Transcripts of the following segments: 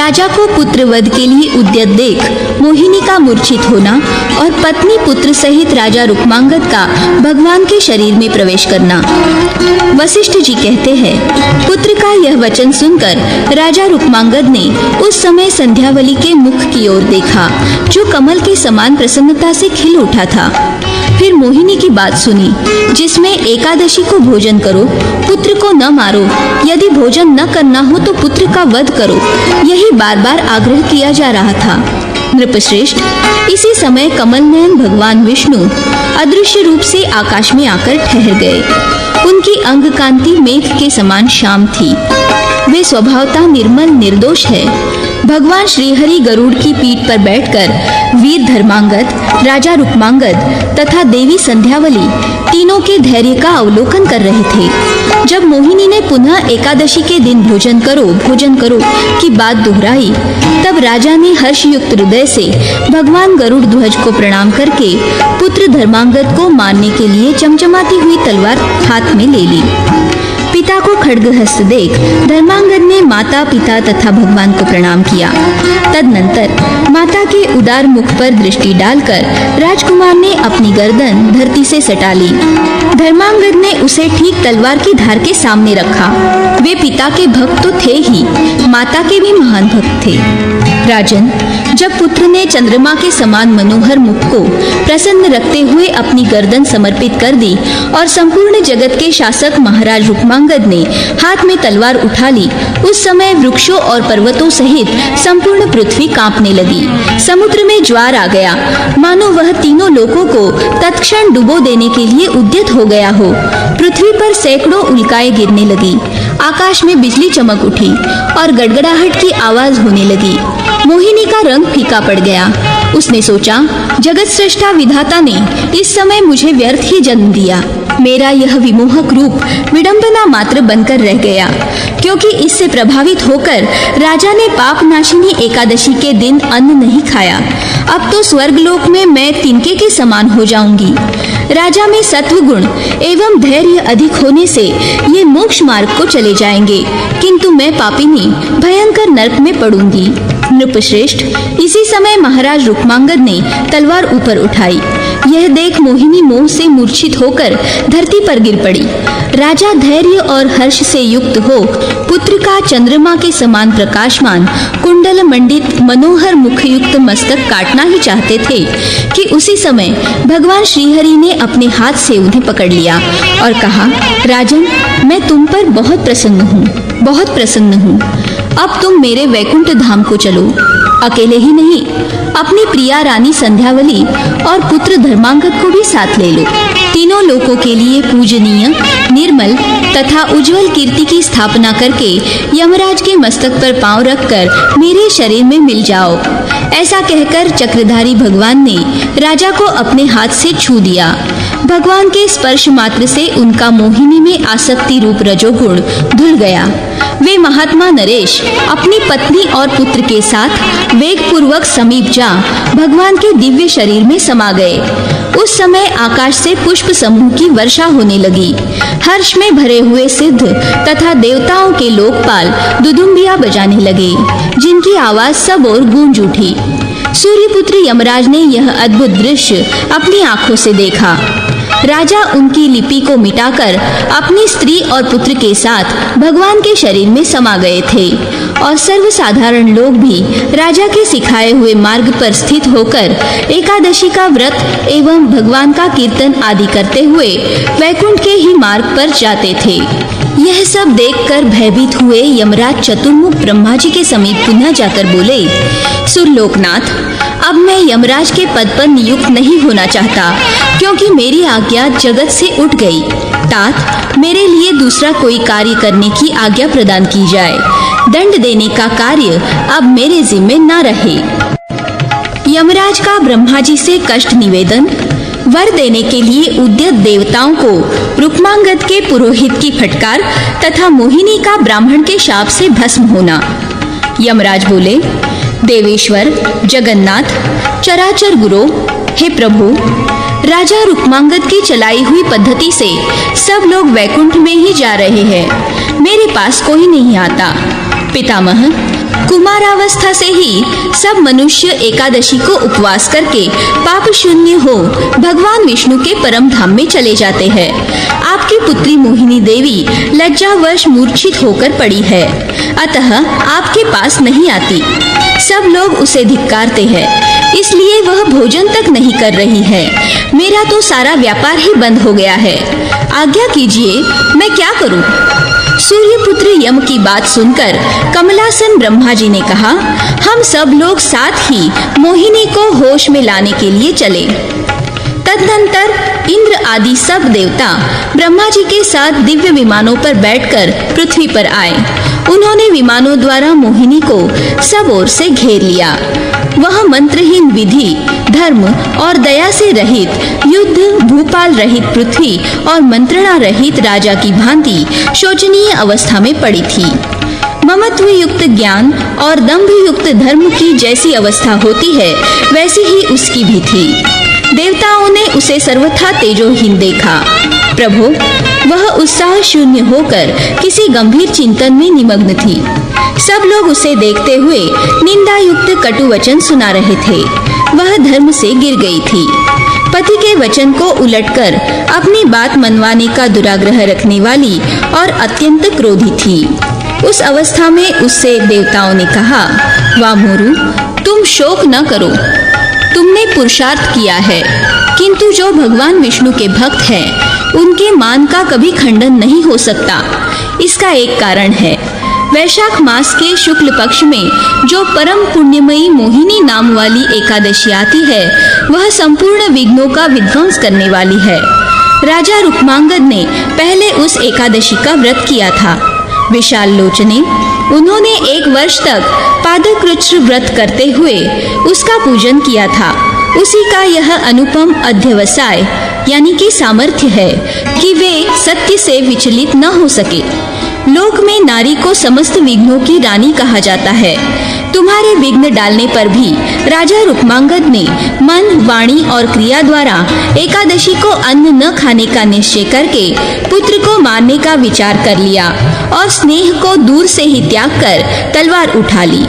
राजा को पुत्रवध के लिए उद्यत देख मोहिनी का मूर्छित होना और पत्नी पुत्र सहित राजा रुक्मांगद का भगवान के शरीर में प्रवेश करना। वशिष्ठ जी कहते हैं, पुत्र का यह वचन सुनकर राजा रुक्मांगद ने उस समय संध्यावली के मुख की ओर देखा, जो कमल के समान प्रसन्नता से खिल उठा था। फिर मोहिनी की बात सुनी, जिसमें एकादशी को भोजन करो, पुत्र को न मारो, यदि भोजन न करना हो तो पुत्र का वध करो, यही बार बार आग्रह किया जा रहा था। नृपश्रेष्ठ, इसी समय कमल नयन भगवान विष्णु अदृश्य रूप से आकाश में आकर ठहर गए। उनकी अंग कांति मेघ के समान श्याम थी। वे स्वभावतः निर्मल निर्दोष है। भगवान श्रीहरि गरुड़ की पीठ पर बैठकर वीर धर्मांगद, राजा रुक्मांगद तथा देवी संध्यावली तीनों के धैर्य का अवलोकन कर रहे थे। जब मोहिनी ने पुनः एकादशी के दिन भोजन करो की बात दोहराई, तब राजा ने हर्षयुक्त हृदय से भगवान गरुड़ ध्वज को प्रणाम करके पुत्र धर्मांगद को मारने के लिए चमचमाती हुई तलवार हाथ में ले ली। पिता को खड्गहस्त देख धर्मांगद ने माता, पिता तथा भगवान को प्रणाम किया। तदनंतर माता के उदार मुख पर दृष्टि डालकर राजकुमार ने अपनी गर्दन धरती से सटा ली। धर्मांगद ने उसे ठीक तलवार की धार के सामने रखा। वे पिता के भक्त तो थे ही, माता के भी महान भक्त थे। राजन, जब पुत्र ने चंद्रमा के समान मनोहर मुख को प्रसन्न रखते हुए अपनी गर्दन समर्पित कर दी और संपूर्ण जगत के शासक महाराज रुक्मांगद ने हाथ में तलवार उठा ली, उस समय वृक्षों और पर्वतों सहित संपूर्ण पृथ्वी कांपने लगी। समुद्र में ज्वार आ गया, मानो वह तीनों लोकों को तत्क्षण डुबो देने के लिए उद्यत हो गया हो। पृथ्वी पर सैकड़ों उल्काएं गिरने लगी, आकाश में बिजली चमक उठी और गड़गड़ाहट की आवाज होने लगी। मोहिनी का रंग फीका पड़ गया। उसने सोचा, जगत सृष्टा विधाता ने इस समय मुझे व्यर्थ ही जन्म दिया। मेरा यह विमोहक रूप विडंबना मात्र बनकर रह गया, क्योंकि इससे प्रभावित होकर राजा ने पाप नाशिनी एकादशी के दिन अन्न नहीं खाया। अब तो स्वर्गलोक में मैं तिनके के समान हो जाऊंगी। राजा में सत्व गुण एवं धैर्य अधिक होने से ये मोक्ष मार्ग को चले जाएंगे, किंतु मैं पापिनी भयंकर नरक में पड़ूंगी। नृपश्रेष्ठ, इसी समय महाराज रुक्मांगद ने तलवार ऊपर उठाई। यह देख मोहिनी मोह से मूर्छित होकर धरती पर गिर पड़ी। राजा धैर्य और हर्ष से युक्त हो पुत्र का चंद्रमा के समान प्रकाशमान कुंडल मंडित मनोहर मुखयुक्त मस्तक काटना ही चाहते थे कि उसी समय भगवान श्रीहरि ने अपने हाथ से उन्हें पकड़ लिया और कहा, राजन, मैं तुम पर बहुत प्रसन्न हूँ। अब तुम मेरे वैकुंठ धाम को चलो। अकेले ही नहीं, अपनी प्रिया रानी संध्यावली और पुत्र धर्मांगद को भी साथ ले लो। तीनों लोकों के लिए पूजनीय, निर्मल तथा उज्जवल कीर्ति की स्थापना करके यमराज के मस्तक पर पांव रखकर मेरे शरीर में मिल जाओ। ऐसा कहकर चक्रधारी भगवान ने राजा को अपने हाथ से छू दिया। भगवान के स्पर्श मात्र से उनका मोहिनी में आसक्ति रूप रजोगुण धुल गया। वे महात्मा नरेश अपनी पत्नी और पुत्र के साथ वेगपूर्वक समीप जा भगवान के दिव्य शरीर में समा गए। उस समय आकाश से पुष्प समूह की वर्षा होने लगी। हर्ष में भरे हुए सिद्ध तथा देवताओं के लोकपाल दुदुम्बिया बजाने लगे, जिनकी आवाज सब ओर गूंज उठी। सूर्यपुत्र यमराज ने यह अद्भुत दृश्य अपनी आंखों से देखा। राजा उनकी लिपि को मिटाकर अपनी स्त्री और पुत्र के साथ भगवान के शरीर में समा गए थे और सर्वसाधारण लोग भी राजा के सिखाए हुए मार्ग पर स्थित होकर एकादशी का व्रत एवं भगवान का कीर्तन आदि करते हुए वैकुंठ के ही मार्ग पर जाते थे। यह सब देखकर भयभीत हुए यमराज चतुर्मुख ब्रह्मा जी के समीप पुनः जाकर बोले, सुरलोकनाथ, अब मैं यमराज के पद पर नियुक्त नहीं होना चाहता, क्योंकि मेरी आज्ञा जगत से उठ गई। तात, मेरे लिए दूसरा कोई कार्य करने की आज्ञा प्रदान की जाए। दंड देने का कार्य अब मेरे जिम्मे न रहे। यमराज का ब्रह्मा जी से कष्ट निवेदन। वर देने के लिए उद्यत देवताओं को रुक्मांगद के पुरोहित की फटकार तथा मोहिनी का ब्राह्मण के शाप से भस्म होना। यमराज बोले, देवेश्वर, जगन्नाथ, चराचर गुरु, हे प्रभु, राजा रुक्मांगद की चलाई हुई पद्धति से सब लोग वैकुंठ में ही जा रहे हैं। मेरे पास कोई नहीं आता। पितामह, कुमारावस्था से ही सब मनुष्य एकादशी को उपवास करके पाप शून्य हो भगवान विष्णु के परम धाम में चले जाते हैं। आपकी पुत्री मोहिनी देवी लज्जावश मूर्छित होकर पड़ी है, अतः आपके पास नहीं आती। सब लोग उसे धिक्कारते हैं, इसलिए वह भोजन तक नहीं कर रही है। मेरा तो सारा व्यापार ही बंद हो गया है। आज्ञा कीजिए, मैं क्या करूं? सूर्यपुत्र यम की बात सुनकर कमलासन ब्रह्मा जी ने कहा, हम सब लोग साथ ही मोहिनी को होश में लाने के लिए चले। तदनंतर इंद्र आदि सब देवता ब्रह्मा जी के साथ दिव्य विमानों पर बैठकर पृथ्वी पर आए। उन्होंने विमानों द्वारा मोहिनी को सब ओर से घेर लिया। वह मंत्रहीन विधि, धर्म और दया से रहित, युद्ध, भूपाल रहित पृथ्वी और मंत्रणा रहित राजा की भांति शोचनीय अवस्था में पड़ी थी। ममत्व युक्त ज्ञान और दंभ युक्त धर्म की जैसी अवस्था होती है, वैसी ही उसकी भी थी। देवताओं ने उसे सर्वथा तेजोहीन देखा। प्रभु, वह उत्साह शून्य होकर किसी गंभीर चिंतन में निमग्न थी। सब लोग उसे देखते हुए निंदा युक्त कटु वचन सुना रहे थे। वह धर्म से गिर गई थी। पति के वचन को उलटकर अपनी बात मनवाने का दुराग्रह रखने वाली और अत्यंत क्रोधी थी। उस अवस्था में उससे देवताओं ने कहा, वाह मोरू, तुम शोक न करो। तुमने पुरुषार्थ किया है, किंतु जो भगवान विष्णु के भक्त हैं, उनके मान का कभी खंडन नहीं हो सकता। इसका एक कारण है। वैशाख मास के शुक्ल पक्ष में जो परम पुण्यमयी मोहिनी नाम वाली एकादशी आती है, वह संपूर्ण विघ्नों का विध्वंस करने वाली है। राजा रुक्मांगद ने पहले उस एकादशी का व्रत किया था। विशाल लोचने, उन्होंने 1 वर्ष तक पादकृच्छ व्रत करते हुए उसका पूजन किया था। उसी का यह अनुपम अध्यवसाय यानी कि सामर्थ्य है कि वे सत्य से विचलित न हो सके। लोक में नारी को समस्त विघ्नों की रानी कहा जाता है। तुम्हारे विघ्न डालने पर भी राजा रुक्मांगद ने मन, वाणी और क्रिया द्वारा एकादशी को अन्न न खाने का निश्चय करके पुत्र को मारने का विचार कर लिया और स्नेह को दूर से ही त्याग कर तलवार उठा ली।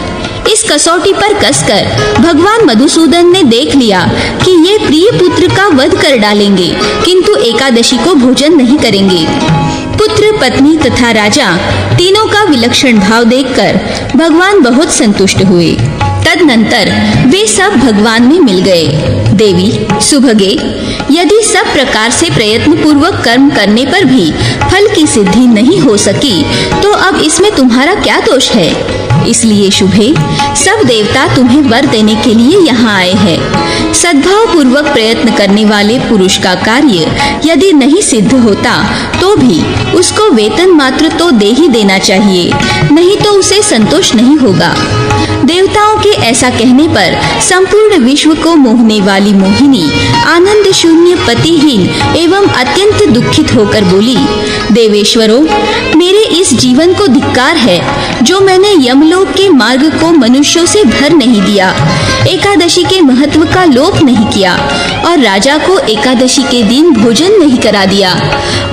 इस कसौटी पर कसकर भगवान मधुसूदन ने देख लिया कि ये प्रिय पुत्र का वध कर डालेंगे, किंतु एकादशी को भोजन नहीं करेंगे। पुत्र, पत्नी तथा राजा तीनों का विलक्षण भाव देखकर भगवान बहुत संतुष्ट हुए। तदनंतर वे सब भगवान में मिल गए। देवी, सुभगे, यदि सब प्रकार से प्रयत्न पूर्वक कर्म करने पर भी फल की सिद्धि नहीं हो सकी, तो अब इसमें तुम्हारा क्या दोष है? इसलिए शुभे, सब देवता तुम्हें वर देने के लिए यहाँ आए हैं। सद्भाव पूर्वक प्रयत्न करने वाले पुरुष का कार्य यदि नहीं सिद्ध होता, तो भी उसको वेतन मात्र तो दे ही देना चाहिए, नहीं तो उसे संतोष नहीं होगा। देवताओं के ऐसा कहने पर संपूर्ण विश्व को मोहने वाली मोहिनी आनंद शून्य, पतिहीन एवं अत्यंत दुखित होकर बोली, देवेश्वरों, मेरे इस जीवन को धिक्कार है जो मैंने यमलोक के मार्ग को मनुष्यों से भर नहीं दिया, एकादशी के महत्व का लोप नहीं किया और राजा को एकादशी के दिन भोजन नहीं करा दिया।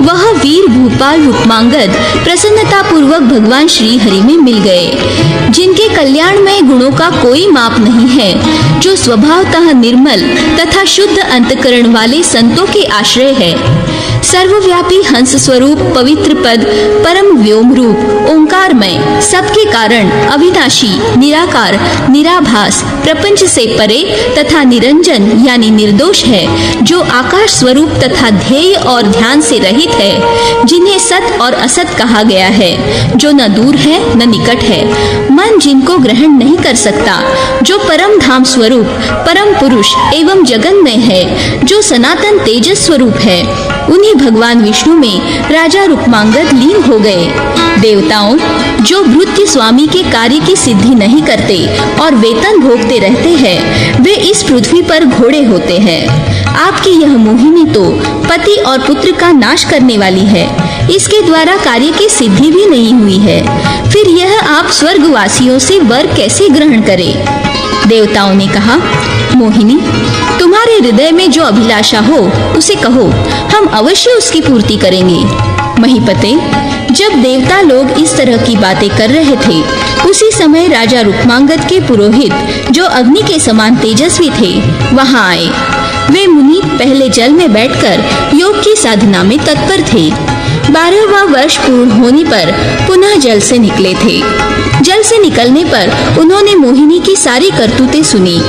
वह वीर भूपाल रुक्मांगद प्रसन्नता पूर्वक भगवान श्री हरि में मिल गए, जिनके कल्याण में गुणों का कोई माप नहीं है, जो स्वभावतः निर्मल तथा शुद्ध अंतकरण वाले संतों के आश्रय है। सर्वव्यापी हंस स्वरूप पवित्र पद, परम व्योम रूप, ओंकारमय, सबके कारण, अविनाशी, निराकार, निराभास, प्रपंच से परे तथा निरंजन यानी निर्दोष है, जो आकाश स्वरूप तथा ध्येय और ध्यान से रहित है, जिन्हें सत और असत कहा गया है, जो न दूर है न निकट है, मन जिनको ग्रहण नहीं कर सकता, जो परम धाम स्वरूप, परम पुरुष एवं जगन्मय है, जो सनातन तेजस स्वरूप है, उन्हीं भगवान विष्णु में राजा रुक्मांगद लीन हो गए। देवताओं, जो भृत्य स्वामी के कार्य की सिद्धि नहीं करते और वेतन भोगते रहते हैं, वे इस पृथ्वी पर घोड़े होते हैं। आपकी यह मोहिनी तो पति और पुत्र का नाश करने वाली है, इसके द्वारा कार्य की सिद्धि भी नहीं हुई है, फिर यह आप स्वर्गवासियों से वर कैसे ग्रहण करें? देवताओं ने कहा, मोहिनी, तुम्हारे हृदय में जो अभिलाषा हो उसे कहो, हम अवश्य उसकी पूर्ति करेंगे। महीपते, जब देवता लोग इस तरह की बातें कर रहे थे, उसी समय राजा रुक्मांगद के पुरोहित, जो अग्नि के समान तेजस्वी थे, वहां आए। वे मुनि पहले जल में बैठकर योग की साधना में तत्पर थे। 12वां वर्ष पूर्ण होने पर पुनः जल से निकले थे। जल से निकलने पर उन्होंने मोहिनी की सारी करतूतें सुनी।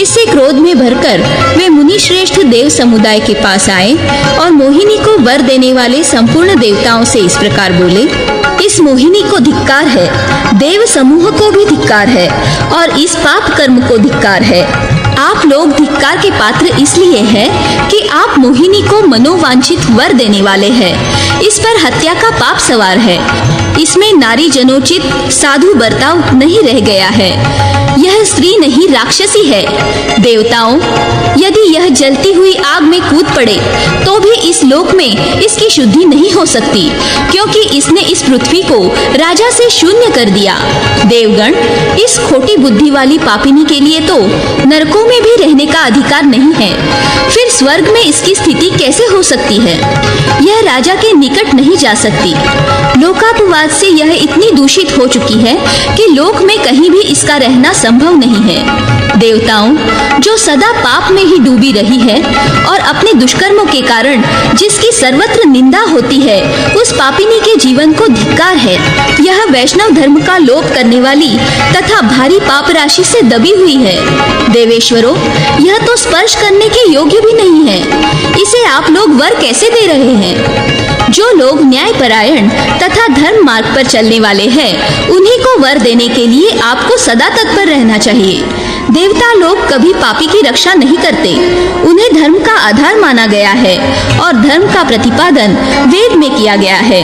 इससे क्रोध में भरकर वे मुनि श्रेष्ठ देव समुदाय के पास आए और मोहिनी को वर देने वाले संपूर्ण देवताओं से इस प्रकार बोले, इस मोहिनी को धिक्कार है, देव समूह को भी धिक्कार है और इस पाप कर्म को धिक्कार है। आप लोग धिक्कार के पात्र इसलिए हैं कि आप मोहिनी को मनोवांछित वर देने वाले हैं। इस पर हत्या का पाप सवार है। इसमें नारी जनोचित साधु बर्ताव नहीं रह गया है। यह स्त्री नहीं राक्षसी है। देवताओं, यदि यह जलती हुई आग में कूद पड़े तो भी इस लोक में इसकी शुद्धि नहीं हो सकती, क्योंकि इसने इस पृथ्वी को राजा से शून्य कर दिया। देवगण, इस खोटी बुद्धि वाली पापिनी के लिए तो नरकों में भी रहने का अधिकार नहीं है। फिर स्वर्ग में इसकी स्थिति कैसे हो सकती है? यह राजा के निकट नहीं जा सकती। लोकापवाद से यह इतनी दूषित हो चुकी है कि लोक में कहीं भी इसका रहना संभव नहीं है। देवताओं, जो सदा पाप में ही डूबी रही है और अपने दुष्कर्मों के कारण जिसकी सर्वत्र निंदा होती है, उस पापिनी के जीवन को धिक्कार है। यह वैष्णव धर्म का लोप करने वाली तथा भारी पाप राशि से दबी हुई है। देवेश्वरों, यह तो स्पर्श करने के योग्य भी नहीं है। इसे आप लोग वर कैसे दे रहे हैं? जो लोग न्यायपरायण तथा धर्म मार्ग पर चलने वाले हैं, उन्हीं को वर देने के लिए आपको सदा तत्पर रहना चाहिए। देवता लोग कभी पापी की रक्षा नहीं करते। उन्हें धर्म का आधार माना गया है और धर्म का प्रतिपादन वेद में किया गया है।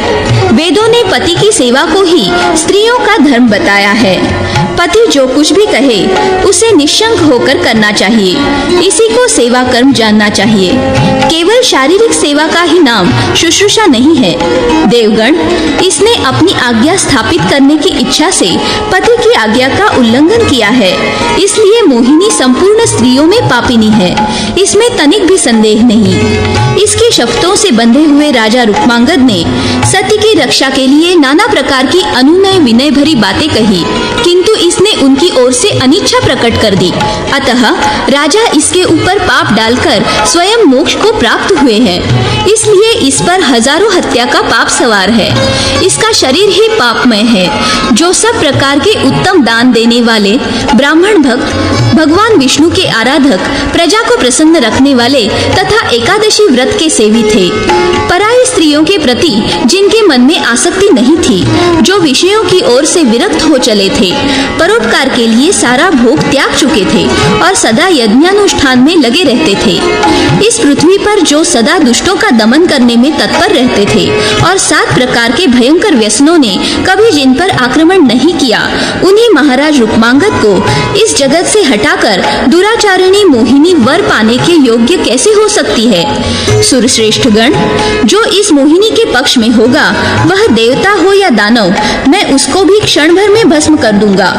वेदों ने पति की सेवा को ही स्त्रियों का धर्म बताया है। पति जो कुछ भी कहे उसे निश्शंक होकर करना चाहिए। इसी को सेवा कर्म जानना चाहिए। केवल शारीरिक सेवा का ही नाम शुश्रूषा नहीं है। देवगण, इसने अपनी आज्ञा स्थापित करने की इच्छा से पति की आज्ञा का उल्लंघन किया है। इसलिए मोहिनी संपूर्ण स्त्रियों में पापिनी है। इसमें तनिक भी संदेह नहीं। इसके शब्दों से बंधे हुए राजा रुक्मांगद ने सती की रक्षा के लिए नाना प्रकार की अनुनय विनय भरी बातें कही, किंतु इसने उनकी ओर से अनिच्छा प्रकट कर दी। अतः राजा इसके ऊपर पाप डालकर स्वयं मोक्ष को प्राप्त हुए हैं। इसलिए इस पर हजारों हत्या का पाप सवार है। इसका शरीर ही पापमय है। जो सब प्रकार के उत्तम दान देने वाले ब्राह्मण भक्त, भगवान विष्णु के आराधक, प्रजा को प्रसन्न रखने वाले तथा एकादशी व्रत के सेवी थे, पराई स्त्रियों के प्रति जिनके मन में आसक्ति नहीं थी, जो विषयों की ओर से विरक्त हो चले थे, परोपकार के लिए सारा भोग त्याग चुके थे और सदा यज्ञानुष्ठान में लगे रहते थे। इस पृथ्वी पर जो सदा दुष्टों का दमन करने में तत्पर रहते थे और 7 प्रकार के भयंकर व्यसनों ने कभी जिन पर आक्रमण नहीं किया, उन्हीं महाराज रुक्मांगद को इस जगत से हटाकर दुराचारिणी मोहिनी वर पाने के योग्य कैसे हो सकती है? सुरश्रेष्ठ गण, जो इस मोहिनी के पक्ष में होगा, वह देवता हो या दानव, मैं उसको भी क्षण भर में भस्म कर दूंगा।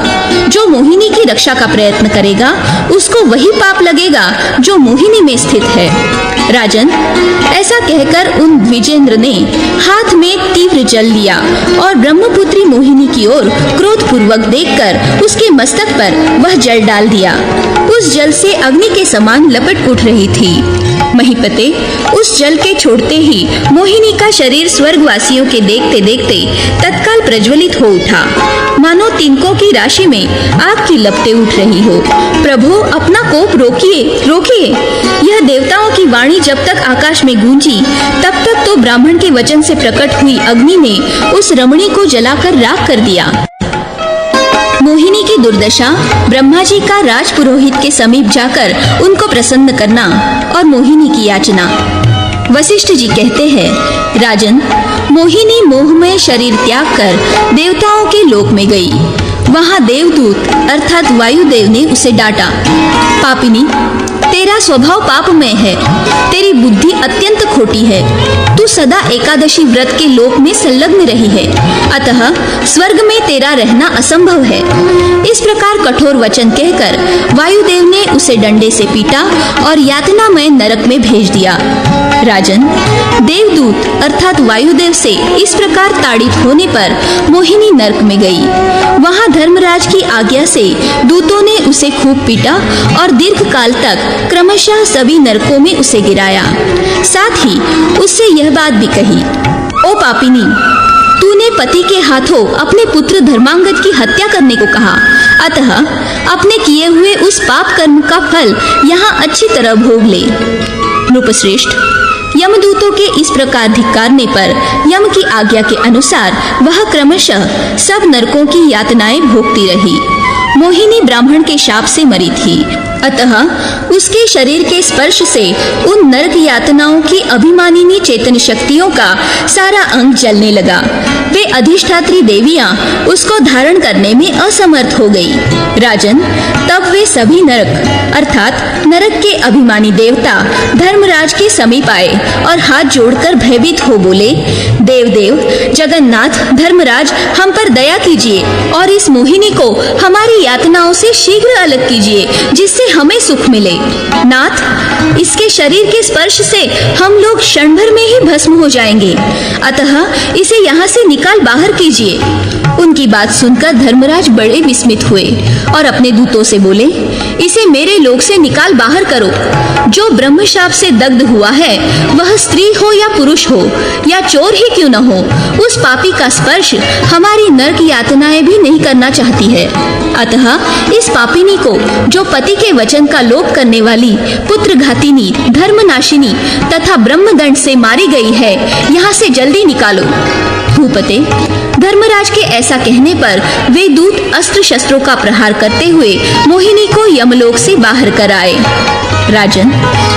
जो मोहिनी की रक्षा का प्रयत्न करेगा, उसको वही पाप लगेगा जो मोहिनी में स्थित है। राजन, ऐसा कहकर उन द्विजेंद्र ने हाथ में तीव्र जल लिया और ब्रह्मपुत्री मोहिनी की ओर क्रोधपूर्वक देखकर उसके मस्तक पर वह जल डाल दिया। उस जल से अग्नि के समान लपट उठ रही थी। महीपते, उस जल के छोड़ते ही मोहिनी का शरीर स्वर्गवासियों के देखते देखते तत्काल प्रज्वलित हो उठा, मानो तिनकों की राशि में आग की लपटें उठ रही हो। प्रभु, अपना कोप रोकिए, रोकिए। यह देवताओं की वाणी जब तक आकाश में गूंजी, तब तक तो ब्राह्मण के वचन से प्रकट हुई अग्नि ने उस रमणी को जलाकर राख कर दिया। मोहिनी की दुर्दशा, ब्रह्मा जी का राजपुरोहित के समीप जाकर उनको प्रसन्न करना और मोहिनी की याचना। वशिष्ठ जी कहते हैं, राजन, मोहिनी मोहमय शरीर त्याग कर देवताओं के लोक में गई। वहां देवदूत अर्थात वायुदेव ने उसे डांटा, पापिनी, तेरा स्वभाव पापमय है, तेरी बुद्धि अत्यंत खोटी है। तू सदा एकादशी व्रत के लोक में संलग्न रही है, अतः स्वर्ग में तेरा रहना असंभव है। इस प्रकार कठोर वचन कहकर वायुदेव ने उसे डंडे से पीटा और यातनामय नरक में भेज दिया। राजन, देवदूत अर्थात वायुदेव से इस प्रकार ताड़ित होने पर मोहिनी नरक में गई। वहां धर्मराज की आज्ञा से दूतों ने उसे खूब पीटा और दीर्घ काल तक क्रमशः सभी नरकों में उसे गिराया। साथ ही उससे यह बात भी कही, ओ पापिनी, तूने पति के हाथों अपने पुत्र धर्मांगद की हत्या करने को कहा, अतः अपने किए हुए उस पाप कर्म का फल यहाँ अच्छी तरह भोग ले। नृपश्रेष्ठ, यमदूतों के इस प्रकार धिक्कारने पर यम की आज्ञा के अनुसार वह क्रमशः सब नरकों की यातनाएं भोगती रही। मोहिनी ब्राह्मण के शाप से मरी थी, अतः उसके शरीर के स्पर्श से उन नरक यातनाओं की अभिमानिनी चेतन शक्तियों का सारा अंग जलने लगा। वे अधिष्ठात्री देवियां उसको धारण करने में असमर्थ हो गई। राजन, तब वे सभी नरक अर्थात नरक के अभिमानी देवता धर्मराज के समीप आए और हाथ जोड़कर भयभीत हो बोले, देवदेव, जगन्नाथ, धर्मराज, हम पर दया कीजिए और इस मोहिनी को हमारी यातनाओं से शीघ्र अलग कीजिए, जिससे हमें सुख मिले। नाथ, इसके शरीर के स्पर्श से हम लोग क्षण भर में ही भस्म हो जाएंगे, अतः इसे यहाँ से निकाल बाहर कीजिए। उनकी बात सुनकर धर्मराज बड़े विस्मित हुए और अपने दूतों से बोले, इसे मेरे लोक से निकाल बाहर करो। जो ब्रह्मशाप से दग्ध हुआ है, वह स्त्री हो या पुरुष हो या चोर ही क्यों न हो, उस पापी का स्पर्श हमारी नरक यातनाएं भी नहीं करना चाहती है। अतः इस पापिनी को, जो पति के वचन का लोप करने वाली, पुत्र घातिनी, धर्मनाशिनी तथा ब्रह्मदंड से मारी गई है, यहाँ से जल्दी निकालो। भूपते, धर्मराज के ऐसा कहने पर वे दूत अस्त्र शस्त्रों का प्रहार करते हुए मोहिनी को यमलोक से बाहर कर आए। राजन,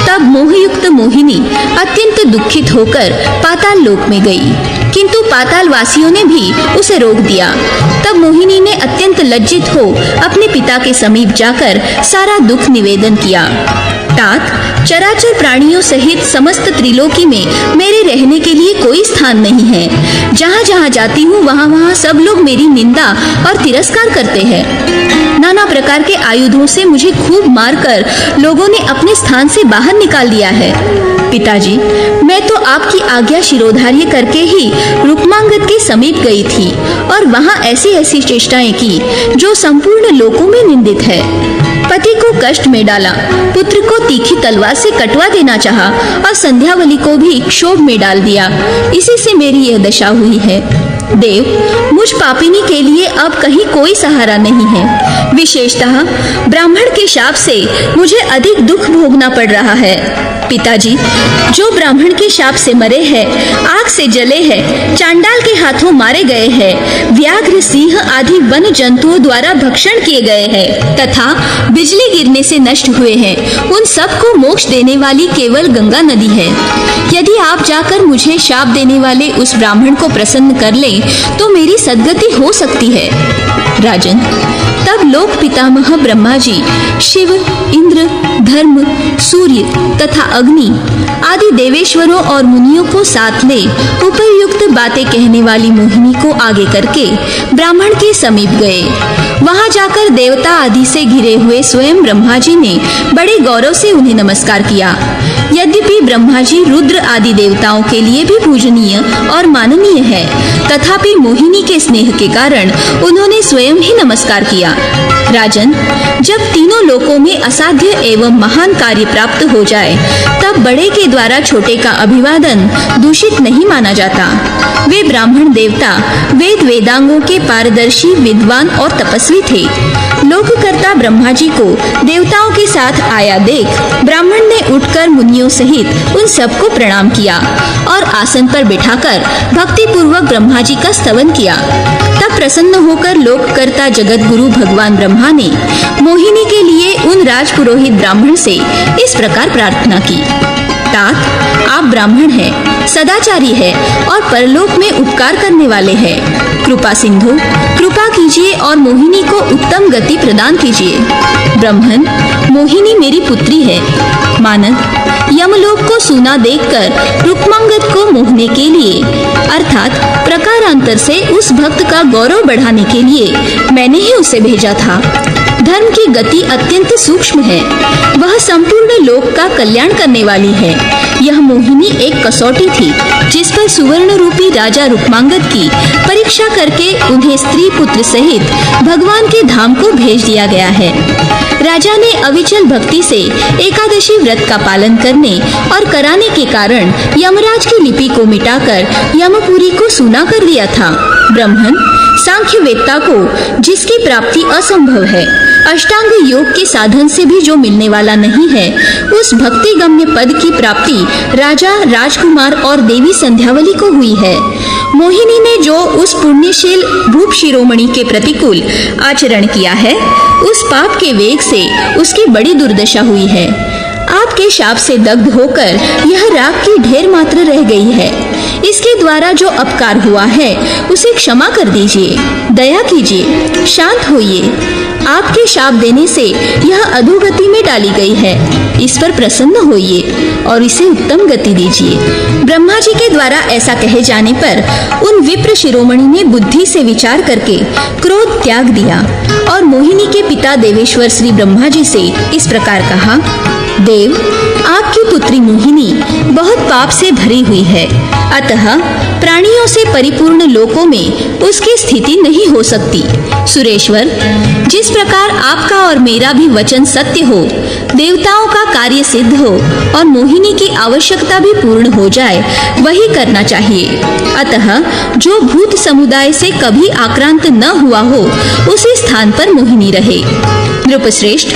तब मोहयुक्त मोहिनी अत्यंत दुखित होकर पाताल लोक में गई, किंतु पाताल वासियों ने भी उसे रोक दिया। तब मोहिनी ने अत्यंत लज्जित हो अपने पिता के समीप जाकर सारा दुख निवेदन किया। तात, चराचर प्राणियों सहित समस्त त्रिलोकी में मेरे रहने के लिए कोई स्थान नहीं है। जहाँ जहाँ जाती हूँ वहाँ वहाँ सब लोग मेरी निंदा और तिरस्कार करते हैं। नाना प्रकार के आयुधों से मुझे खूब मारकर लोगों ने अपने स्थान से बाहर निकाल दिया है। पिताजी, मैं तो आपकी आज्ञा शिरोधार्य करके ही रुक्मांगद के समीप गई थी और वहाँ ऐसी ऐसी चेष्टाएं की जो संपूर्ण लोकों में निंदित है। पति को कष्ट में डाला, पुत्र को तीखी तलवार से कटवा देना चाहा और संध्यावली को भी क्षोभ में डाल दिया। इसी से मेरी यह दशा हुई है। देव, मुझ पापिनी के लिए अब कहीं कोई सहारा नहीं है। विशेषतः ब्राह्मण के शाप से मुझे अधिक दुख भोगना पड़ रहा है। पिताजी, जो ब्राह्मण के शाप से मरे हैं, आग से जले हैं, चांडाल के हाथों मारे गए हैं, व्याघ्र, सिंह आदि वन जंतुओं द्वारा भक्षण किए गए हैं तथा बिजली गिरने से नष्ट हुए हैं, उन सबको मोक्ष देने वाली केवल गंगा नदी है। यदि आप जाकर मुझे शाप देने वाले उस ब्राह्मण को प्रसन्न कर लें तो मेरी सद्गति हो सकती है। राजन, तब लोक पितामह ब्रह्मा जी, शिव, इंद्र, धर्म, सूर्य तथा अग्नि आदि देवेश्वरों और मुनियों को साथ ले उपयुक्त बातें कहने वाली मोहिनी को आगे करके ब्राह्मण के समीप गए। वहां जाकर देवता आदि से घिरे हुए स्वयं ब्रह्मा जी ने बड़े गौरव से उन्हें नमस्कार किया। यद्यपि ब्रह्मा जी रुद्र आदि देवताओं के लिए भी पूजनीय और माननीय है, तथापि मोहिनी के स्नेह के कारण उन्होंने स्वयं ही नमस्कार किया। राजन, जब तीनों लोकों में असाध्य एवं महान कार्य प्राप्त हो जाए, तब बड़े के द्वारा छोटे का अभिवादन दूषित नहीं माना जाता। वे ब्राह्मण देवता वेद वेदांगों के पारदर्शी, विद्वान और तपस्वी थे। लोककर्ता ब्रह्मा जी को देवताओं के साथ आया देख ब्राह्मण ने उठकर मुनियों सहित उन सबको प्रणाम किया और आसन पर बिठाकर भक्ति पूर्वक ब्रह्मा जी का स्तवन किया। तब प्रसन्न होकर लोककर्ता जगत गुरु भगवान ब्रह्मा ने मोहिनी के लिए उन राजपुरोहित ब्राह्मण से इस प्रकार प्रार्थना की। तात आप ब्राह्मण हैं, सदाचारी है और परलोक में उपकार करने वाले हैं। कृपा सिंधु, कृपा कीजिए और मोहिनी को उत्तम गति प्रदान कीजिए। ब्राह्मण, मोहिनी मेरी पुत्री है। मानद, यमलोक को सूना देखकर रुक्मांगद को मोहने के लिए अर्थात प्रकारांतर से उस भक्त का गौरव बढ़ाने के लिए मैंने ही उसे भेजा था। धर्म की गति अत्यंत सूक्ष्म है, वह संपूर्ण लोक का कल्याण करने वाली है। यह मोहिनी एक कसौटी थी जिस पर सुवर्ण रूपी राजा रुक्मांगद की परीक्षा करके उन्हें स्त्री पुत्र सहित भगवान के धाम को भेज दिया गया है। राजा ने अविचल भक्ति से एकादशी व्रत का पालन करने और कराने के कारण यमराज की लिपि को मिटाकर यमपुरी को सूना कर दिया था। ब्राह्मण, सांख्य वेत्ता को जिसकी प्राप्ति असंभव है, अष्टांग योग के साधन से भी जो मिलने वाला नहीं है, उस भक्ति गम्य पद की प्राप्ति राजा, राजकुमार और देवी संध्यावली को हुई है। मोहिनी ने जो उस पुण्यशील भूप शिरोमणि के प्रतिकूल आचरण किया है, उस पाप के वेग से उसकी बड़ी दुर्दशा हुई है। आपके शाप से दग्ध होकर यह राख की ढेर मात्र रह गई है। इसके द्वारा जो अपकार हुआ है उसे क्षमा कर दीजिए, दया कीजिए, शांत होइए। आपके शाप देने से यह अधोगति में डाली गई है, इस पर प्रसन्न होइए और इसे उत्तम गति दीजिए। ब्रह्मा जी के द्वारा ऐसा कहे जाने पर उन विप्र शिरोमणि ने बुद्धि से विचार करके क्रोध त्याग दिया और मोहिनी के पिता देवेश्वर श्री ब्रह्मा जी से इस प्रकार कहा, देव, आपकी पुत्री मोहिनी बहुत पाप से भरी हुई है, अतः प्राणियों से परिपूर्ण लोकों में उसकी स्थिति नहीं हो सकती। सुरेश्वर, जिस प्रकार आपका और मेरा भी वचन सत्य हो, देवताओं का कार्य सिद्ध हो और मोहिनी की आवश्यकता भी पूर्ण हो जाए, वही करना चाहिए। अतः जो भूत समुदाय से कभी आक्रांत न हुआ हो, उसी स्थान पर मोहिनी रहे। नृपश्रेष्ठ,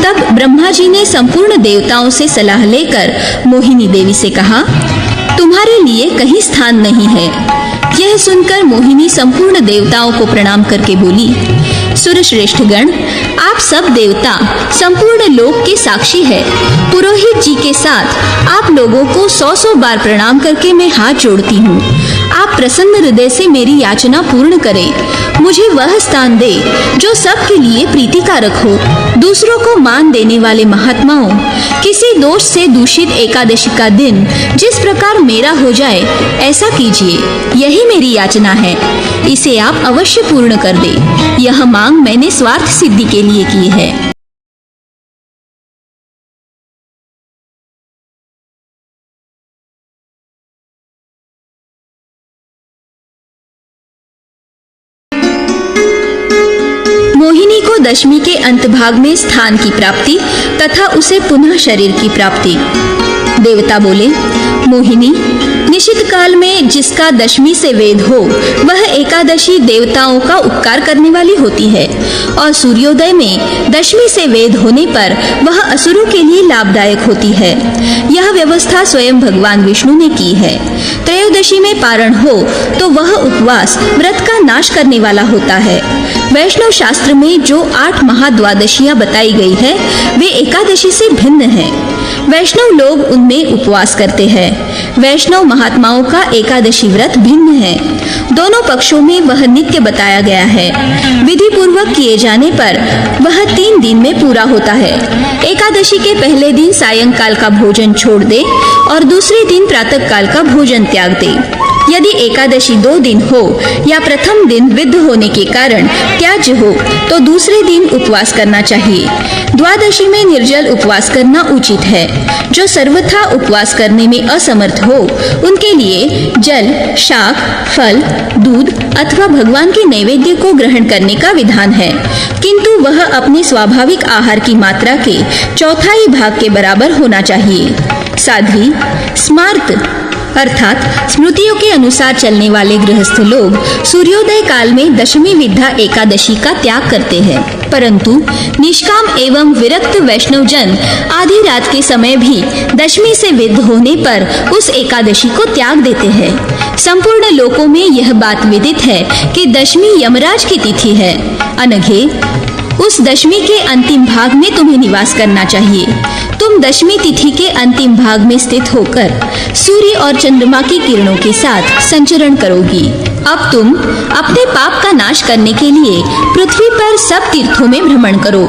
तब ब्रह्मा जी ने संपूर्ण देवताओं से सलाह लेकर मोहिनी देवी से कहा, तुम्हारे लिए कहीं स्थान नहीं है। यह सुनकर मोहिनी संपूर्ण देवताओं को प्रणाम करके बोली, सुरश्रेष्ठ गण, आप सब देवता संपूर्ण लोक के साक्षी है। पुरोहित जी के साथ आप लोगों को 100 बार प्रणाम करके मैं हाथ जोड़ती हूँ। आप प्रसन्न हृदय से मेरी याचना पूर्ण करें। मुझे वह स्थान दे जो सबके लिए प्रीतिकारक हो। दूसरों को मान देने वाले महात्माओं, किसी दोष से दूषित एकादशी का दिन जिस प्रकार मेरा हो जाए, ऐसा कीजिए। यही मेरी याचना है, इसे आप अवश्य पूर्ण कर दे। यह मांग मैंने स्वार्थ सिद्धि के लिए की है। मोहिनी को दशमी के अंतभाग में स्थान की प्राप्ति तथा उसे पुनः शरीर की प्राप्ति। देवता बोले, मोहिनी, निशित काल में जिसका दशमी से वेद हो, वह एकादशी देवताओं का उपकार करने वाली होती है और सूर्योदय में दशमी से वेद होने पर वह असुरों के लिए लाभदायक होती है। यह व्यवस्था स्वयं भगवान विष्णु ने की है। त्रयोदशी में पारण हो तो वह उपवास व्रत का नाश करने वाला होता है। वैष्णव शास्त्र में जो 8 महाद्वादशियां बताई गई है, वे एकादशी से भिन्न हैं। वैष्णव लोग उनमें उपवास करते हैं। वैष्णव महात्माओं का एकादशी व्रत भिन्न है। दोनों पक्षों में वह नित्य बताया गया है। विधि पूर्वक किए जाने पर वह 3 दिन में पूरा होता है। एकादशी के पहले दिन सायंकाल का भोजन छोड़ दे और दूसरे दिन प्रातः काल का भोजन त्याग दे। यदि एकादशी 2 दिन हो या प्रथम दिन वृद्ध होने के कारण त्याज्य हो तो दूसरे दिन उपवास करना चाहिए। द्वादशी में निर्जल उपवास करना उचित है। जो सर्वथा उपवास करने में असमर्थ हो, उनके लिए जल, शाक, फल, दूध अथवा भगवान के नैवेद्य को ग्रहण करने का विधान है, किंतु वह अपने स्वाभाविक आहार की मात्रा के 1/4 भाग के बराबर होना चाहिए। साध्वी, स्मार्त अर्थात स्मृतियों के अनुसार चलने वाले गृहस्थ लोग सूर्योदय काल में दशमी विद्या एकादशी का त्याग करते हैं, परंतु निष्काम एवं विरक्त वैष्णव जन आधी रात के समय भी दशमी से विद्ध होने पर उस एकादशी को त्याग देते हैं। संपूर्ण लोकों में यह बात विदित है कि दशमी यमराज की तिथि है। अनघे, उस दशमी के अंतिम भाग में तुम्हें निवास करना चाहिए। तुम तुम दशमी तिथि के अंतिम भाग में स्थित होकर सूर्य और चंद्रमा की किरणों के साथ संचरण करोगी। अब तुम अपने पाप का नाश करने के लिए पृथ्वी पर सब तीर्थों में भ्रमण करो।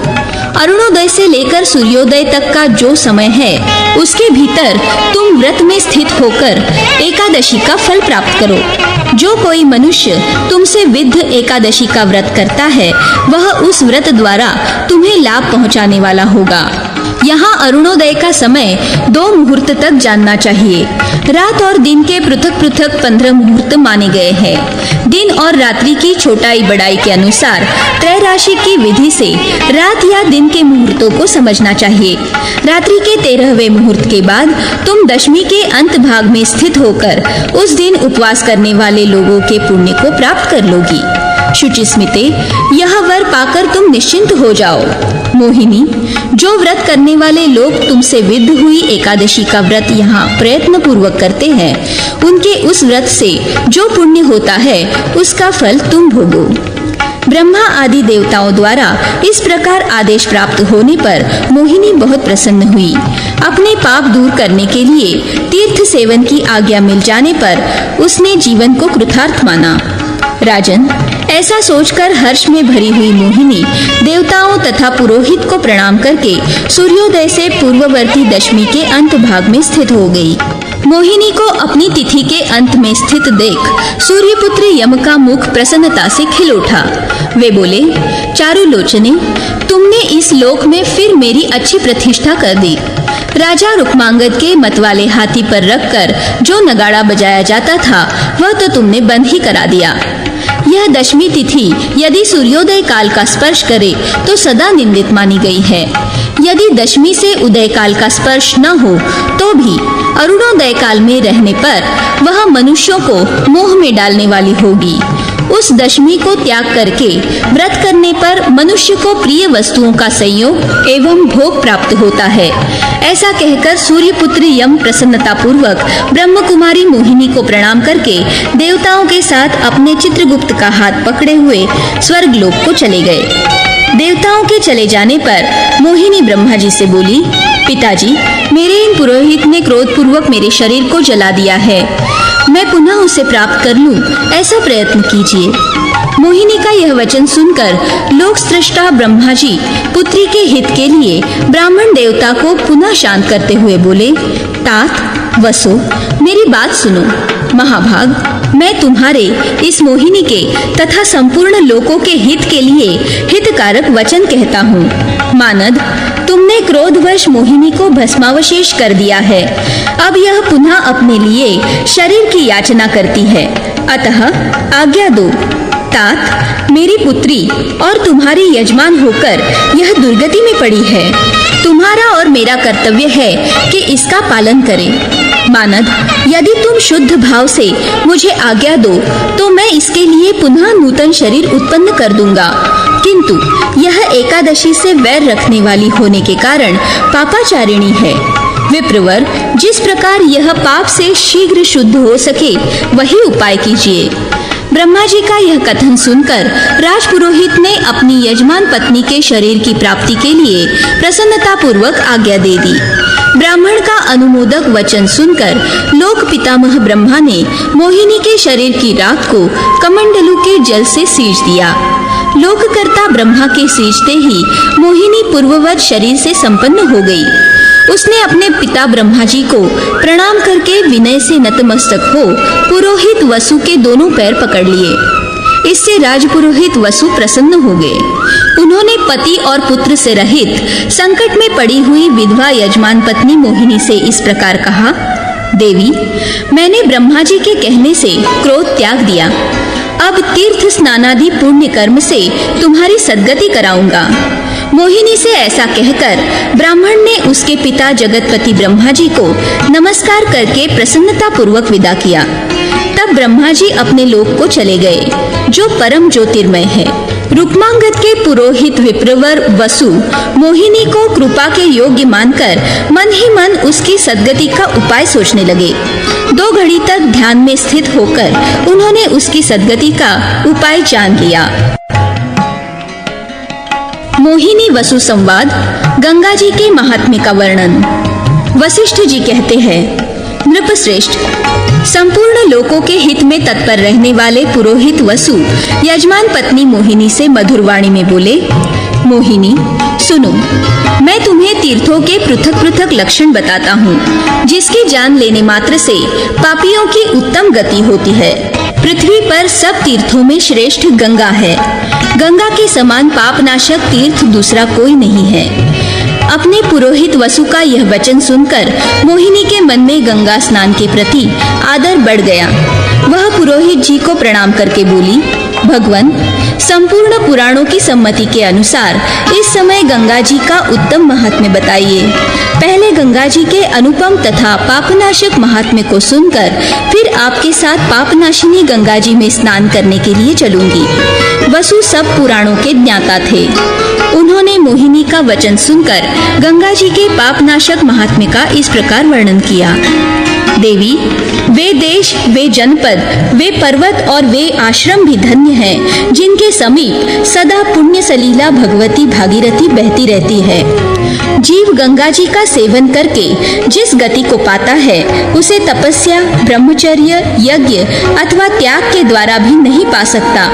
अरुणोदय से लेकर सूर्योदय तक का जो समय है उसके भीतर तुम व्रत में स्थित होकर एकादशी का फल प्राप्त करो। जो कोई मनुष्य तुमसे विद्ध एकादशी का व्रत करता है वह उस व्रत द्वारा तुम्हें लाभ पहुंचाने वाला होगा। यहाँ अरुणोदय का समय 2 मुहूर्त तक जानना चाहिए। रात और दिन के पृथक पृथक 15 मुहूर्त माने गए हैं। दिन और रात्रि की छोटाई बड़ाई के अनुसार त्रय राशि की विधि से रात या दिन के मुहूर्तों को समझना चाहिए। रात्रि के 13वें मुहूर्त के बाद तुम दशमी के अंत भाग में स्थित होकर उस दिन उपवास करने वाले लोगों के पुण्य को प्राप्त कर लोगी। शुचिस्मिते, यह वर पाकर तुम निश्चिंत हो जाओ। मोहिनी, जो व्रत करने वाले लोग तुमसे विद्ध हुई एकादशी का व्रत यहाँ प्रयत्न पूर्वक करते हैं उनके उस व्रत से जो पुण्य होता है उसका फल तुम भोगो। ब्रह्मा आदि देवताओं द्वारा इस प्रकार आदेश प्राप्त होने पर मोहिनी बहुत प्रसन्न हुई। अपने पाप दूर करने के लिए तीर्थ सेवन की आज्ञा मिल जाने पर उसने जीवन को कृतार्थ माना। राजन, ऐसा सोचकर हर्ष में भरी हुई मोहिनी देवताओं तथा पुरोहित को प्रणाम करके सूर्योदय से पूर्ववर्ती दशमी के अंत भाग में स्थित हो गई। मोहिनी को अपनी तिथि के अंत में स्थित देख सूर्यपुत्र यम का मुख प्रसन्नता से खिल उठा। वे बोले, चारुलोचने, तुमने इस लोक में फिर मेरी अच्छी प्रतिष्ठा कर दी। राजा रुक्मांगद के मतवाले हाथी पर रखकर जो नगाड़ा बजाया जाता था वह तो तुमने बंद ही करा दिया। यह दशमी तिथि यदि सूर्योदय काल का स्पर्श करे तो सदा निंदित मानी गई है। यदि दशमी से उदय काल का स्पर्श न हो तो भी अरुणोदय काल में रहने पर वह मनुष्यों को मोह में डालने वाली होगी। उस दशमी को त्याग करके व्रत करने पर मनुष्य को प्रिय वस्तुओं का संयोग एवं भोग प्राप्त होता है। ऐसा कहकर सूर्यपुत्र यम प्रसन्नता पूर्वक ब्रह्म कुमारी मोहिनी को प्रणाम करके देवताओं के साथ अपने चित्रगुप्त का हाथ पकड़े हुए स्वर्गलोक को चले गए। देवताओं के चले जाने पर मोहिनी ब्रह्मा जी से बोली, पिताजी, मेरे इन पुरोहित ने क्रोधपूर्वक मेरे शरीर को जला दिया है। मैं पुनः उसे प्राप्त कर लूं, ऐसा प्रयत्न कीजिए। मोहिनी का यह वचन सुनकर लोक सृष्टा ब्रह्मा जी पुत्री के हित के लिए ब्राह्मण देवता को पुनः शांत करते हुए बोले, तात, वसो, मेरी बात सुनो। महाभाग, मैं तुम्हारे इस मोहिनी के तथा संपूर्ण लोकों के हित के लिए हितकारक वचन कहता हूँ। मानद, तुमने क्रोधवश मोहिनी को भस्मावशेष कर दिया है। अब यह पुनः अपने लिए शरीर की याचना करती है, अतः आज्ञा दो। तात, मेरी पुत्री और तुम्हारी यजमान होकर यह दुर्गति में पड़ी है। तुम्हारा और मेरा कर्तव्य है कि इसका पालन करें। मानद, यदि तुम शुद्ध भाव से मुझे आज्ञा दो तो मैं इसके लिए पुनः नूतन शरीर उत्पन्न कर दूंगा, किंतु यह एकादशी से वैर रखने वाली होने के कारण पापाचारिणी है। विप्रवर, जिस प्रकार यह पाप से शीघ्र शुद्ध हो सके वही उपाय कीजिए। ब्रह्मा जी का यह कथन सुनकर राजपुरोहित ने अपनी यजमान पत्नी के शरीर की प्राप्ति के लिए प्रसन्नता पूर्वक आज्ञा दे दी। ब्राह्मण का अनुमोदक वचन सुनकर लोक पितामह ब्रह्मा ने मोहिनी के शरीर की राख को कमंडलू के जल से सींच दिया। लोककर्ता ब्रह्मा के सींचते ही मोहिनी पूर्ववत शरीर से संपन्न हो गई। उसने अपने पिता ब्रह्मा जी को प्रणाम करके विनय से नतमस्तक हो पुरोहित वसु के दोनों पैर पकड़ लिए। इससे राजपुरोहित वसु प्रसन्न हो गए। उन्होंने पति और पुत्र से रहित संकट में पड़ी हुई विधवा यजमान पत्नी मोहिनी से इस प्रकार कहा, देवी, मैंने ब्रह्मा जी के कहने से क्रोध त्याग दिया। अब तीर्थ स्नानादि पुण्य कर्म से तुम्हारी सद्गति कराऊंगा। मोहिनी से ऐसा कहकर ब्राह्मण ने उसके पिता जगतपति ब्रह्मा जी को नमस्कार करके प्रसन्नता पूर्वक विदा किया। तब ब्रह्मा जी अपने लोक को चले गए, जो परम ज्योतिर्मय है। रुक्मांगद के पुरोहित विप्रवर वसु मोहिनी को कृपा के योग्य मानकर मन ही मन उसकी सद्गति का उपाय सोचने लगे। 2 घड़ी तक ध्यान में स्थित होकर उन्होंने उसकी सद्गति का उपाय जान लिया। मोहिनी वसु संवाद, गंगा जी के महात्म्य का वर्णन। वशिष्ठ जी कहते हैं, नृपश्रेष्ठ, संपूर्ण लोकों के हित में तत्पर रहने वाले पुरोहित वसु यजमान पत्नी मोहिनी से मधुर वाणी में बोले, मोहिनी सुनो, मैं तुम्हें तीर्थों के पृथक पृथक लक्षण बताता हूँ, जिसकी जान लेने मात्र से पापियों की उत्तम गति होती है। पृथ्वी पर सब तीर्थों में श्रेष्ठ गंगा है। गंगा के समान पापनाशक तीर्थ दूसरा कोई नहीं है। अपने पुरोहित वसु का यह वचन सुनकर मोहिनी के मन में गंगा स्नान के प्रति आदर बढ़ गया। वह पुरोहित जी को प्रणाम करके बोली, भगवान, संपूर्ण पुराणों की सम्मति के अनुसार इस समय गंगा जी का उत्तम महात्म्य बताइए। पहले गंगा जी के अनुपम तथा पापनाशक महात्म्य को सुनकर फिर आपके साथ पापनाशिनी गंगा जी में स्नान करने के लिए चलूंगी। वसु सब पुराणों के ज्ञाता थे। उन्होंने मोहिनी का वचन सुनकर गंगा जी के पापनाशक महात्म्य का इस प्रकार वर्णन किया। देवी, वे देश, वे जनपद, वे पर्वत और वे आश्रम भी धन्य हैं, जिनके समीप सदा पुण्य सलीला भगवती भागीरथी बहती रहती है। जीव गंगा जी का सेवन करके जिस गति को पाता है, उसे तपस्या, ब्रह्मचर्य, यज्ञ अथवा त्याग के द्वारा भी नहीं पा सकता।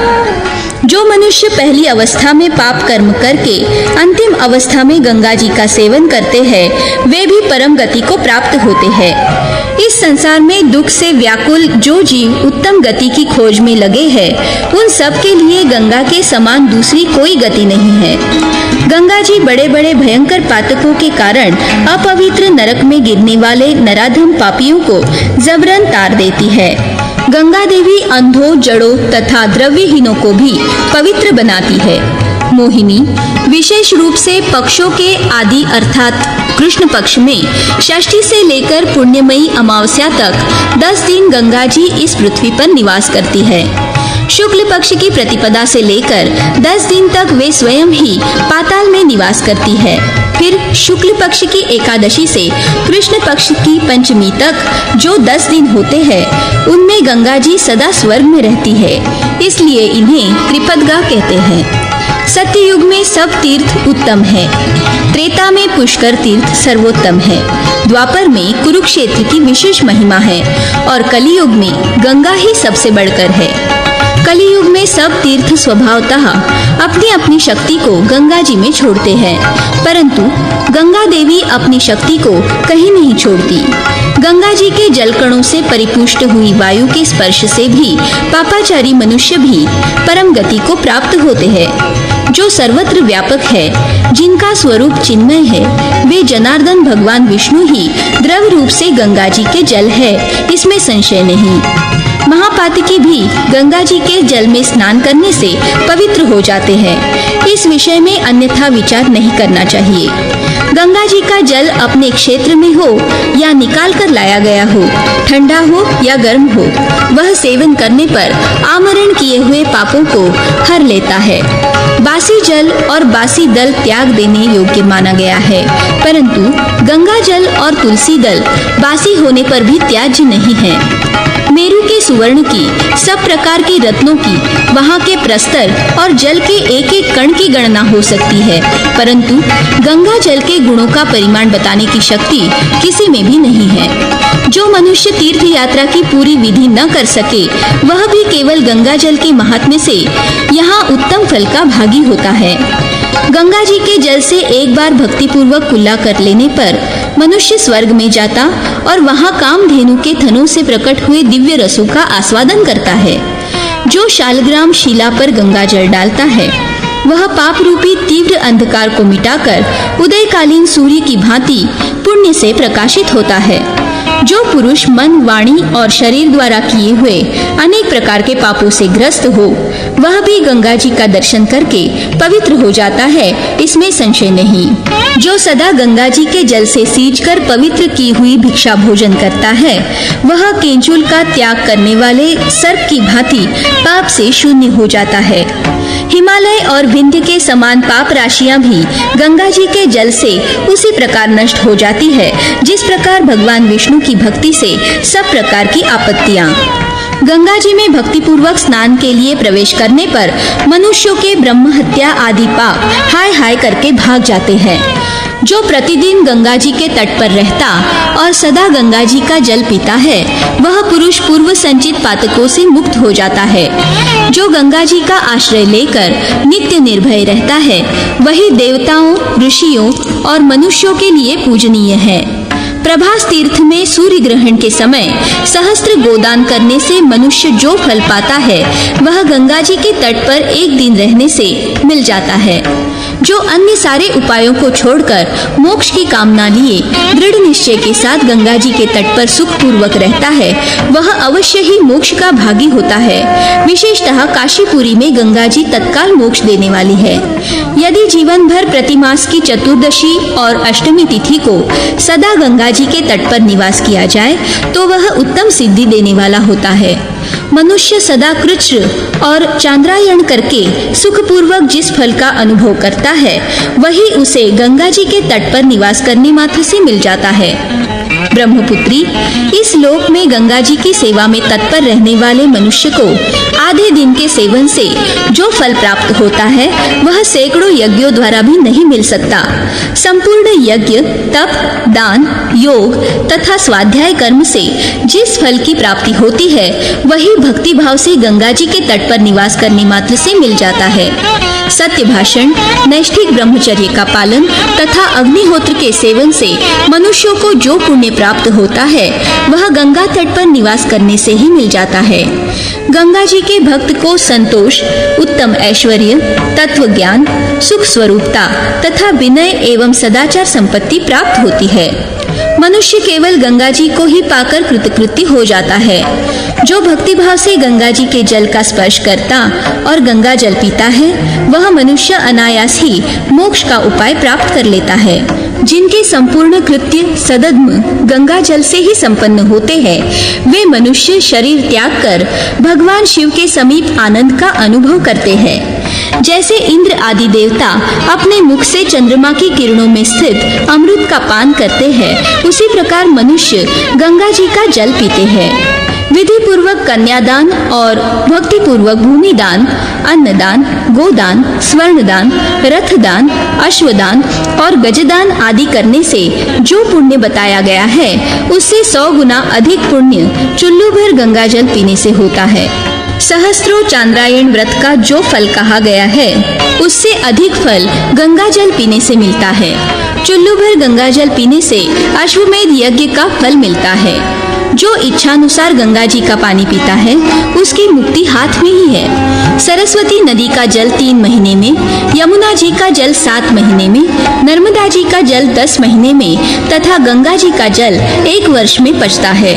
जो मनुष्य पहली अवस्था में पाप कर्म करके अंतिम अवस्था में गंगा जी का सेवन करते हैं, वे भी परम गति को प्राप्त होते हैं। इस संसार में दुख से व्याकुल जो जीव उत्तम गति की खोज में लगे हैं, उन सब के लिए गंगा के समान दूसरी कोई गति नहीं है। गंगा जी बड़े बड़े भयंकर पातकों के कारण अपवित्र नरक में गिरने वाले नराधम पापियों को जबरन तार देती है। गंगा देवी अंधों, जड़ों तथा द्रव्यहीनों को भी पवित्र बनाती है। मोहिनी, विशेष रूप से पक्षों के आदि अर्थात कृष्ण पक्ष में षष्ठी से लेकर पुण्यमयी अमावस्या तक 10 दिन गंगा जी इस पृथ्वी पर निवास करती है। शुक्ल पक्ष की प्रतिपदा से लेकर 10 दिन तक वे स्वयं ही पाताल में निवास करती है। फिर शुक्ल पक्ष की एकादशी से कृष्ण पक्ष की पंचमी तक जो 10 दिन होते हैं, उनमें गंगा जी सदा स्वर्ग में रहती है, इसलिए इन्हें त्रिपदगा कहते हैं। सत्ययुग में सब तीर्थ उत्तम है। त्रेता में पुष्कर तीर्थ सर्वोत्तम है। द्वापर में कुरुक्षेत्र की विशेष महिमा है और कलियुग में गंगा ही सबसे बढ़कर है। कलियुग में सब तीर्थ स्वभावतः अपनी अपनी शक्ति को गंगा जी में छोड़ते हैं, परंतु गंगा देवी अपनी शक्ति को कहीं नहीं छोड़ती। गंगा जी के जलकणों से परिपुष्ट हुई वायु के स्पर्श से भी पापाचारी मनुष्य भी परम गति को प्राप्त होते हैं। जो सर्वत्र व्यापक है, जिनका स्वरूप चिन्मय है, वे जनार्दन भगवान विष्णु ही द्रव रूप से गंगा जी के जल है, इसमें संशय नहीं। महापातकी भी गंगा जी के जल में स्नान करने से पवित्र हो जाते हैं। इस विषय में अन्यथा विचार नहीं करना चाहिए। गंगा जी का जल अपने क्षेत्र में हो या निकाल कर लाया गया हो, ठंडा हो या गर्म हो, वह सेवन करने पर आमरण किए हुए पापों को हर लेता है। बासी जल और बासी दल त्याग देने योग्य माना गया है, परंतु गंगा जल और तुलसी दल बासी होने पर भी त्याज्य नहीं है। मेरु के सुवर्ण की, सब प्रकार की रत्नों की, वहाँ के प्रस्तर और जल के एक एक कण की गणना हो सकती है, परंतु गंगा जल के गुणों का परिमाण बताने की शक्ति किसी में भी नहीं है। जो मनुष्य तीर्थ यात्रा की पूरी विधि न कर सके, वह भी केवल गंगा जल के महात्म्य से यहाँ उत्तम फल का भागी होता है। गंगा जी के जल से एक बार भक्तिपूर्वक कुल्ला कर लेने पर मनुष्य स्वर्ग में जाता और वहाँ कामधेनु के थनों से प्रकट हुए दिव्य रसों का आस्वादन करता है। जो शालग्राम शिला पर गंगा जल डालता है, वह पाप रूपी तीव्र अंधकार को मिटाकर उदयकालीन सूर्य की भांति पुण्य से प्रकाशित होता है। जो पुरुष मन, वाणी और शरीर द्वारा किए हुए अनेक प्रकार के पापों से ग्रस्त हो, वह भी गंगा जी का दर्शन करके पवित्र हो जाता है, इसमें संशय नहीं। जो सदा गंगा जी के जल से सींचकर पवित्र की हुई भिक्षा भोजन करता है, वह केंचुल का त्याग करने वाले सर्प की भांति पाप से शून्य हो जाता है। हिमालय और विंध्य के समान पाप राशियां भी गंगा जी के जल से उसी प्रकार नष्ट हो जाती है, जिस प्रकार भगवान विष्णु की भक्ति से सब प्रकार की आपत्तियां। गंगा जी में भक्तिपूर्वक स्नान के लिए प्रवेश करने पर मनुष्यों के ब्रह्म हत्या आदि पाप हाय हाय करके भाग जाते हैं। जो प्रतिदिन गंगा जी के तट पर रहता और सदा गंगा जी का जल पीता है, वह पुरुष पूर्व संचित पातकों से मुक्त हो जाता है। जो गंगा जी का आश्रय लेकर नित्य निर्भय रहता है, वही देवताओं, ऋषियों और मनुष्यों के लिए पूजनीय है। प्रभास तीर्थ में सूर्य ग्रहण के समय सहस्त्र गोदान करने से मनुष्य जो फल पाता है, वह गंगा जी के तट पर एक दिन रहने से मिल जाता है। जो अन्य सारे उपायों को छोड़कर मोक्ष की कामना लिए दृढ़ निश्चय के साथ गंगा जी के तट पर सुख पूर्वक रहता है, वह अवश्य ही मोक्ष का भागी होता है। विशेषतः काशीपुरी में गंगा जी तत्काल मोक्ष देने वाली है। यदि जीवन भर प्रतिमास की चतुर्दशी और अष्टमी तिथि को सदा गंगा जी के तट पर निवास किया जाए, तो वह उत्तम सिद्धि देने वाला होता है। मनुष्य सदा कृच्र और चांद्रायण करके सुखपूर्वक जिस फल का अनुभव करता है, वही उसे गंगा जी के तट पर निवास करने मात्र से मिल जाता है। ब्रह्मपुत्री, इस लोक में गंगा जी की सेवा में तत्पर रहने वाले मनुष्य को आधे दिन के सेवन से जो फल प्राप्त होता है, वह सैकड़ों यज्ञों द्वारा भी नहीं मिल सकता। संपूर्ण यज्ञ, तप, दान, योग तथा स्वाध्याय कर्म से जिस फल की प्राप्ति होती है, वही भक्ति भाव से गंगा जी के तट पर निवास करने मात्र से मिल जाता है। सत्य भाषण, नैष्ठिक ब्रह्मचर्य का पालन तथा अग्निहोत्र के सेवन से मनुष्यों को जो पुण्य प्राप्त होता है, वह गंगा तट पर निवास करने से ही मिल जाता है। गंगा जी के भक्त को संतोष, उत्तम ऐश्वर्य, तत्व ज्ञान, सुख स्वरूपता तथा विनय एवं सदाचार संपत्ति प्राप्त होती है। मनुष्य केवल गंगा जी को ही पाकर कृतकृत्य हो जाता है। जो भक्तिभाव से गंगा जी के जल का स्पर्श करता और गंगा जल पीता है, वह मनुष्य अनायास ही मोक्ष का उपाय प्राप्त कर लेता है। जिनके संपूर्ण कृत्य सदद्म गंगा जल से ही संपन्न होते हैं, वे मनुष्य शरीर त्याग कर भगवान शिव के समीप आनंद का अनुभव करते हैं। जैसे इंद्र आदि देवता अपने मुख से चंद्रमा की किरणों में स्थित अमृत का पान करते हैं, उसी प्रकार मनुष्य गंगा जी का जल पीते हैं। विधि पूर्वक कन्यादान और भक्ति पूर्वक भूमिदान, अन्नदान, गोदान, स्वर्णदान, रथदान, अश्वदान और गजदान आदि करने से जो पुण्य बताया गया है, उससे 100 गुना अधिक पुण्य चुल्लू भर गंगा जल पीने से होता है। सहस्त्रों चांद्रायण व्रत का जो फल कहा गया है, उससे अधिक फल गंगा जल पीने से मिलता है। चुल्लू भर गंगा जल पीने से अश्वमेध यज्ञ का फल मिलता है। जो इच्छानुसार गंगा जी का पानी पीता है, उसकी मुक्ति हाथ में ही है। सरस्वती नदी का जल 3 महीने में, यमुना जी का जल 7 महीने में, नर्मदा जी का जल 10 महीने में तथा गंगा जी का जल 1 वर्ष में पचता है,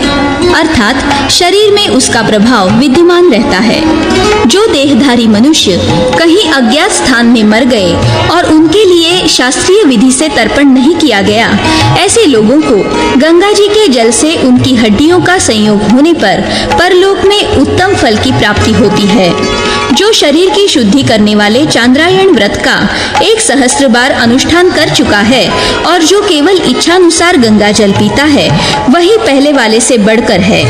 अर्थात शरीर में उसका प्रभाव विद्यमान रहता है। जो देहधारी मनुष्य कहीं अज्ञात स्थान में मर गए और उनके लिए शास्त्रीय विधि से तर्पण नहीं किया गया, ऐसे लोगों को गंगा जी के जल से उनकी हड्डियों का संयोग होने पर परलोक में उत्तम फल की प्राप्ति होती है। जो शरीर की शुद्धि करने वाले चांद्रायण व्रत का 1 सहस्त्र बार अनुष्ठान कर चुका है और जो केवल इच्छानुसार गंगा जल पीता है, वही पहले वाले से बढ़कर है।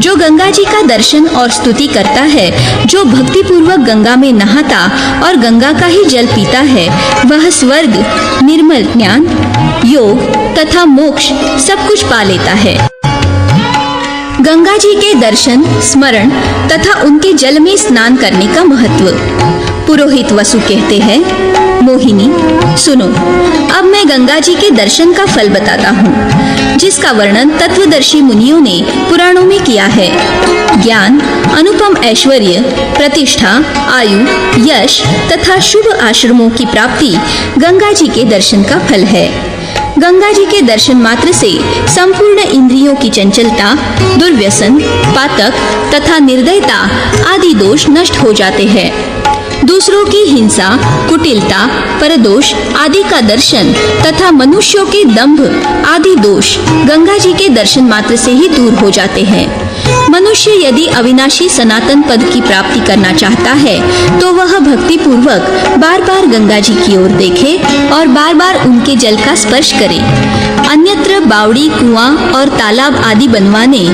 जो गंगा जी का दर्शन और स्तुति करता है, जो भक्ति पूर्वक गंगा में नहाता और गंगा का ही जल पीता है, वह स्वर्ग, निर्मल ज्ञान, योग तथा मोक्ष सब कुछ पा लेता है। गंगा जी के दर्शन, स्मरण तथा उनके जल में स्नान करने का महत्व। पुरोहित वसु कहते हैं, मोहिनी सुनो, अब मैं गंगा जी के दर्शन का फल बताता हूँ, जिसका वर्णन तत्वदर्शी मुनियों ने पुराणों में किया है। ज्ञान, अनुपम ऐश्वर्य, प्रतिष्ठा, आयु, यश तथा शुभ आश्रमों की प्राप्ति गंगा जी के दर्शन का फल है। गंगा जी के दर्शन मात्र से संपूर्ण इंद्रियों की चंचलता, दुर्व्यसन, पातक तथा निर्दयता आदि दोष नष्ट हो जाते हैं। दूसरों की हिंसा, कुटिलता, परदोष आदि का दर्शन तथा मनुष्यों के दंभ आदि दोष गंगा जी के दर्शन मात्र से ही दूर हो जाते हैं। मनुष्य यदि अविनाशी सनातन पद की प्राप्ति करना चाहता है तो वह भक्ति पूर्वक बार बार गंगा जी की ओर देखे और बार बार उनके जल का स्पर्श करे। अन्यत्र बावड़ी, कुआं और तालाब आदि बनवाने,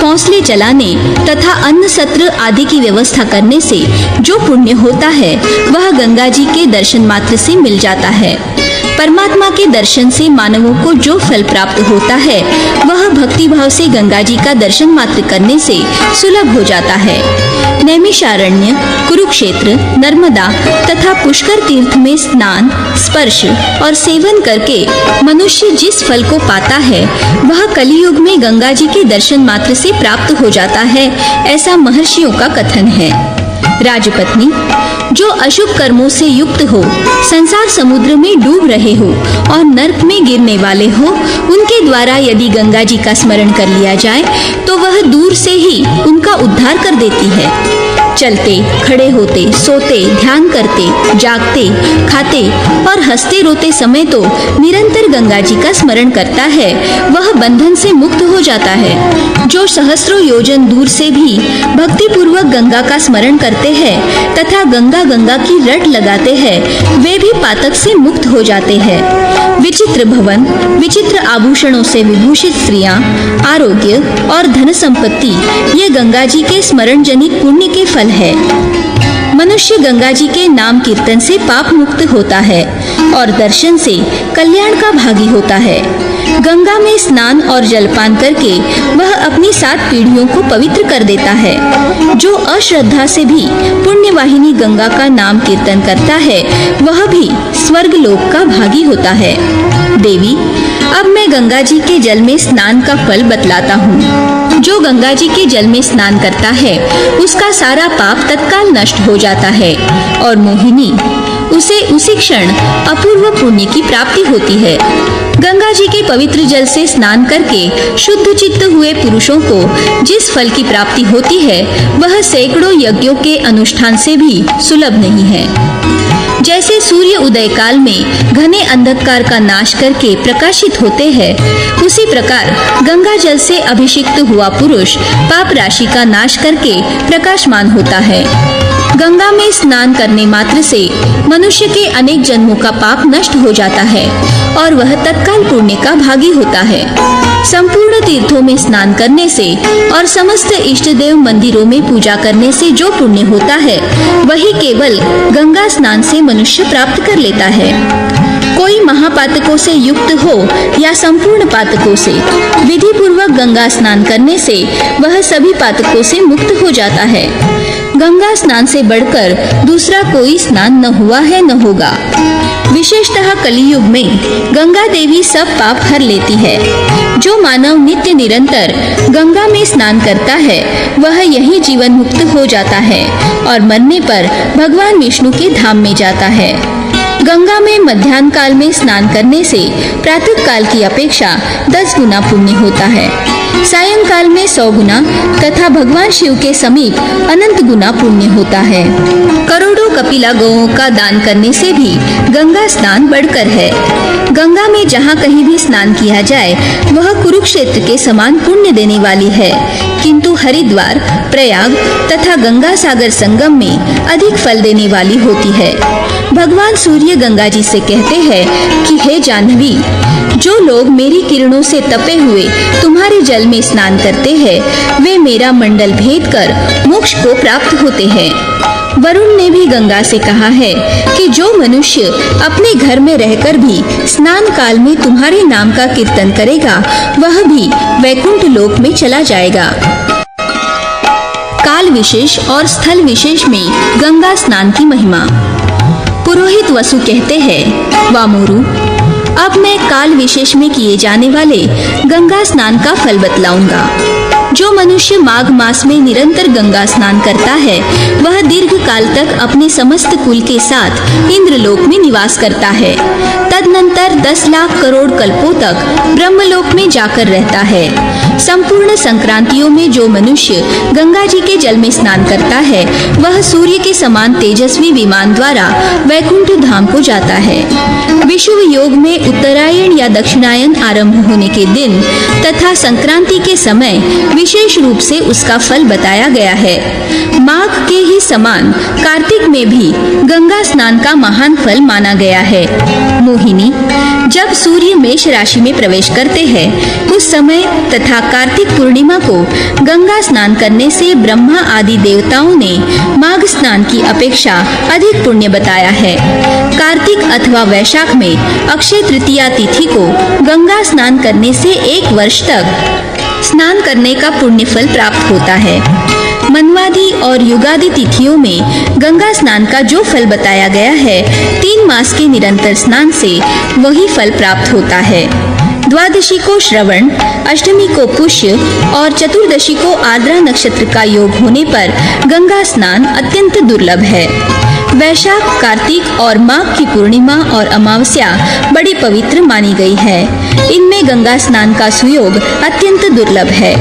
पौंसले चलाने तथा अन्न सत्र आदि की व्यवस्था करने से जो पुण्य होता है वह गंगा जी के दर्शन मात्र से मिल जाता है। परमात्मा के दर्शन से मानवों को जो फल प्राप्त होता है वह भक्ति भाव से गंगा जी का दर्शन मात्र करने से सुलभ हो जाता है। नैमिषारण्य, कुरुक्षेत्र, नर्मदा तथा पुष्कर तीर्थ में स्नान, स्पर्श और सेवन करके मनुष्य जिस फल को पाता है वह कलियुग में गंगा जी के दर्शन मात्र से प्राप्त हो जाता है, ऐसा महर्षियों का कथन है। राजपत्नी, जो अशुभ कर्मों से युक्त हो, संसार समुद्र में डूब रहे हो और नर्क में गिरने वाले हो, उनके द्वारा यदि गंगा जी का स्मरण कर लिया जाए तो वह दूर से ही उनका उद्धार कर देती है। चलते, खड़े होते, सोते, ध्यान करते, जागते, खाते और हंसते रोते समय तो निरंतर गंगा जी का स्मरण करता है, वह बंधन से मुक्त हो जाता है। जो सहस्रों योजन दूर से भी भक्ति पूर्वक गंगा का स्मरण करते हैं तथा गंगा गंगा की रट लगाते हैं, वे भी पातक से मुक्त हो जाते हैं। विचित्र भवन, विचित्र आभूषणों से विभूषित स्त्रियां, आरोग्य और धन संपत्ति ये गंगा जी के स्मरण जनित पुण्य के फल है। मनुष्य गंगा जी के नाम कीर्तन से पाप मुक्त होता है और दर्शन से कल्याण का भागी होता है। गंगा में स्नान और जलपान करके वह अपनी 7 पीढ़ियों को पवित्र कर देता है। जो अश्रद्धा से भी पुण्य वाहिनी गंगा का नाम कीर्तन करता है वह भी स्वर्ग लोक का भागी होता है। देवी, अब मैं गंगा जी के जल में स्नान का फल बतलाता हूँ। जो गंगा जी के जल में स्नान करता है उसका सारा पाप तत्काल नष्ट हो जाता है और मोहिनी, उसे उसी क्षण अपूर्व पुण्य की प्राप्ति होती है। गंगा जी के पवित्र जल से स्नान करके शुद्ध चित्त हुए पुरुषों को जिस फल की प्राप्ति होती है वह सैकड़ों यज्ञों के अनुष्ठान से भी सुलभ नहीं है। जैसे सूर्य उदय काल में घने अंधकार का नाश करके प्रकाशित होते हैं, उसी प्रकार गंगा जल से अभिषिक्त हुआ पुरुष पाप राशि का नाश करके प्रकाशमान होता है। गंगा में स्नान करने मात्र से मनुष्य के अनेक जन्मों का पाप नष्ट हो जाता है और वह तत्काल पुण्य का भागी होता है। संपूर्ण तीर्थों में स्नान करने से और समस्त इष्ट देव मंदिरों में पूजा करने से जो पुण्य होता है वही केवल गंगा स्नान से मनुष्य प्राप्त कर लेता है। कोई महापातकों से युक्त हो या संपूर्ण पातकों से, विधि पूर्वक गंगा स्नान करने से वह सभी पातकों से मुक्त हो जाता है। गंगा स्नान से बढ़कर दूसरा कोई स्नान न हुआ है न होगा। विशेषतः कलियुग में गंगा देवी सब पाप हर लेती है। जो मानव नित्य निरंतर गंगा में स्नान करता है वह यही जीवन मुक्त हो जाता है और मरने पर भगवान विष्णु के धाम में जाता है। गंगा में मध्याह्न काल में स्नान करने से प्रातः काल की अपेक्षा 10 गुना पुण्य होता है। सायंकाल में 100 गुना तथा भगवान शिव के समीप अनंत गुना पुण्य होता है। करोड़ों कपिला गौओं का दान करने से भी गंगा स्नान बढ़कर है। गंगा में जहाँ कहीं भी स्नान किया जाए वह कुरुक्षेत्र के समान पुण्य देने वाली है, किंतु हरिद्वार, प्रयाग तथा गंगा सागर संगम में अधिक फल देने वाली होती है। भगवान सूर्य गंगा जी से कहते हैं कि हे जाह्नवी, जो लोग मेरी किरणों से तपे हुए तुम्हारे जल में स्नान करते हैं वे मेरा मंडल भेद कर मोक्ष को प्राप्त होते हैं। वरुण ने भी गंगा से कहा है कि जो मनुष्य अपने घर में रहकर भी स्नान काल में तुम्हारे नाम का कीर्तन करेगा वह भी वैकुंठ लोक में चला जाएगा। काल विशेष और स्थल विशेष में गंगा स्नान की महिमा। पुरोहित वसु कहते हैं, वामोरु, अब मैं काल विशेष में किए जाने वाले गंगा स्नान का फल बतलाऊंगा। जो मनुष्य माघ मास में निरंतर गंगा स्नान करता है वह दीर्घ काल तक अपने समस्त कुल के साथ इंद्रलोक में निवास करता है। तदनंतर 10 लाख करोड़ कल्पों तक ब्रह्मलोक में जाकर रहता है। संपूर्ण संक्रांतियों में जो मनुष्य गंगा जी के जल में स्नान करता है वह सूर्य के समान तेजस्वी विमान द्वारा वैकुंठ धाम को जाता है। विषुव योग में उत्तरायण या दक्षिणायन आरंभ होने के दिन तथा संक्रांति के समय विशेष रूप से उसका फल बताया गया है। माघ के ही समान कार्तिक में भी गंगा स्नान का महान फल माना गया है। मोहिनी, जब सूर्य मेष राशि में प्रवेश करते हैं उस समय तथा कार्तिक पूर्णिमा को गंगा स्नान करने से ब्रह्मा आदि देवताओं ने माघ स्नान की अपेक्षा अधिक पुण्य बताया है। कार्तिक अथवा वैशाख में अक्षय तृतीया तिथि को गंगा स्नान करने से 1 वर्ष तक स्नान करने का पुण्य फल प्राप्त होता है। मनवादी और युगादि तिथियों में गंगा स्नान का जो फल बताया गया है 3 मास के निरंतर स्नान से वही फल प्राप्त होता है। द्वादशी को श्रवण, अष्टमी को पुष्य और चतुर्दशी को आर्द्रा नक्षत्र का योग होने पर गंगा स्नान अत्यंत दुर्लभ है। वैशाख, कार्तिक और माघ की पूर्णिमा और अमावस्या बड़ी पवित्र मानी गई है। इनमें गंगा स्नान का सुयोग अत्यंत दुर्लभ है।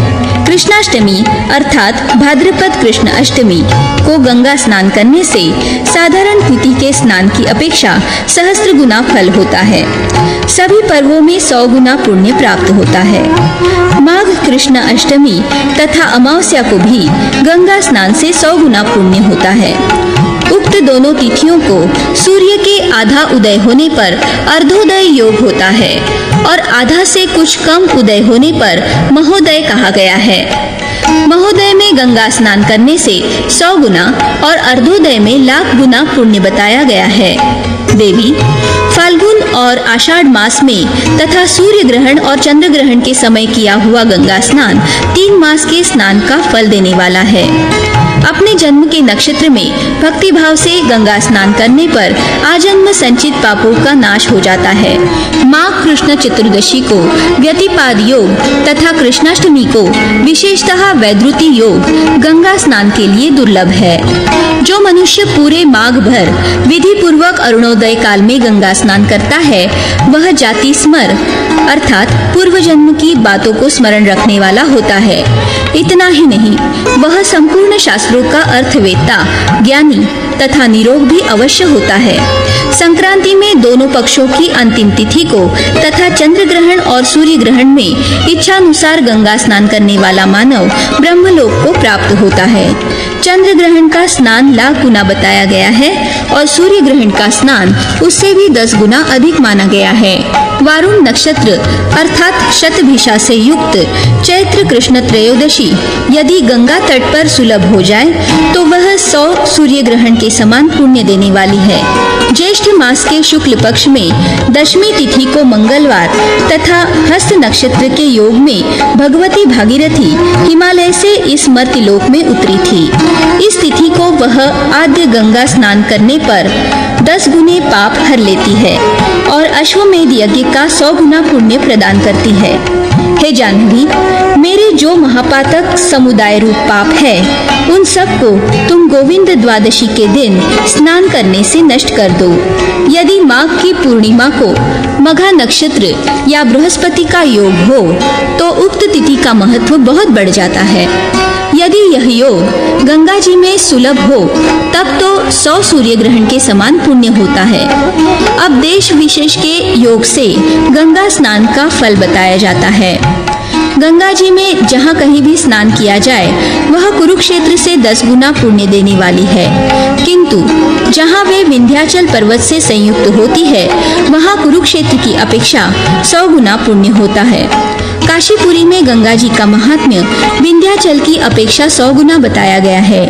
कृष्णाष्टमी अर्थात भाद्रपद कृष्ण अष्टमी को गंगा स्नान करने से साधारण तिथि के स्नान की अपेक्षा सहस्त्र गुना फल होता है। सभी पर्वों में 100 गुना पुण्य प्राप्त होता है। माघ कृष्ण अष्टमी तथा अमावस्या को भी गंगा स्नान से 100 गुना पुण्य होता है। उक्त दोनों तिथियों को सूर्य के आधा उदय होने पर अर्धोदय योग होता है और आधा से कुछ कम उदय होने पर महोदय कहा गया है। महोदय में गंगा स्नान करने से 100 गुना और अर्धोदय में लाख गुना पुण्य बताया गया है। देवी, फाल्गुन और आषाढ़ मास में तथा सूर्य ग्रहण और चंद्र ग्रहण के समय किया हुआ गंगा स्नान 3 मास के स्नान का फल देने वाला है। अपने जन्म के नक्षत्र में भक्ति भाव से गंगा स्नान करने पर आजन्म संचित पापों का नाश हो जाता है। माघ कृष्ण चतुर्दशी को व्यतिपाद योग तथा कृष्णाष्टमी को विशेषतः वैद्रुति योग गंगा स्नान के लिए दुर्लभ है। जो मनुष्य पूरे माघ भर विधि पूर्वक अरुणोदय काल में गंगा स्नान करता है वह जाति स्मर अर्थात पूर्व जन्म की बातों को स्मरण रखने वाला होता है। इतना ही नहीं, वह संपूर्ण शास्त्रों का अर्थवेत्ता, ज्ञानी तथा निरोग भी अवश्य होता है। संक्रांति में दोनों पक्षों की अंतिम तिथि को तथा चंद्र ग्रहण और सूर्य ग्रहण में इच्छानुसार गंगा स्नान करने वाला मानव ब्रह्मलोक को प्राप्त होता है। चंद्र ग्रहण का स्नान लाख गुना बताया गया है और सूर्य ग्रहण का स्नान उससे भी 10 गुना अधिक माना गया है। वारुण नक्षत्र अर्थात शतभिषा से युक्त चैत्र कृष्ण त्रयोदशी यदि गंगा तट पर सुलभ हो जाए तो वह 100 सूर्य ग्रहण के समान पुण्य देने वाली है। ज्येष्ठ मास के शुक्ल पक्ष में दशमी तिथि को मंगलवार तथा हस्त नक्षत्र के योग में भगवती भागीरथी हिमालय से इस मर्त्यलोक में उतरी थी। इस तिथि को वह आद्य गंगा स्नान करने पर 10 गुने पाप हर लेती है और अश्वमेध यज्ञ का 100 गुना पुण्य प्रदान करती है। हे जानवी, मेरे जो महापातक समुदाय रूप पाप है उन सब को तुम गोविंद द्वादशी के दिन स्नान करने से नष्ट कर दो। यदि माघ की पूर्णिमा को मघा नक्षत्र या बृहस्पति का योग हो तो उक्त तिथि का महत्व बहुत बढ़ जाता है। यदि यह योग गंगा जी में सुलभ हो तब तो 100 सूर्य ग्रहण के समान पुण्य होता है। अब देश विशेष के योग से गंगा स्नान का फल बताया जाता है। गंगा जी में जहाँ कहीं भी स्नान किया जाए वह कुरुक्षेत्र से 10 गुना पुण्य देने वाली है, किंतु जहाँ वे विंध्याचल पर्वत से संयुक्त होती है वहाँ कुरुक्षेत्र की अपेक्षा 100 गुना पुण्य होता है। काशीपुरी में गंगा जी का महात्म्य विंध्याचल की अपेक्षा 100 गुना बताया गया है।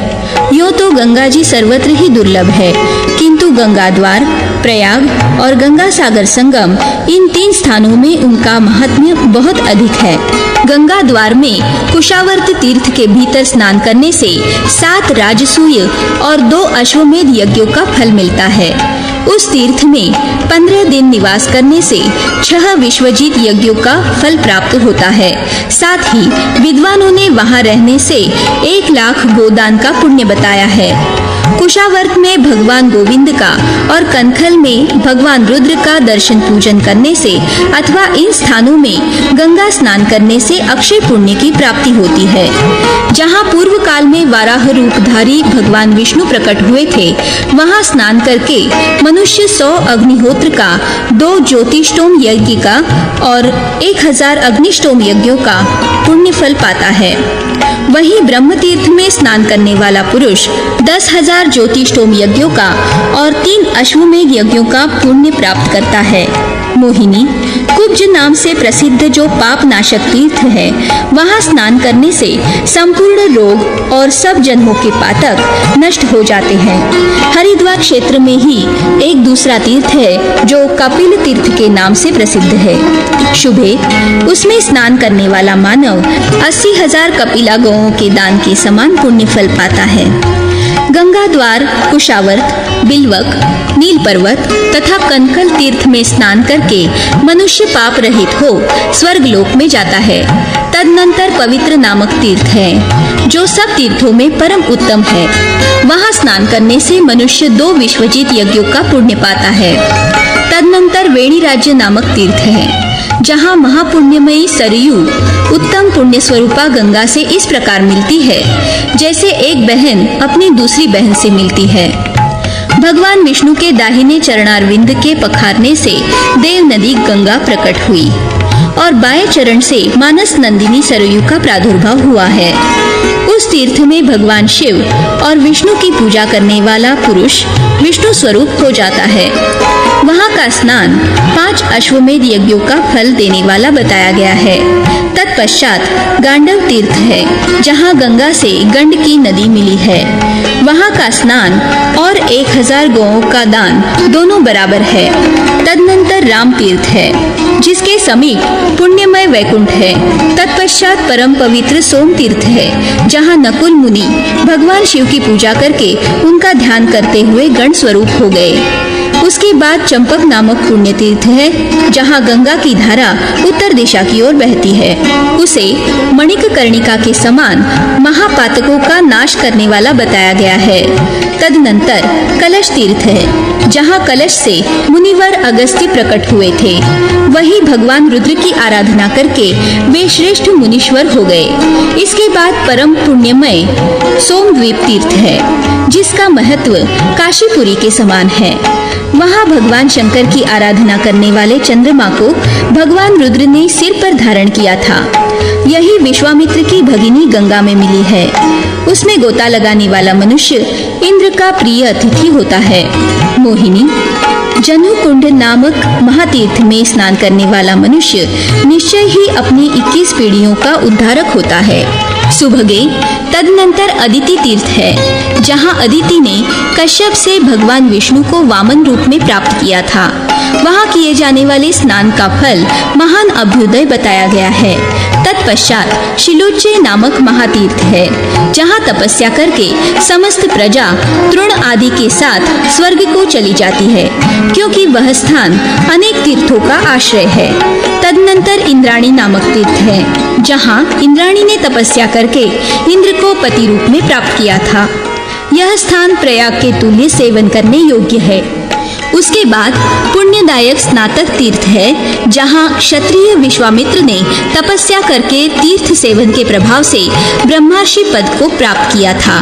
यूँ तो गंगा जी सर्वत्र ही दुर्लभ है, किंतु गंगा द्वार, प्रयाग और गंगा सागर संगम इन 3 स्थानों में उनका महात्म्य बहुत अधिक है। गंगा द्वार में कुशावर्त तीर्थ के भीतर स्नान करने से 7 राजसूय और 2 अश्वमेध यज्ञों का फल मिलता है। उस तीर्थ में 15 दिन निवास करने से 6 विश्वजीत यज्ञों का फल प्राप्त होता है। साथ ही विद्वानों ने वहां रहने से 1 लाख गोदान का पुण्य बताया है। कुशावर्त में भगवान गोविंद का और कनखल में भगवान रुद्र का दर्शन पूजन करने से अथवा इन स्थानों में गंगा स्नान करने से अक्षय पुण्य की प्राप्ति होती है। जहाँ पूर्व काल में वाराह रूपधारी भगवान विष्णु प्रकट हुए थे, वहाँ स्नान करके मनुष्य 100 अग्निहोत्र का, 2 ज्योतिष्टोम यज्ञ का और 1000 अग्निष्टोम यज्ञों का पुण्य फल पाता है। वहीं ब्रह्म तीर्थ में स्नान करने वाला पुरुष 10,000 ज्योतिष्टोम यज्ञों का और 3 अश्वमेध यज्ञों का पुण्य प्राप्त करता है। मोहिनी, कुब्ज नाम से प्रसिद्ध जो पाप नाशक तीर्थ है, वहाँ स्नान करने से संपूर्ण रोग और सब जन्मों के पातक नष्ट हो जाते हैं। हरिद्वार क्षेत्र में ही एक दूसरा तीर्थ है जो कपिल तीर्थ के नाम से प्रसिद्ध है। शुभे, उसमें स्नान करने वाला मानव 80,000 कपिला गौओं के दान के समान पुण्य फल पाता है। गंगा द्वार, कुशावर्त, बिल्वक, नील पर्वत तथा कनकल तीर्थ में स्नान करके मनुष्य पाप रहित हो स्वर्ग लोक में जाता है। तदनंतर पवित्र नामक तीर्थ है जो सब तीर्थों में परम उत्तम है। वहाँ स्नान करने से मनुष्य 2 विश्वजीत यज्ञों का पुण्य पाता है। तदनंतर वेणी राज्य नामक तीर्थ है जहाँ महापुण्यमयी सरयू उत्तम पुण्य स्वरूपा गंगा से इस प्रकार मिलती है जैसे एक बहन अपनी दूसरी बहन से मिलती है। भगवान विष्णु के दाहिने चरणारविंद के पखारने से देव नदी गंगा प्रकट हुई और बाएं चरण से मानस नंदिनी सरयू का प्रादुर्भाव हुआ है। उस तीर्थ में भगवान शिव और विष्णु की पूजा करने वाला पुरुष विष्णु स्वरूप हो जाता है। वहाँ का स्नान 5 अश्वमेध यज्ञों का फल देने वाला बताया गया है। तत्पश्चात गांडव तीर्थ है जहाँ गंगा से गंडकी नदी मिली है। वहाँ का स्नान और 1000 गौओं का दान दोनों बराबर है। तदनंतर राम तीर्थ है जिसके समीप पुण्यमय वैकुंठ है। तत्पश्चात परम पवित्र सोम तीर्थ है जहाँ नकुल मुनि भगवान शिव की पूजा करके उनका ध्यान करते हुए गण स्वरूप हो गए। उसके बाद चंपक नामक पुण्य तीर्थ है जहाँ गंगा की धारा उत्तर दिशा की ओर बहती है। उसे मणिक कर्णिका के समान महापातकों का नाश करने वाला बताया गया है। तदनंतर कलश तीर्थ है जहाँ कलश से मुनिवर अगस्त्य प्रकट हुए थे। वही भगवान रुद्र की आराधना करके वे श्रेष्ठ मुनीश्वर हो गए। इसके बाद परम पुण्यमय सोमद्वीप तीर्थ है जिसका महत्व काशीपुरी के समान है। वहाँ भगवान शंकर की आराधना करने वाले चंद्रमा को भगवान रुद्र ने सिर पर धारण किया था। यही विश्वामित्र की भगिनी गंगा में मिली है। उसमें गोता लगाने वाला मनुष्य इंद्र का प्रिय अतिथि होता है। मोहिनी, जनु कुंड नामक महातीर्थ में स्नान करने वाला मनुष्य निश्चय ही अपनी 21 पीढ़ियों का उद्धारक होता है। सुभगे, तदनंतर अदिति तीर्थ है जहाँ अदिति ने कश्यप से भगवान विष्णु को वामन रूप में प्राप्त किया था। वहाँ किए जाने वाले स्नान का फल महान अभ्युदय बताया गया है। तत्पश्चात शिलोच्चय नामक महातीर्थ है जहाँ तपस्या करके समस्त प्रजा तृण आदि के साथ स्वर्ग को चली जाती है क्योंकि वह स्थान अनेक तीर्थों का आश्रय है। तदनंतर इंद्राणी नामक तीर्थ है जहाँ इंद्राणी ने तपस्या करके इंद्र को पति रूप में प्राप्त किया था। यह स्थान प्रयाग के तुल्य सेवन करने योग्य है। उसके बाद पुण्यदायक स्नातक तीर्थ है जहाँ क्षत्रिय विश्वामित्र ने तपस्या करके तीर्थ सेवन के प्रभाव से ब्रह्मर्षि पद को प्राप्त किया था।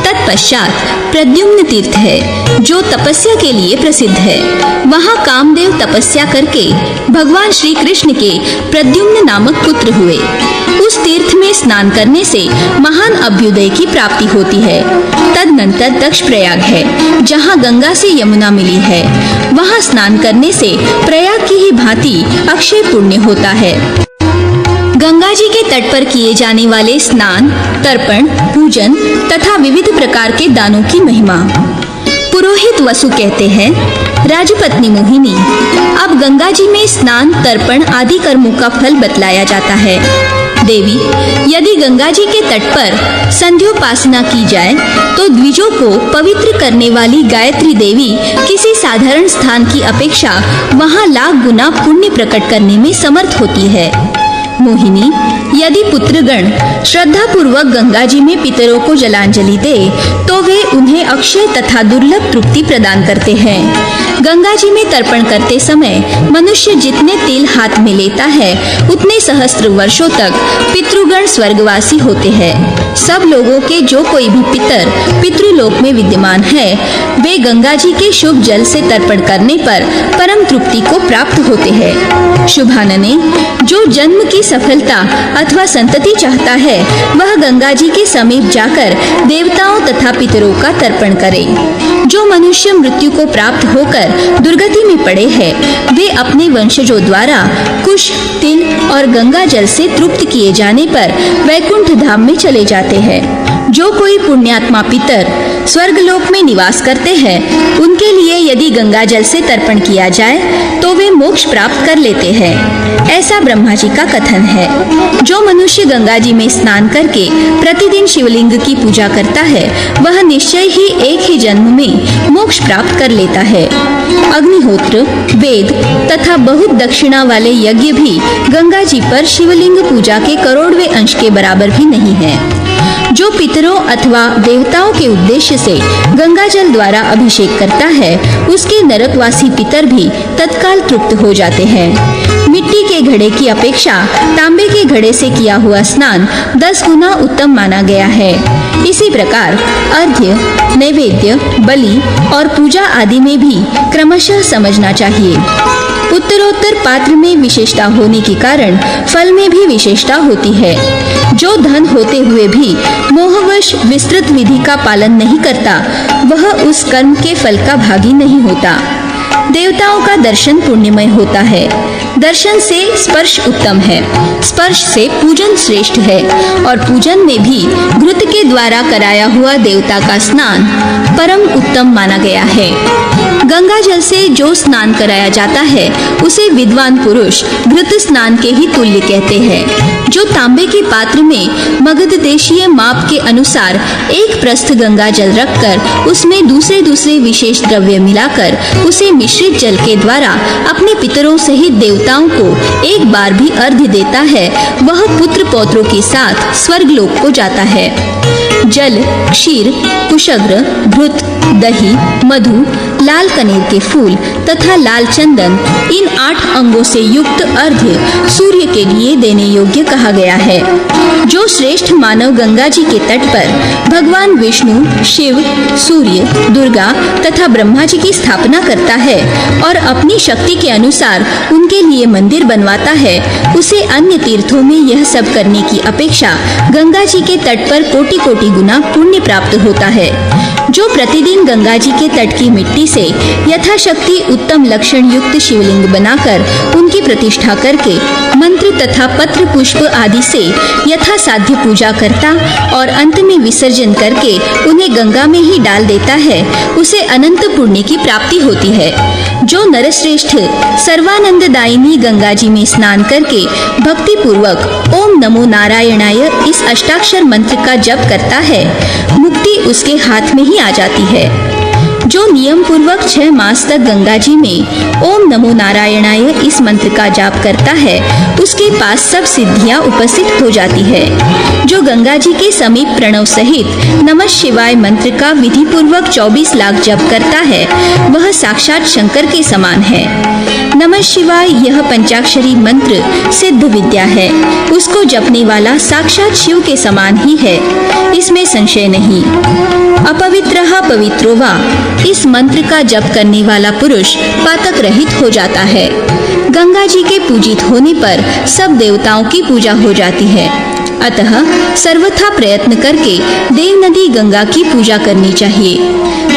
तत्पश्चात प्रद्युम्न तीर्थ है जो तपस्या के लिए प्रसिद्ध है। वहाँ कामदेव तपस्या करके भगवान श्री कृष्ण के प्रद्युम्न नामक पुत्र हुए। उस तीर्थ में स्नान करने से महान अभ्युदय की प्राप्ति होती है। तदनंतर दक्ष प्रयाग है जहाँ गंगा से यमुना मिली है। वहाँ स्नान करने से प्रयाग की ही भांति अक्षय पुण्य होता है। गंगा जी के तट पर किए जाने वाले स्नान, तर्पण, पूजन तथा विविध प्रकार के दानों की महिमा। पुरोहित वसु कहते हैं, राजपत्नी मोहिनी, अब गंगा जी में स्नान, तर्पण आदि कर्मों का फल बतलाया जाता है। देवी, यदि गंगा जी के तट पर संध्योपासना की जाए तो द्विजों को पवित्र करने वाली गायत्री देवी किसी साधारण स्थान की अपेक्षा वहाँ लाख गुना पुण्य प्रकट करने में समर्थ होती है। मोहिनी, यदि पुत्रगण श्रद्धा पूर्वक गंगा जी में पितरों को जलांजलि दे तो वे उन्हें अक्षय तथा दुर्लभ तृप्ति प्रदान करते हैं। गंगा जी में तर्पण करते समय मनुष्य जितने तिल हाथ में लेता है उतने सहस्त्र वर्षों तक पितृगण स्वर्गवासी होते हैं। सब लोगों के जो कोई भी पितर पितृलोक में विद्यमान है वे गंगा जी के शुभ जल से तर्पण करने पर परम तृप्ति को प्राप्त होते हैं। शुभानने, जो जन्म की सफलता अथवा संतति चाहता है वह गंगा जी के समीप जाकर देवताओं तथा पितरों का तर्पण करे। जो मनुष्य मृत्यु को प्राप्त होकर दुर्गति में पड़े हैं वे अपने वंशजों द्वारा कुश, तिल और गंगा जल से तृप्त किए जाने पर वैकुंठ धाम में चले जाते हैं। जो कोई पुण्यात्मा पितर स्वर्गलोक में निवास करते हैं उनके लिए यदि गंगा जल से तर्पण किया जाए तो वे मोक्ष प्राप्त कर लेते हैं, ऐसा ब्रह्मा जी का कथन है। जो मनुष्य गंगा जी में स्नान करके प्रतिदिन शिवलिंग की पूजा करता है वह निश्चय ही एक ही जन्म में मोक्ष प्राप्त कर लेता है। अग्निहोत्र, वेद तथा बहुत दक्षिणा वाले यज्ञ भी गंगा जी पर शिवलिंग पूजा के करोड़वें अंश के बराबर भी नहीं है। जो पितरों अथवा देवताओं के उद्देश्य से गंगा जल द्वारा अभिषेक करता है उसके नरकवासी पितर भी तत्काल तृप्त हो जाते हैं। मिट्टी के घड़े की अपेक्षा तांबे के घड़े से किया हुआ स्नान 10 गुना उत्तम माना गया है। इसी प्रकार अर्घ्य, नैवेद्य, बलि और पूजा आदि में भी क्रमशः समझना चाहिए। उत्तरोत्तर पात्र में विशेषता होने के कारण फल में भी विशेषता होती है। जो धन होते हुए भी मोहवश विस्तृत विधि का पालन नहीं करता वह उस कर्म के फल का भागी नहीं होता। देवताओं का दर्शन पुण्यमय होता है। दर्शन से स्पर्श उत्तम है, स्पर्श से पूजन श्रेष्ठ है और पूजन में भी घृत के द्वारा कराया हुआ देवता का स्नान परम उत्तम माना गया है। गंगा जल से जो स्नान कराया जाता है उसे विद्वान पुरुष घृत स्नान के ही तुल्य कहते हैं। जो तांबे के पात्र में मगध देशीय माप के अनुसार एक प्रस्थ गंगा जल रखकर उसमें दूसरे विशेष द्रव्य मिलाकर उसे मिश्रित जल के द्वारा अपने पितरों सहित देवताओं को एक बार भी अर्घ्य देता है वह पुत्र पौत्रों के साथ स्वर्गलोक को जाता है। जल, क्षीर, कुशग्र, घृत, दही, मधु, लाल कनेर के फूल तथा लाल चंदन इन 8 अंगों से युक्त अर्घ्य सूर्य के लिए देने योग्य कहा गया है। जो श्रेष्ठ मानव गंगा जी के तट पर भगवान विष्णु, शिव, सूर्य, दुर्गा तथा ब्रह्मा जी की स्थापना करता है और अपनी शक्ति के अनुसार उनके लिए मंदिर बनवाता है उसे अन्य तीर्थों में यह सब करने की अपेक्षा गंगा जी के तट पर कोटि-कोटि गुना पुण्य प्राप्त होता है। जो प्रतिदिन गंगा जी के तट की मिट्टी से यथाशक्ति उत्तम लक्षण युक्त शिवलिंग बनाकर उनकी प्रतिष्ठा करके मंत्र तथा पत्र पुष्प आदि से यथासाध्य पूजा करता और अंत में विसर्जन करके उन्हें गंगा में ही डाल देता है उसे अनंत पुण्य की प्राप्ति होती है। जो नरश्रेष्ठ सर्वानंददायिनी गंगा जी में स्नान करके भक्ति पूर्वक ओम नमो नारायणाय इस अष्टाक्षर मंत्र का जप करता है मुक्ति उसके हाथ में ही आ जाती है। जो नियम पूर्वक 6 मास तक गंगा जी में ओम नमो नारायणाय इस मंत्र का जाप करता है उसके पास सब सिद्धियां उपस्थित हो जाती है। जो गंगा जी के समीप प्रणव सहित नमः शिवाय मंत्र का विधि पूर्वक 24 लाख जप करता है वह साक्षात शंकर के समान है। नमः शिवाय यह पंचाक्षरी मंत्र सिद्ध विद्या है, उसको जपने वाला साक्षात शिव के समान ही है, इसमें संशय नहीं। अपवित्रः पवित्रो वा इस मंत्र का जप करने वाला पुरुष पातक रहित हो जाता है। गंगा जी के पूजित होने पर सब देवताओं की पूजा हो जाती है। अतः सर्वथा प्रयत्न करके देव नदी गंगा की पूजा करनी चाहिए।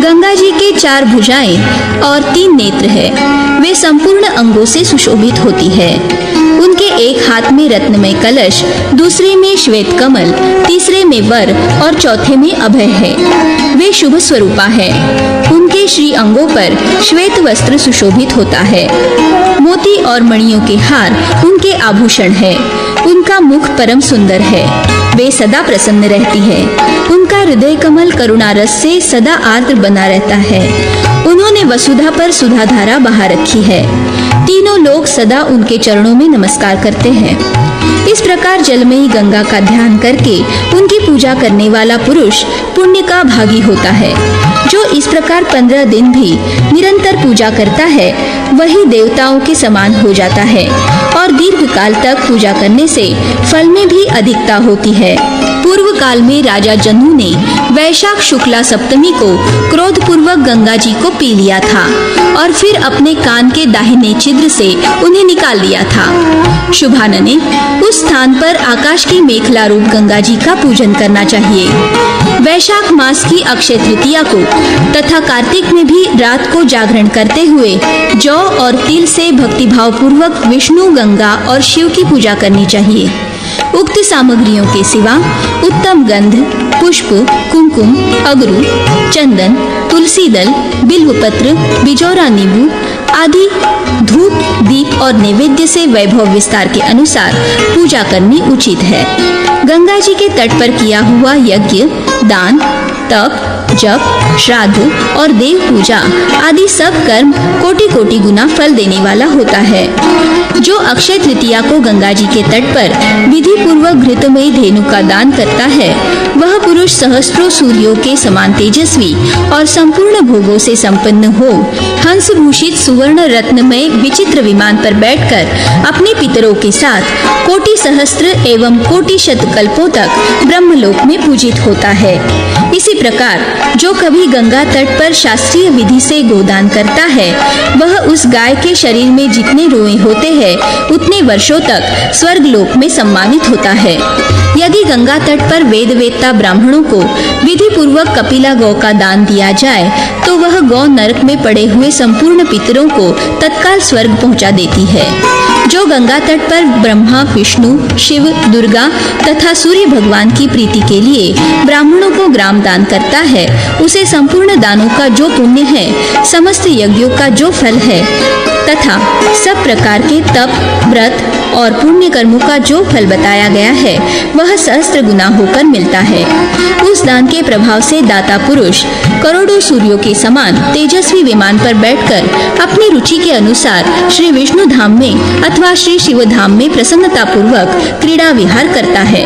गंगा जी के 4 भुजाएं और 3 नेत्र है, वे संपूर्ण अंगों से सुशोभित होती है। उनके एक हाथ में रत्नमय कलश, दूसरे में श्वेत कमल, तीसरे में वर और चौथे में अभय है। वे शुभ स्वरूपा है। उनके श्री अंगों पर श्वेत वस्त्र सुशोभित होता है। मोती और मणियों के हार उनके आभूषण है। उनका मुख परम सुंदर है। वे सदा प्रसन्न रहती है। उनका हृदय कमल करुणा रस से सदा आर्द्र बना रहता है। उन्होंने वसुधा पर सुधा धारा बहा रखी है। तीनों लोग सदा उनके चरणों में नमस्कार करते हैं। इस प्रकार जलमयी गंगा का ध्यान करके उनकी पूजा करने वाला पुरुष पुण्य का भागी होता है। जो इस प्रकार 15 दिन भी निरंतर पूजा करता है वही देवताओं के समान हो जाता है और दीर्घ काल तक पूजा करने से फल में भी अधिकता होती है। पूर्व काल में राजा जन्नू ने वैशाख शुक्ला सप्तमी को क्रोध पूर्वक गंगा जी को पी लिया था और फिर अपने कान के दाहिने छिद्र से उन्हें निकाल लिया था। शुभान ने उस स्थान पर आकाश की मेखला रूप गंगा जी का पूजन करना चाहिए। वैशाख मास की अक्षय तृतीया को तथा कार्तिक में भी रात को जागरण करते हुए जौ और तिल से भक्तिभाव पूर्वक विष्णु, गंगा और शिव की पूजा करनी चाहिए। उक्त सामग्रियों के सिवा उत्तम गंध, पुष्प, कुमकुम, अगरू, चंदन, तुलसी दल, बिल्वपत्र, बिजौरा नींबू आदि धूप, दीप और नैवेद्य से वैभव विस्तार के अनुसार पूजा करनी उचित है। गंगा जी के तट पर किया हुआ यज्ञ, दान, तप, जप, श्राद्ध और देव पूजा आदि सब कर्म कोटि कोटि गुना फल देने वाला होता है। जो अक्षय तृतीया को गंगा जी के तट पर विधि पूर्वक घृतमयी धेनु का दान करता है वह पुरुष सहस्त्रों सूर्यों के समान तेजस्वी और संपूर्ण भोगों से संपन्न हो हंस भूषित सुवर्ण रत्नमय विचित्र विमान पर बैठकर अपने पितरों के साथ कोटि सहस्त्र एवं कोटि शत कल्पों तक ब्रह्मलोक में पूजित होता है। इसी प्रकार जो कभी गंगा तट पर शास्त्रीय विधि से गोदान करता है वह उस गाय के शरीर में जितने रोए होते हैं उतने वर्षों तक स्वर्ग लोक में सम्मानित होता है। यदि गंगा तट पर वेद वेत्ता ब्राह्मणों को विधि पूर्वक कपिला गौ का दान दिया जाए तो वह गौ नरक में पड़े हुए संपूर्ण पितरों को तत्काल स्वर्ग पहुंचा देती है। जो गंगा तट पर ब्रह्मा, विष्णु, शिव, दुर्गा तथा सूर्य भगवान की प्रीति के लिए ब्राह्मणों को ग्राम दान करता है उसे संपूर्ण दानों का जो पुण्य है, समस्त यज्ञों का जो फल है तथा सब प्रकार के तप, व्रत और पुण्य कर्मों का जो फल बताया गया है वह सहस्त्र गुना होकर मिलता है। उस दान के प्रभाव से दाता पुरुष करोड़ों सूर्यों के समान तेजस्वी विमान पर बैठकर अपनी रुचि के अनुसार श्री विष्णु धाम में अथवा श्री शिव धाम में प्रसन्नता पूर्वक क्रीड़ा विहार करता है।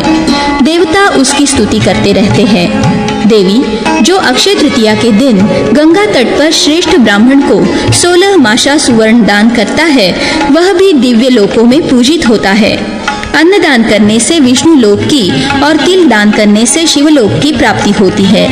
देवता उसकी स्तुति करते रहते हैं। देवी जो अक्षय तृतीया के दिन गंगा तट पर श्रेष्ठ ब्राह्मण को 16 माशा सुवर्ण दान करता है वह भी दिव्य लोकों में पूजित होता है। अन्न दान करने से विष्णु लोक की और तिल दान करने से शिवलोक की प्राप्ति होती है।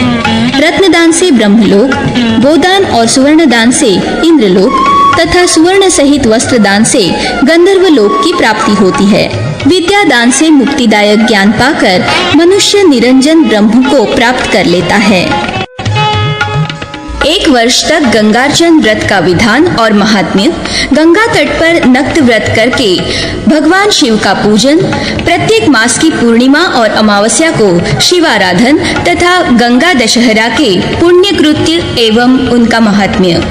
रत्न दान से ब्रह्मलोक, गोदान और सुवर्ण दान से इंद्रलोक तथा सुवर्ण सहित वस्त्र दान से गंधर्व लोक की प्राप्ति होती है। विद्या दान से मुक्तिदायक ज्ञान पाकर मनुष्य निरंजन ब्रह्म को प्राप्त कर लेता है। 1 वर्ष तक गंगार्चन व्रत का विधान और महात्म्य। गंगा तट पर नक्त व्रत करके भगवान शिव का पूजन, प्रत्येक मास की पूर्णिमा और अमावस्या को शिवाराधन तथा गंगा दशहरा के पुण्य कृत्य एवं उनका महात्म्य।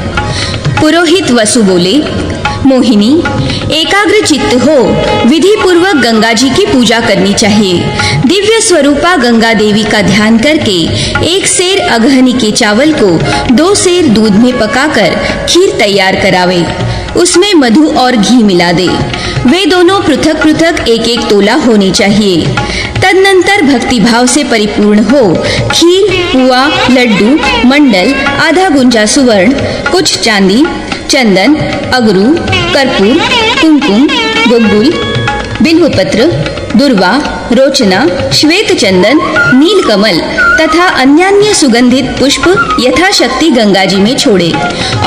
पुरोहित वसु बोले, मोहिनी एकाग्र चित्त हो विधि पूर्वक गंगा जी की पूजा करनी चाहिए। दिव्य स्वरूपा गंगा देवी का ध्यान करके 1 सेर अगहनी के चावल को 2 सेर दूध में पकाकर खीर तैयार करावे, उसमें मधु और घी मिला दे। वे दोनों पृथक पृथक 1-1 तोला होनी चाहिए। तदनंतर भक्ति भाव से परिपूर्ण हो खीर, पुआ, लड्डू, मंडल, आधा गुंजा सुवर्ण, कुछ चांदी, चंदन, अगरू, कर्पूर, कुमकुम, गुग्गुल, बिल्वपत्र, दुर्वा, रोचना, श्वेत चंदन, नीलकमल तथा अन्यान्य सुगंधित पुष्प यथाशक्ति गंगा जी में छोड़े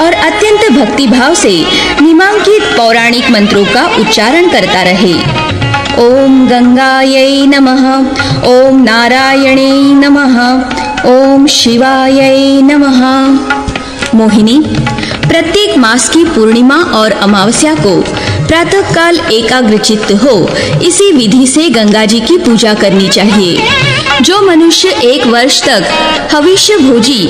और अत्यंत भक्ति भाव से निम्नांकित पौराणिक मंत्रों का उच्चारण करता रहे। ओम गंगायै नमः, ओम नारायणे नमः, ओम शिवायै नमः। मोहिनी प्रत्येक मास की पूर्णिमा और अमावस्या को प्रातः काल एकाग्रचित्त हो इसी विधि से गंगा जी की पूजा करनी चाहिए। जो मनुष्य 1 वर्ष तक हविष्य भोजी,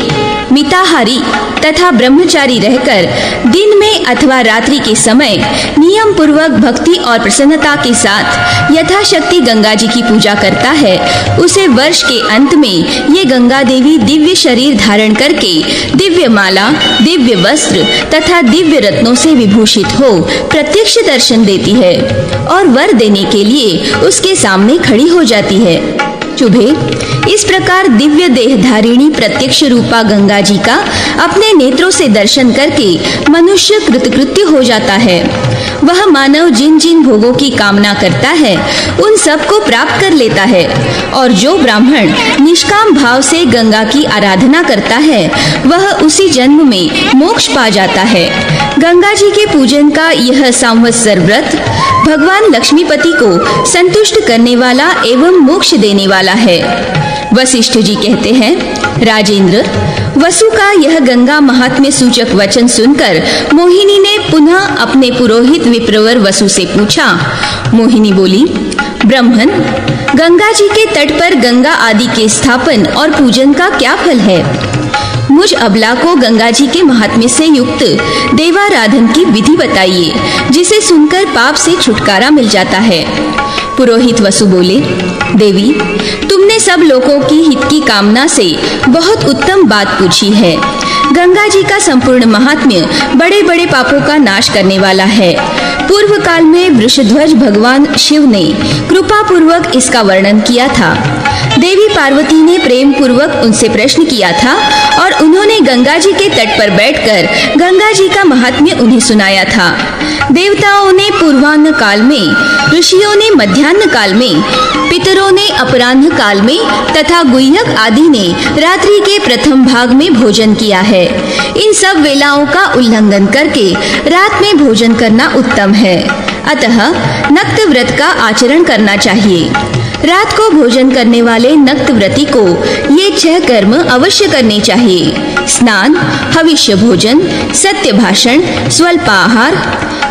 मिताहारी तथा ब्रह्मचारी रहकर दिन में अथवा रात्रि के समय नियम पूर्वक भक्ति और प्रसन्नता के साथ यथाशक्ति गंगा जी की पूजा करता है, उसे वर्ष के अंत में ये गंगा देवी दिव्य शरीर धारण करके दिव्य माला, दिव्य वस्त्र तथा दिव्य रत्नों से विभूषित हो प्रत्यक्ष दर्शन देती है और वर देने के लिए उसके सामने खड़ी हो जाती है। चुभे इस प्रकार दिव्य देहधारिणी प्रत्यक्ष रूपा गंगा जी का अपने नेत्रों से दर्शन करके मनुष्य कृतकृत्य हो जाता है। वह मानव जिन जिन भोगों की कामना करता है उन सब को प्राप्त कर लेता है और जो ब्राह्मण निष्काम भाव से गंगा की आराधना करता है वह उसी जन्म में मोक्ष पा जाता है। गंगा जी के पूजन का यह संवत्सर व्रत भगवान लक्ष्मीपति को संतुष्ट करने वाला एवं मोक्ष देने वाला है। वशिष्ठ जी कहते हैं, राजेंद्र, वसु का यह गंगा महात्म्य सूचक वचन सुनकर मोहिनी ने पुनः अपने पुरोहित विप्रवर वसु से पूछा। मोहिनी बोली, ब्राह्मण, गंगा जी के तट पर गंगा आदि के स्थापन और पूजन का क्या फल है? मुझ अबला को गंगा जी के महात्म्य से युक्त देवाराधन की विधि बताइए, जिसे सुनकर पाप से छुटकारा मिल जाता है। पुरोहित वसु बोले, देवी, तुमने सब लोगों की हित की कामना से बहुत उत्तम बात पूछी है। गंगा जी का संपूर्ण महात्म्य बड़े बड़े पापों का नाश करने वाला है। पूर्व काल में वृषध्वज भगवान शिव ने कृपा पूर्वक इसका वर्णन किया था। देवी पार्वती ने प्रेम पूर्वक उनसे प्रश्न किया था और उन्होंने गंगा जी के तट पर बैठकर गंगा जी का महात्म्य उन्हें सुनाया था। देवताओं ने पूर्वाह्न काल में, ऋषियों ने मध्याह्न काल में, पितरों ने अपराह्न काल में तथा गुह्यक आदि ने रात्रि के प्रथम भाग में भोजन किया है। इन सब वेलाओं का उल्लंघन करके रात में भोजन करना उत्तम है। अतः नक्त व्रत का आचरण करना चाहिए। रात को भोजन करने वाले नक्त व्रती को ये 6 कर्म अवश्य करने चाहिए: स्नान, हविष्य भोजन, सत्य भाषण, स्वल्पाहार,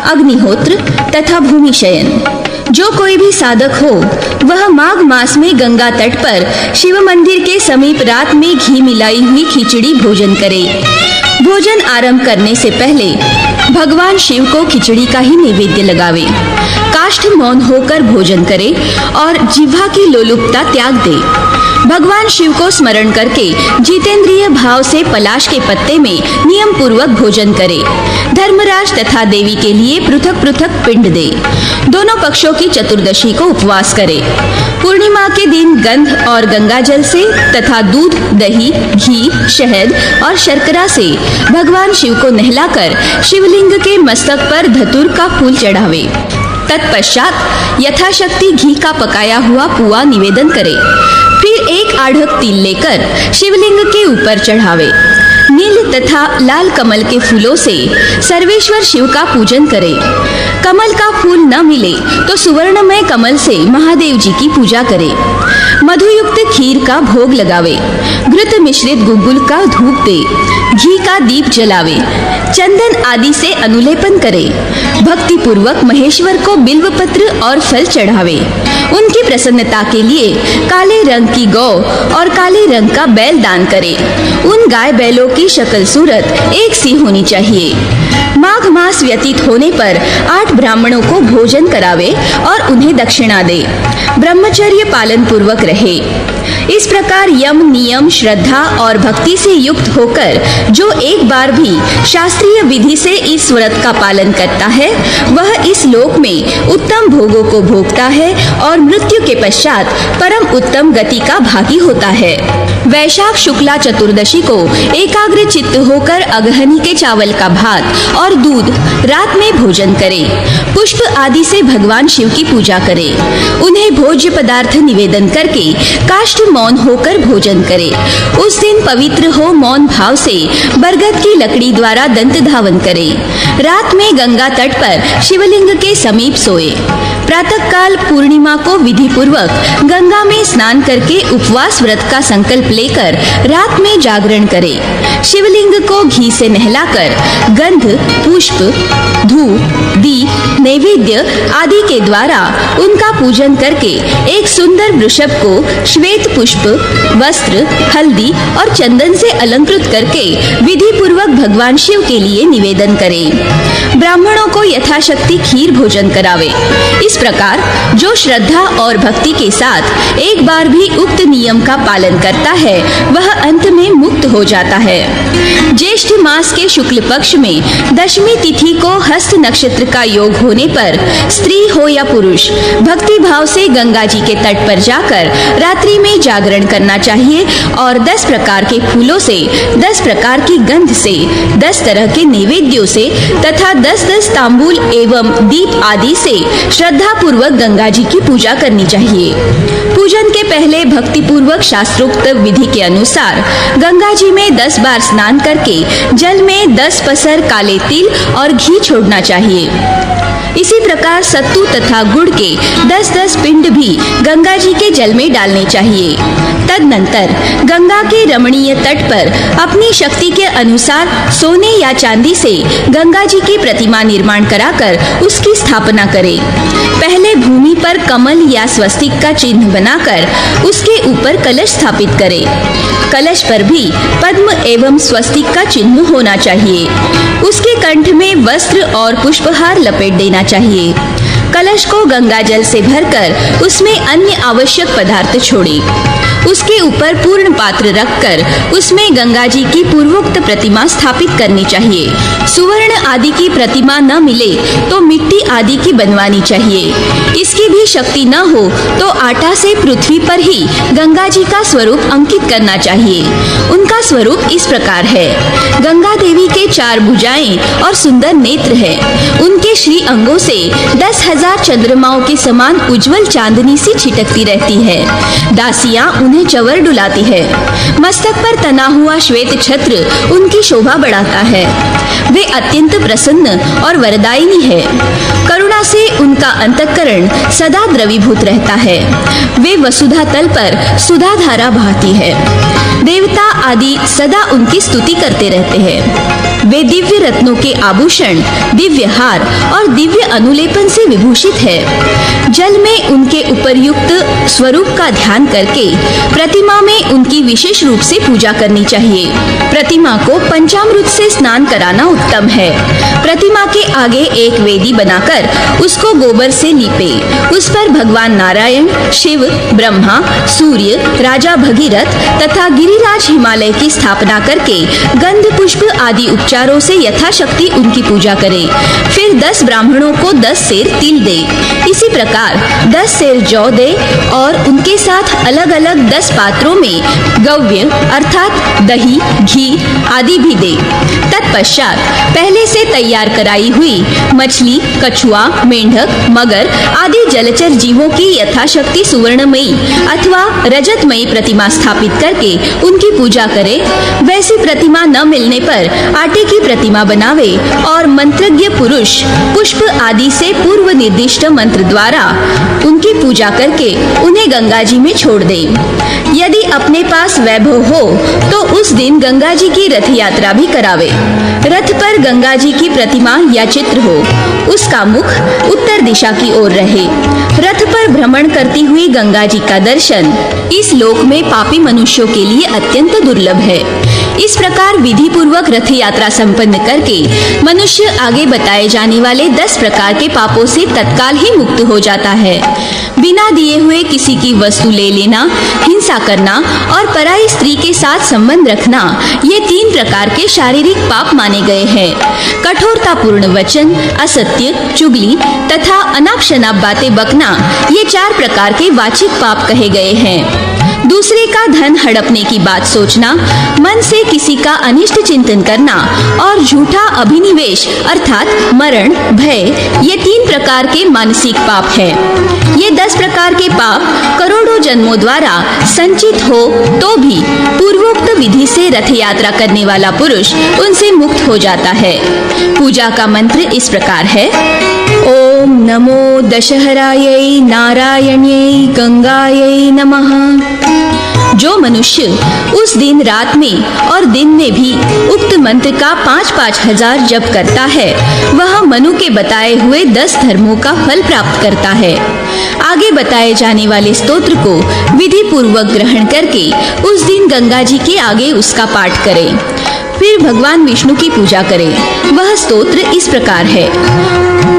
अग्निहोत्र तथा भूमि शयन। जो कोई भी साधक हो वह माघ मास में गंगा तट पर शिव मंदिर के समीप रात में घी मिलाई हुई खिचड़ी भोजन करे। भोजन आरंभ करने से पहले भगवान शिव को खिचड़ी का ही नैवेद्य लगावे। काष्ठ मौन होकर भोजन करे और जिह्वा की लोलुपता त्याग दे। भगवान शिव को स्मरण करके जितेंद्रिय भाव से पलाश के पत्ते में नियम पूर्वक भोजन करे। धर्मराज तथा देवी के लिए पृथक पृथक पिंड दे। दोनों पक्षों की चतुर्दशी को उपवास करे। पूर्णिमा के दिन गंध और गंगा जल से तथा दूध, दही, घी, शहद और शर्करा से भगवान शिव को नहलाकर शिवलिंग के मस्तक पर धतूर का फूल चढ़ावे। तत्पश्चात यथाशक्ति घी का पकाया हुआ पुआ निवेदन करे। फिर 1 आढ़क तिल लेकर शिवलिंग के ऊपर चढ़ावे। नील तथा लाल कमल के फूलों से सर्वेश्वर शिव का पूजन करे। कमल का फूल न मिले तो सुवर्णमय कमल से महादेव जी की पूजा करे। मधुयुक्त खीर का भोग लगावे। घृत मिश्रित गुग्गुल का धूप दे। घी का दीप जलावे। चंदन आदि से अनुलेपन करे। भक्ति पूर्वक महेश्वर को बिल्व पत्र और फल चढ़ावे। उनकी प्रसन्नता के लिए काले रंग की गौ और काले रंग का बैल दान करे। उन गाय बैलों की शक्ल सूरत एक सी होनी चाहिए। माघ मास व्यतीत होने पर 8 ब्राह्मणों को भोजन करावे और उन्हें दक्षिणा दे। ब्रह्मचर्य पालन पूर्वक रहे। इस प्रकार यम, नियम, श्रद्धा और भक्ति से युक्त होकर जो एक बार भी शास्त्रीय विधि से इस व्रत का पालन करता है वह इस लोक में उत्तम भोगों को भोगता है और मृत्यु के पश्चात परम उत्तम गति का भागी होता है। वैशाख शुक्ला चतुर्दशी को एकाग्र चित्त होकर अगहनी के चावल का भात और दूध रात में भोजन करे। पुष्प आदि से भगवान शिव की पूजा करे। उन्हें भोज्य पदार्थ निवेदन करके काष्ठ मौन होकर भोजन करे। उस दिन पवित्र हो मौन भाव से बरगद की लकड़ी द्वारा दंत धावन करे। रात में गंगा तट पर शिवलिंग के समीप सोए। प्रातःकाल पूर्णिमा को विधि पूर्वक गंगा में स्नान करके उपवास व्रत का संकल्प लेकर रात में जागरण करे। शिवलिंग को घी से नहलाकर गंध, पुष्प, धूप, दीप, नैवेद्य आदि के द्वारा उनका पूजन करके एक सुंदर वृषभ को श्वेत पुष्प, वस्त्र, हल्दी और चंदन से अलंकृत करके विधि पूर्वक भगवान शिव के लिए निवेदन करें। ब्राह्मणों को यथाशक्ति खीर भोजन करावे। इस प्रकार जो श्रद्धा और भक्ति के साथ एक बार भी उक्त नियम का पालन करता है वह अंत में मुक्त हो जाता है। ज्येष्ठ मास के शुक्ल पक्ष में दशमी तिथि को हस्त नक्षत्र का योग होने पर स्त्री हो या पुरुष भक्ति भाव से गंगा जी के तट पर जाकर रात्रि में जागरण करना चाहिए और 10 प्रकार के फूलों से, 10 प्रकार की गंध से, 10 तरह के नैवेद्यों से तथा 10-10 तांबूल एवं दीप आदि से श्रद्धा पूर्वक गंगा जी की पूजा करनी चाहिए। पूजन के पहले भक्ति पूर्वक शास्त्रोक्त विधि के अनुसार गंगा जी में 10 बार स्नान करके जल में 10 पसर काले तिल और घी छोड़ना चाहिए। इसी प्रकार सत्तू तथा गुड़ के 10-10 पिंड भी गंगा जी के जल में डालने चाहिए। तदनंतर गंगा के रमणीय तट पर अपनी शक्ति के अनुसार सोने या चांदी से गंगा जी की प्रतिमा निर्माण कराकर उसकी स्थापना करें। पहले भूमि पर कमल या स्वस्तिक का चिन्ह बनाकर उसके ऊपर कलश स्थापित करें। कलश पर भी पद्म एवं स्वस्तिक का चिन्ह होना चाहिए। उसके कंठ में वस्त्र और पुष्पहार लपेट देना चाहिए। कलश को गंगा जल से भरकर उसमें अन्य आवश्यक पदार्थ छोड़ें। उसके ऊपर पूर्ण पात्र रखकर उसमें गंगा जी की पूर्वोक्त प्रतिमा स्थापित करनी चाहिए। सुवर्ण आदि की प्रतिमा न मिले तो मिट्टी आदि की बनवानी चाहिए। इसकी भी शक्ति न हो तो आटा से पृथ्वी पर ही गंगा जी का स्वरूप अंकित करना चाहिए। उनका स्वरूप इस प्रकार है। गंगा देवी के 4 भुजाएं और सुंदर नेत्र है। उनके श्री अंगों से 10,000 चंद्रमाओं के समान उज्जवल चांदनी सी छिटकती रहती है। दासियां उन्हें चंवर डुलाती है। मस्तक पर तना हुआ श्वेत छत्र उनकी शोभा बढ़ाता है। वे अत्यंत प्रसन्न और वरदायिनी है। करुणा से उनका अंतःकरण सदा द्रवीभूत रहता है। वे वसुधा तल पर सुधा धारा बहाती है। देवता आदि सदा उनकी स्तुति करते रहते हैं। वे दिव्य रत्नों के आभूषण, दिव्य हार और दिव्य अनुलेपन से विभूषित है। जल में उनके उपरयुक्त स्वरूप का ध्यान करके प्रतिमा में उनकी विशेष रूप से पूजा करनी चाहिए। प्रतिमा को पंचामृत से स्नान कराना उत्तम है। प्रतिमा के आगे एक वेदी बनाकर उसको गोबर से लीपे। उस पर भगवान नारायण, शिव, ब्रह्मा, सूर्य, राजा भगीरथ तथा गिरिराज हिमालय की स्थापना करके गंध पुष्प आदि उपचारों से यथाशक्ति उनकी पूजा करें। फिर 10 ब्राह्मणों को 10 सेर तिल दे। इसी प्रकार 10 सेर जौ दे और उनके साथ अलग अलग 10 पात्रों में गव्य अर्थात दही, घी आदि भी दे। तत्पश्चात पहले से तैयार कराई हुई मछली, कछुआ, मेंढक, मगर आदि जलचर जीवों की यथाशक्ति सुवर्णमयी अथवा रजतमयी प्रतिमा स्थापित करके उनकी पूजा करे। वैसी प्रतिमा न मिलने पर आटे की प्रतिमा बनावे और मंत्रज्ञ पुरुष पुष्प आदि से पूर्व निर्दिष्ट मंत्र द्वारा उनकी पूजा करके उन्हें गंगा जी में छोड़ दे। यदि अपने पास वैभव हो तो उस दिन गंगा जी की रथ यात्रा भी करावे। रथ पर गंगा जी की प्रतिमा या चित्र हो। उसका मुख उत्तर दिशा की ओर रहे। रथ पर भ्रमण करती हुई गंगा जी का दर्शन इस लोक में पापी मनुष्यों के लिए अत्यंत दुर्लभ है। इस प्रकार विधि पूर्वक रथ यात्रा संपन्न करके मनुष्य आगे बताए जाने वाले 10 प्रकार के पापों से तत्काल ही मुक्त हो जाता है। बिना दिए हुए किसी की वस्तु ले लेना, हिंसा करना और पराई स्त्री के साथ संबंध रखना, ये 3 प्रकार के शारीरिक पाप माने गए हैं। कठोरतापूर्ण वचन, असत्य, चुगली तथा अनाप शनाप बातें बकना, ये 4 प्रकार के वाचिक पाप कहे गए हैं। दूसरे का धन हड़पने की बात सोचना, मन से किसी का अनिष्ट चिंतन करना और झूठा अभिनिवेश अर्थात मरण, भय, ये 3 प्रकार के मानसिक पाप हैं। ये 10 प्रकार के पाप करोड़ों जन्मों द्वारा संचित हो तो भी पूर्वोक्त विधि से रथ यात्रा करने वाला पुरुष उनसे मुक्त हो जाता है। पूजा का मंत्र इस प्रकार है। ओम ओम नमो दशहरायै नारायण्यै गंगायै नमः। जो मनुष्य उस दिन रात में और दिन में भी उक्त मंत्र का 5-5 हजार जप करता है, वह मनु के बताए हुए 10 धर्मों का फल प्राप्त करता है। आगे बताए जाने वाले स्तोत्र को विधि पूर्वक ग्रहण करके उस दिन गंगा जी के आगे उसका पाठ करें। फिर भगवान विष्णु की पूजा करें। वह स्तोत्र इस प्रकार है।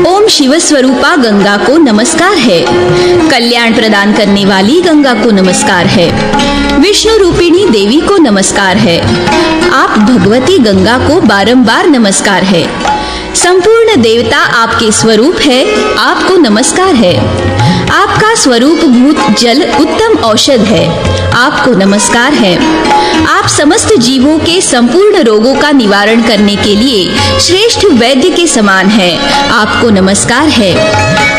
ओम शिव स्वरूपा गंगा को नमस्कार है। कल्याण प्रदान करने वाली गंगा को नमस्कार है। विष्णु रूपिणी देवी को नमस्कार है। आप भगवती गंगा को बारंबार नमस्कार है। संपूर्ण देवता आपके स्वरूप है, आपको नमस्कार है। आपका स्वरूप भूत जल उत्तम औषध है, आपको नमस्कार है। आप समस्त जीवों के संपूर्ण रोगों का निवारण करने के लिए श्रेष्ठ वैद्य के समान है, आपको नमस्कार है।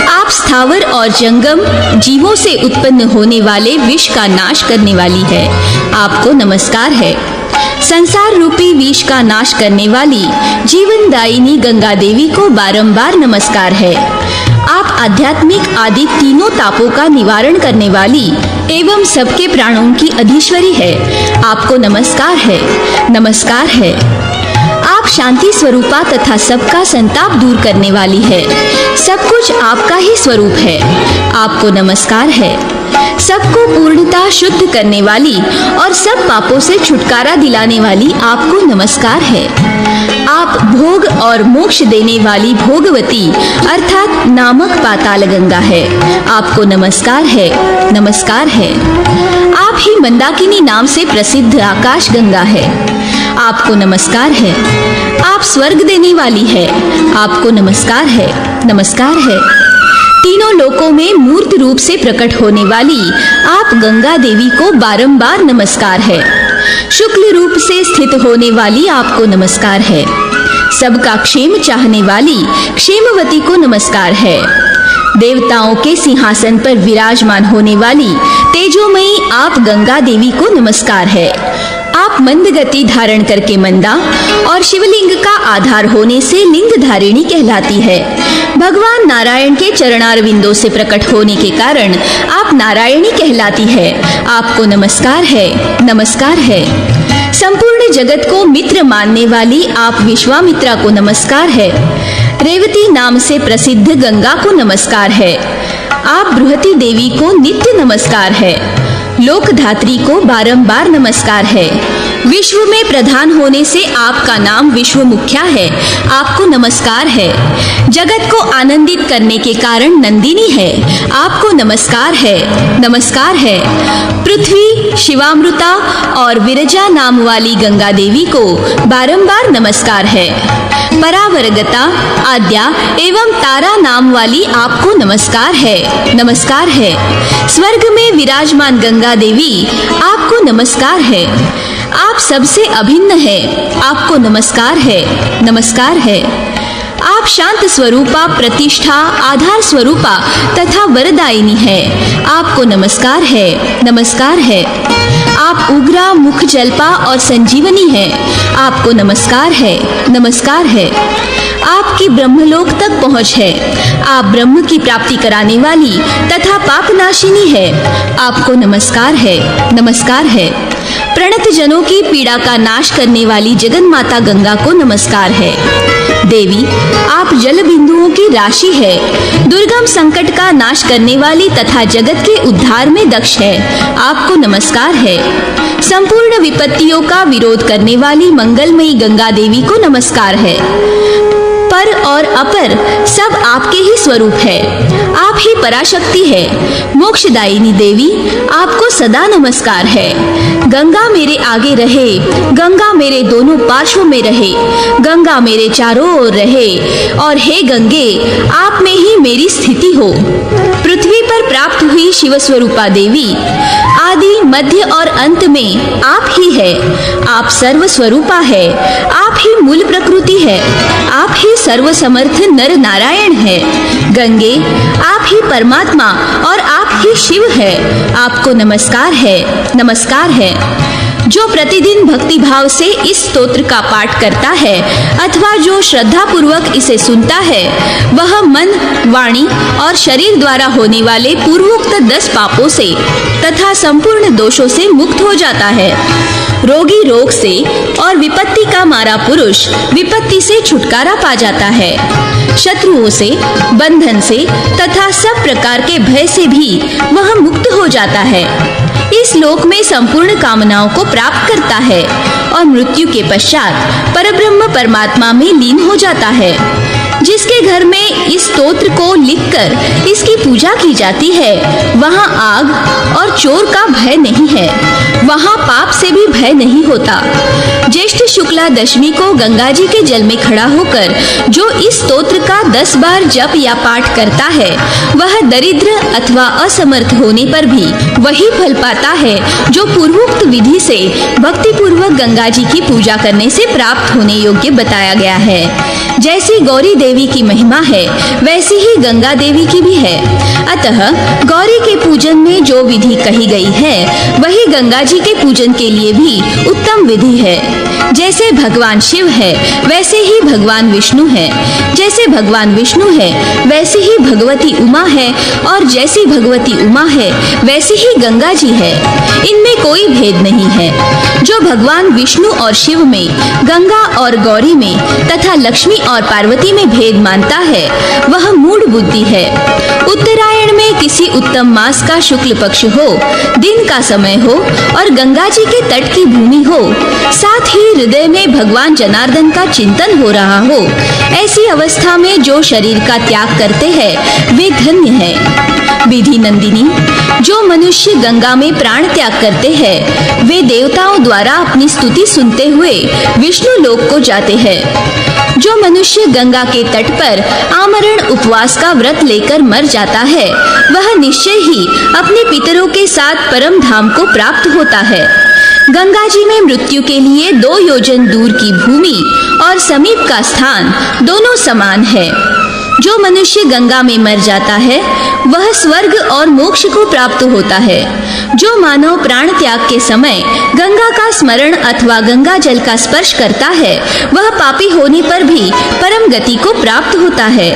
आप स्थावर और जंगम जीवों से उत्पन्न होने वाले विष का नाश करने वाली है, आपको नमस्कार है। संसार रूपी विष का नाश करने वाली जीवनदायिनी गंगा देवी को बारंबार नमस्कार है। आप आध्यात्मिक आदि तीनों तापों का निवारण करने वाली एवं सबके प्राणों की अधीश्वरी है, आपको नमस्कार है, नमस्कार है। आप शांति स्वरूपा तथा सबका संताप दूर करने वाली है। सब कुछ आपका ही स्वरूप है, आपको नमस्कार है। सबको पूर्णता शुद्ध करने वाली और सब पापों से छुटकारा दिलाने वाली आपको नमस्कार है। आप भोग और मोक्ष देने वाली भोगवती अर्थात नामक पाताल गंगा है, आपको नमस्कार है, नमस्कार है। आप ही मंदाकिनी नाम से प्रसिद्ध आकाश गंगा है, आपको नमस्कार है। आप स्वर्ग देने वाली है, आपको नमस्कार है, नमस्कार है। तीनों लोकों में मूर्त रूप से प्रकट होने वाली आप गंगा देवी को बारंबार नमस्कार है। शुक्ल रूप से स्थित होने वाली आपको नमस्कार है। सबका क्षेम चाहने वाली क्षेमवती को नमस्कार है। देवताओं के सिंहासन पर विराजमान होने वाली तेजोमयी आप गंगा देवी को नमस्कार है। आप मंद गति धारण करके मंदा और शिवलिंग का आधार होने से लिंग धारिणी कहलाती है। भगवान नारायण के चरणारविंदों से प्रकट होने के कारण आप नारायणी कहलाती है, आपको नमस्कार है, नमस्कार है। संपूर्ण जगत को मित्र मानने वाली आप विश्वामित्रा को नमस्कार है। रेवती नाम से प्रसिद्ध गंगा को नमस्कार है। आप बृहति देवी को नित्य नमस्कार है। लोकधात्री को बारंबार नमस्कार है। विश्व में प्रधान होने से आपका नाम विश्व मुख्या है, आपको नमस्कार है। जगत को आनंदित करने के कारण नंदिनी है, आपको नमस्कार है, नमस्कार है। पृथ्वी, शिवामृता और विरजा नाम वाली गंगा देवी को बारंबार नमस्कार है। परावरगता, आद्या एवं तारा नाम वाली आपको नमस्कार है, नमस्कार है। स्वर्ग में विराजमान गंगा देवी आपको नमस्कार है। आप सबसे अभिन्न है, आपको नमस्कार है, नमस्कार है। आप शांत स्वरूपा, प्रतिष्ठा, आधार स्वरूपा तथा वरदायिनी है, आपको नमस्कार है, नमस्कार है। आप उग्रा, मुख जल्पा और संजीवनी है, आपको नमस्कार है, नमस्कार है। आपकी ब्रह्मलोक तक पहुँच है। आप ब्रह्म की प्राप्ति कराने वाली तथा पापनाशिनी है, आपको नमस्कार है, नमस्कार है। प्रणत जनों की पीड़ा का नाश करने वाली जगन्माता गंगा को नमस्कार है। देवी, आप जल बिंदुओं की राशि है। दुर्गम संकट का नाश करने वाली तथा जगत के उद्धार में दक्ष है, आपको नमस्कार है। संपूर्ण विपत्तियों का विरोध करने वाली मंगलमयी गंगा देवी को नमस्कार है। पर और अपर सब आपके ही स्वरूप है, आप ही पराशक्ति है। मोक्षदायिनी देवी, आपको सदा नमस्कार है। गंगा मेरे आगे रहे, गंगा मेरे दोनों पार्श्व में रहे, गंगा मेरे चारों ओर रहे, और हे गंगे, आप में ही मेरी स्थिति हो। पृथ्वी पर प्राप्त हुई शिव स्वरूपा देवी, आदि मध्य और अंत में आप ही है। आप सर्व स्वरूपा है, आप ही मूल प्रकृति है, आप ही सर्व समर्थ नर नारायण है। गंगे, आप ही परमात्मा और आप ही शिव है, आपको नमस्कार है, नमस्कार है। जो प्रतिदिन भक्ति भाव से इस स्तोत्र का पाठ करता है अथवा जो श्रद्धा पूर्वक इसे सुनता है, वह मन, वाणी और शरीर द्वारा होने वाले पूर्वोक्त 10 पापों से तथा संपूर्ण दोषों से मुक्त हो जाता है। रोगी रोग से और विपत्ति का मारा पुरुष विपत्ति से छुटकारा पा जाता है। शत्रुओं से, बंधन से तथा सब प्रकार के भय से भी वह मुक्त हो जाता है। इस लोक में संपूर्ण कामनाओं को प्राप्त करता है और मृत्यु के पश्चात परब्रह्म परमात्मा में लीन हो जाता है। जिसके घर में इस स्तोत्र को लिखकर इसकी पूजा की जाती है, वहाँ आग और चोर का भय नहीं है, वहाँ पाप से भी भय नहीं होता। ज्येष्ठ शुक्ला दशमी को गंगा जी के जल में खड़ा होकर जो इस स्तोत्र का 10 बार जप या पाठ करता है, वह दरिद्र अथवा असमर्थ होने पर भी वही फल पाता है जो पूर्वोक्त विधि से भक्ति पूर्वक गंगा जी की पूजा करने से प्राप्त होने योग्य बताया गया है। जैसी गौरी देवी की महिमा है, वैसी ही गंगा देवी की भी है। अतः गौरी के पूजन में जो विधि कही गई है, वही गंगा जी के पूजन के लिए भी उत्तम विधि है। जैसे भगवान शिव है, वैसे ही भगवान विष्णु है। जैसे भगवान विष्णु है, वैसी ही भगवती उमा है, और जैसी भगवती उमा है, वैसी ही गंगा जी है। इनमें कोई भेद नहीं है। जो भगवान विष्णु और शिव में, गंगा और गौरी में तथा लक्ष्मी और पार्वती में भेद मानता है, वह मूढ़ बुद्धि है। उत्तरायण में किसी उत्तम मास का शुक्ल पक्ष हो, दिन का समय हो और गंगा जी के तट की भूमि हो, साथ ही हृदय में भगवान जनार्दन का चिंतन हो रहा हो, ऐसी अवस्था में जो शरीर का त्याग करते हैं, वे धन्य है। विधि नंदिनी, जो मनुष्य गंगा में प्राण त्याग करते हैं, वे देवताओं द्वारा अपनी स्तुति सुनते हुए विष्णु लोक को जाते हैं। जो मनुष्य गंगा के तट पर आमरण उपवास का व्रत लेकर मर जाता है, वह निश्चय ही अपने पितरों के साथ परम धाम को प्राप्त होता है। गंगा जी में मृत्यु के लिए 2 योजन दूर की भूमि और समीप का स्थान दोनों समान है। जो मनुष्य गंगा में मर जाता है, वह स्वर्ग और मोक्ष को प्राप्त होता है। जो मानव प्राण त्याग के समय गंगा का स्मरण अथवा गंगा जल का स्पर्श करता है, वह पापी होने पर भी परम गति को प्राप्त होता है।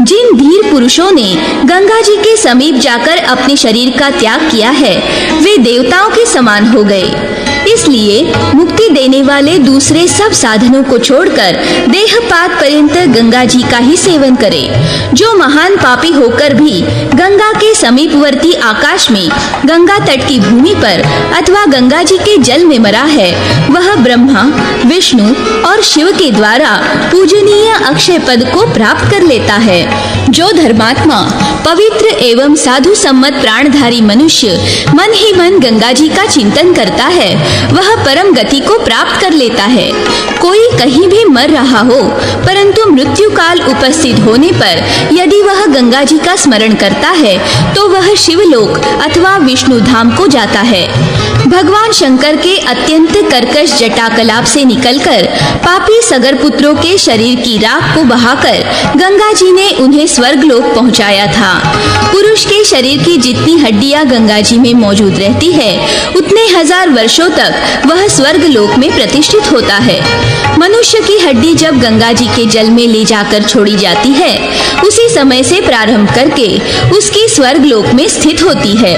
जिन धीर पुरुषों ने गंगा जी के समीप जाकर अपने शरीर का त्याग किया है, वे देवताओं के समान हो गए। इसलिए मुक्ति देने वाले दूसरे सब साधनों को छोड़कर देहपात पर्यंत गंगा जी का ही सेवन करें। जो महान पापी होकर भी गंगा के समीपवर्ती आकाश में, गंगा तट की भूमि पर अथवा गंगा जी के जल में मरा है, वह ब्रह्मा, विष्णु और शिव के द्वारा पूजनीय अक्षय पद को प्राप्त कर लेता है। जो धर्मात्मा, पवित्र एवं साधु सम्मत प्राणधारी मनुष्य मन ही मन गंगा जी का चिंतन करता है, वह परम गति को प्राप्त कर लेता है। कोई कहीं भी मर रहा हो, परंतु मृत्यु काल उपस्थित होने पर यदि वह गंगा जी का स्मरण करता है, तो वह शिवलोक अथवा विष्णु धाम को जाता है। भगवान शंकर के अत्यंत कर्कश जटा कलाप से निकलकर पापी सगर पुत्रों के शरीर की राख को बहाकर गंगा जी ने उन्हें स्वर्गलोक पहुंचाया था। पुरुष के शरीर की जितनी हड्डियां गंगा जी में मौजूद रहती है, उतने 1000 वर्षों तक वह स्वर्गलोक में प्रतिष्ठित होता है। मनुष्य की हड्डी जब गंगा जी के जल में ले जाकर छोड़ी जाती है, उसी समय से प्रारंभ करके उसकी स्वर्गलोक में स्थित होती है।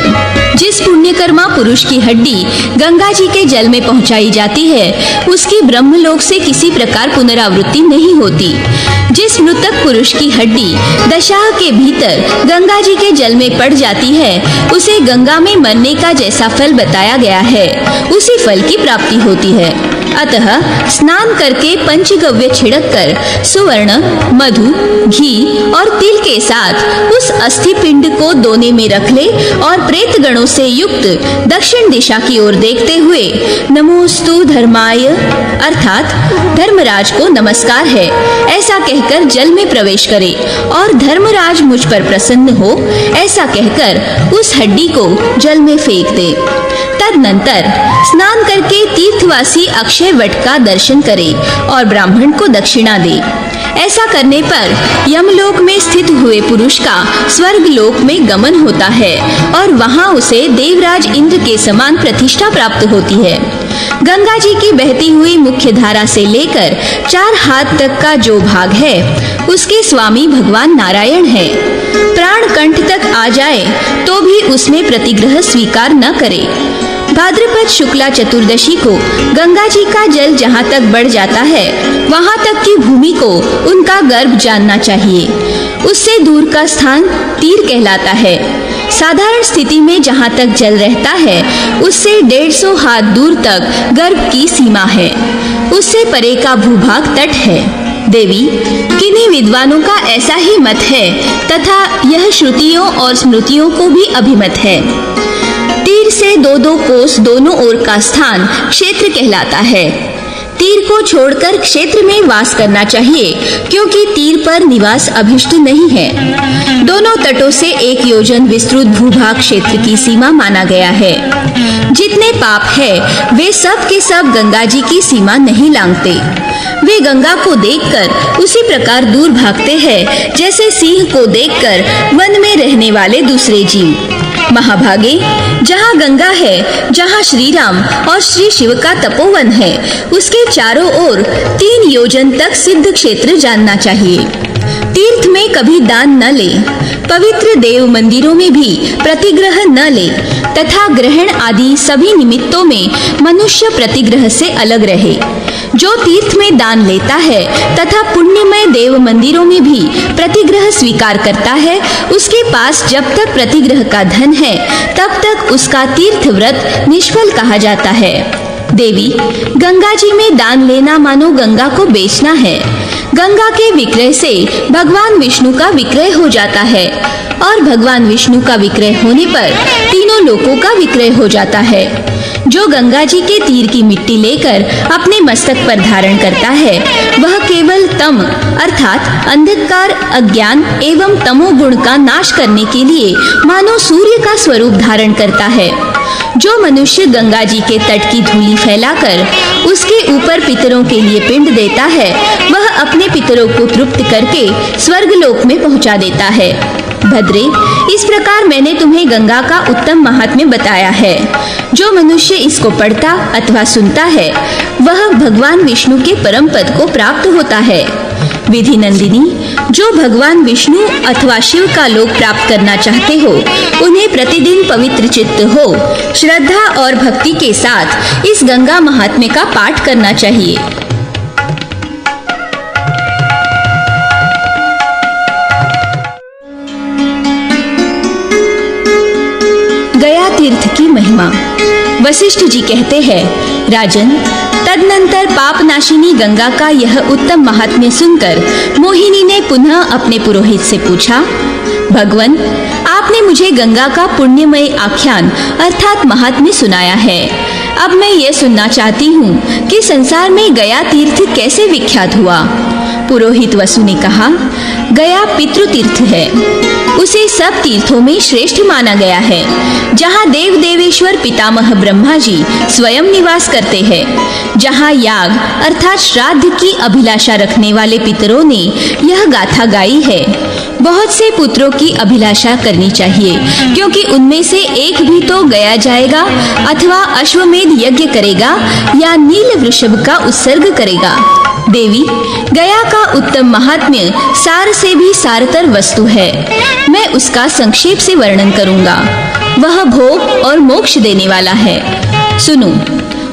जिस पुण्यकर्मा पुरुष की हड्डी गंगा जी के जल में पहुंचाई जाती है, उसकी ब्रह्मलोक से किसी प्रकार पुनरावृत्ति नहीं होती। जिस मृतक पुरुष की हड्डी दशाह के भीतर गंगा जी के जल में पड़ जाती है, उसे गंगा में मरने का जैसा फल बताया गया है, उसी फल की प्राप्ति होती है। अतः स्नान करके पंचगव्य छिड़क कर सुवर्ण, मधु, घी और तिल के साथ उस अस्थि पिंड को दोने में रख ले और प्रेत गणों से युक्त दक्षिण दिशा की ओर देखते हुए नमोस्तु धर्माय अर्थात धर्मराज को नमस्कार है, ऐसा कहकर जल में प्रवेश करे और धर्मराज मुझ पर प्रसन्न हो, ऐसा कहकर उस हड्डी को जल में फेंक दे। तदनंतर स्नान करके तीर्थवासी अक्षय वट का दर्शन करे और ब्राह्मण को दक्षिणा दे। ऐसा करने पर यमलोक में स्थित हुए पुरुष का स्वर्गलोक में गमन होता है और वहां उसे देवराज इंद्र के समान प्रतिष्ठा प्राप्त होती है। गंगा जी की बहती हुई मुख्य धारा से लेकर 4 हाथ तक का जो भाग है उसके स्वामी भगवान नारायण है। प्राण कंठ तक आ जाए तो भी उसमें प्रतिग्रह स्वीकार न करे। भाद्रपद शुक्ला चतुर्दशी को गंगा जी का जल जहाँ तक बढ़ जाता है वहाँ तक की भूमि को उनका गर्भ जानना चाहिए। उससे दूर का स्थान तीर कहलाता है। साधारण स्थिति में जहाँ तक जल रहता है उससे 150 हाथ दूर तक गर्भ की सीमा है। उससे परे का भूभाग तट है। देवी, किन्हीं विद्वानों का ऐसा ही मत है तथा यह श्रुतियों और स्मृतियों को भी अभिमत है। तीर से 2-2 कोस दोनों ओर का स्थान क्षेत्र कहलाता है। तीर को छोड़कर क्षेत्र में वास करना चाहिए क्योंकि तीर पर निवास अभिष्ट नहीं है। दोनों तटों से 1 योजन विस्तृत भूभाग क्षेत्र की सीमा माना गया है। जितने पाप है वे सब के सब गंगा जी की सीमा नहीं लांघते। वे गंगा को देखकर उसी प्रकार दूर भागते हैं जैसे सिंह को देखकर वन में रहने वाले दूसरे जीव। महाभागे, जहाँ गंगा है, जहाँ श्री राम और श्री शिव का तपोवन है, उसके चारों ओर 3 योजन तक सिद्ध क्षेत्र जानना चाहिए। तीर्थ में कभी दान न ले, पवित्र देव मंदिरों में भी प्रतिग्रह न ले तथा ग्रहण आदि सभी निमित्तों में मनुष्य प्रतिग्रह से अलग रहे। जो तीर्थ में दान लेता है तथा पुण्यमय देव मंदिरों में भी प्रतिग्रह स्वीकार करता है, उसके पास जब तक प्रतिग्रह का धन है तब तक उसका तीर्थ व्रत निष्फल कहा जाता है। देवी, गंगा जी में दान लेना मानो गंगा को बेचना है। गंगा के विक्रय से भगवान विष्णु का विक्रय हो जाता है और भगवान विष्णु का विक्रय होने पर तीनों लोकों का विक्रय हो जाता है। जो गंगा जी के तीर की मिट्टी लेकर अपने मस्तक पर धारण करता है वह केवल तम अर्थात अंधकार, अज्ञान एवं तमोगुण का नाश करने के लिए मानो सूर्य का स्वरूप धारण करता है। जो मनुष्य गंगा जी के तट की धूलि फैलाकर उसके ऊपर पितरों के लिए पिंड देता है वह अपने पितरों को तृप्त करके स्वर्गलोक में पहुंचा देता है। भद्रे, इस प्रकार मैंने तुम्हें गंगा का उत्तम महात्म्य बताया है। जो मनुष्य इसको पढ़ता अथवा सुनता है वह भगवान विष्णु के परम पद को प्राप्त होता है। विधि नंदिनी, जो भगवान विष्णु अथवा शिव का लोक प्राप्त करना चाहते हो उन्हें प्रतिदिन पवित्र चित्त हो श्रद्धा और भक्ति के साथ इस गंगा महात्म्य का पाठ करना चाहिए। गया तीर्थ की महिमा। वशिष्ठ जी कहते हैं, राजन, तदनंतर पापनाशिनी गंगा का यह उत्तम महात्म्य सुनकर मोहिनी ने पुनः अपने पुरोहित से पूछा, भगवन, आपने मुझे गंगा का पुण्यमय आख्यान अर्थात महात्म्य सुनाया है। अब मैं ये सुनना चाहती हूँ कि संसार में गया तीर्थ कैसे विख्यात हुआ। पुरोहित वसु ने कहा, गया पितृतीर्थ है। उसे सब तीर्थों में श्रेष्ठ माना गया है। जहाँ देव देवेश्वर पितामह ब्रह्मा जी स्वयं निवास करते हैं, जहाँ याग अर्थात श्राद्ध की अभिलाषा रखने वाले पितरों ने यह गाथा गाई है। बहुत से पुत्रों की अभिलाषा करनी चाहिए क्योंकि उनमें से एक भी तो गया जाएगा अथवा अश्वमेध यज्ञ करेगा या नील वृषभ का उत्सर्ग करेगा। देवी, गया का उत्तम महात्म्य सार से भी सारतर वस्तु है। मैं उसका संक्षेप से वर्णन करूंगा। वह भोग और मोक्ष देने वाला है। सुनो,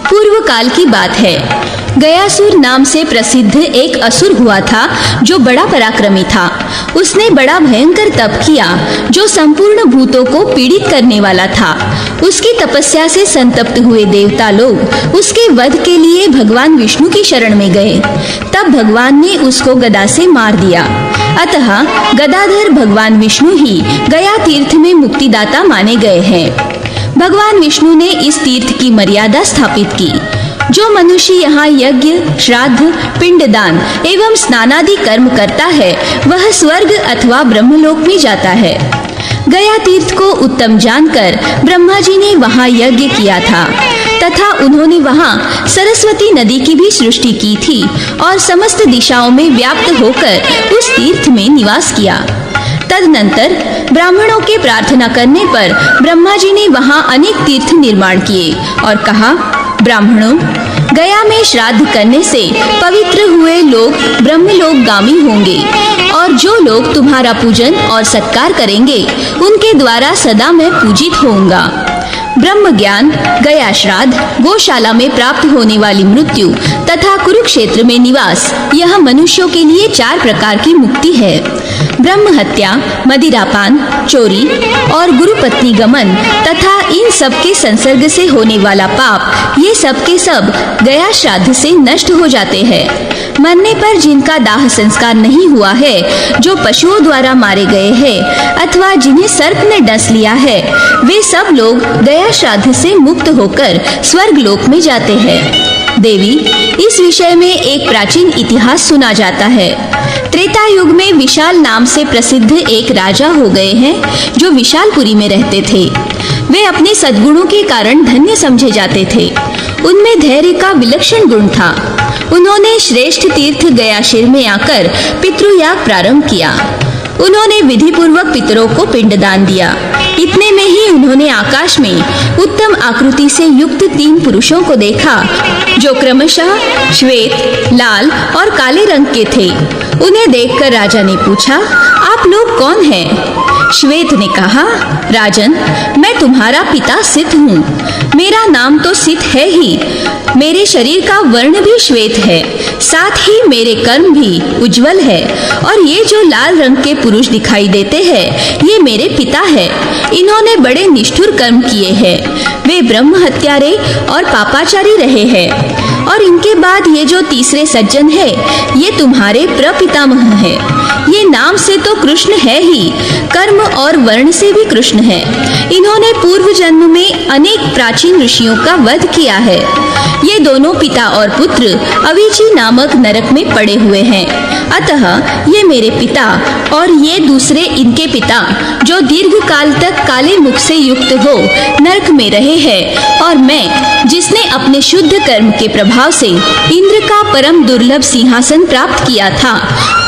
पूर्व काल की बात है। गयासुर नाम से प्रसिद्ध एक असुर हुआ था जो बड़ा पराक्रमी था। उसने बड़ा भयंकर तप किया जो संपूर्ण भूतों को पीड़ित करने वाला था। उसकी तपस्या से संतप्त हुए देवता लोग उसके वध के लिए भगवान विष्णु की शरण में गए। तब भगवान ने उसको गदा से मार दिया। अतः गदाधर भगवान विष्णु ही गया तीर्थ में मुक्तिदाता माने गए हैं। भगवान विष्णु ने इस तीर्थ की मर्यादा स्थापित की। जो मनुष्य यहाँ यज्ञ, श्राद्ध, पिंडदान एवं स्नानादि कर्म करता है वह स्वर्ग अथवा ब्रह्मलोक में जाता है। गया तीर्थ को उत्तम जानकर ब्रह्मा जी ने वहाँ यज्ञ किया था तथा उन्होंने वहाँ सरस्वती नदी की भी सृष्टि की थी और समस्त दिशाओं में व्याप्त होकर उस तीर्थ में निवास किया। तदनंतर ब्राह्मणों के प्रार्थना करने पर ब्रह्मा जी ने वहाँ अनेक तीर्थ निर्माण किए और कहा, ब्राह्मणों, गया में श्राद्ध करने से पवित्र हुए लोग ब्रह्मलोकगामी होंगे और जो लोग तुम्हारा पूजन और सत्कार करेंगे उनके द्वारा सदा मैं पूजित होऊंगा। ब्रह्म ज्ञान, गया श्राद्ध, गौशाला में प्राप्त होने वाली मृत्यु तथा कुरुक्षेत्र में निवास, यह मनुष्यों के लिए 4 प्रकार की मुक्ति है। ब्रह्म हत्या, मदिरापान, चोरी और गुरुपत्नी गमन तथा इन सब के संसर्ग से होने वाला पाप, ये सब के सब गया श्राद्ध से नष्ट हो जाते हैं। मरने पर जिनका दाह संस्कार नहीं हुआ है, जो पशुओं द्वारा मारे गए हैं अथवा जिन्हें सर्प ने डस लिया है, वे सब लोग गया श्राद्ध से मुक्त होकर स्वर्ग लोक में जाते हैं। देवी, इस विषय में एक प्राचीन इतिहास सुना जाता है। त्रेता युग में विशाल नाम से प्रसिद्ध एक राजा हो गए हैं जो विशालपुरी में रहते थे। वे अपने सद्गुणों के कारण धन्य समझे जाते थे। उनमें धैर्य का विलक्षण गुण था। उन्होंने श्रेष्ठ तीर्थ गयाशिर में आकर पितृयाग प्रारंभ किया। उन्होंने विधि पूर्वक पितरों को पिंडदान दिया। इतने में ही उन्होंने आकाश में उत्तम आकृति से युक्त 3 पुरुषों को देखा जो क्रमशः श्वेत, लाल और काले रंग के थे। उन्हें देखकर राजा ने पूछा, आप लोग कौन हैं? श्वेत ने कहा, राजन, मैं तुम्हारा पिता सित हूँ। मेरा नाम तो सित है ही, मेरे शरीर का वर्ण भी श्वेत है, साथ ही मेरे कर्म भी उज्जवल है। और ये जो लाल रंग के पुरुष दिखाई देते हैं, ये मेरे पिता है। इन्होंने बड़े निष्ठुर कर्म किए हैं। वे ब्रह्म हत्यारे और पापाचारी रहे हैं। और इनके बाद ये जो तीसरे सज्जन है, ये तुम्हारे प्रपितामह है। ये नाम से तो कृष्ण है ही, कर्म और वर्ण से भी कृष्ण है। इन्होंने पूर्व जन्म में अनेक प्राचीन ऋषियों का वध किया है। ये दोनों पिता और पुत्र अवीची नामक नरक में पड़े हुए हैं। अतः ये मेरे पिता और ये दूसरे इनके पिता, जो दीर्घ काल तक काले मुख से युक्त हो नरक में रहे हैं, और मैं, जिसने अपने शुद्ध कर्म के प्रभाव से इंद्र का परम दुर्लभ सिंहासन प्राप्त किया था,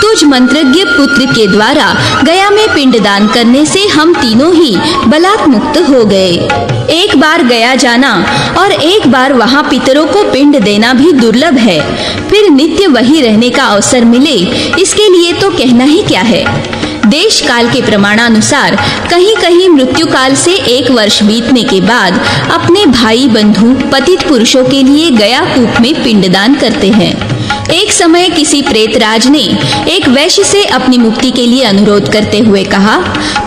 तुझ मंत्रज्ञ पुत्र के द्वारा गया में पिंडदान करने से हम तीनों ही बलात् मुक्त हो गए। एक बार गया जाना और एक बार वहाँ पितरों को पिंड देना भी दुर्लभ है। फिर नित्य वही रहने का अवसर मिले, इसके लिए तो कहना ही क्या है। देश काल के प्रमाणानुसार कहीं कहीं मृत्यु काल से 1 वर्ष बीतने के बाद अपने भाई बंधु पतित पुरुषों के लिए गया कूप में पिंडदान करते हैं। एक समय किसी प्रेतराज ने एक वैश्य से अपनी मुक्ति के लिए अनुरोध करते हुए कहा,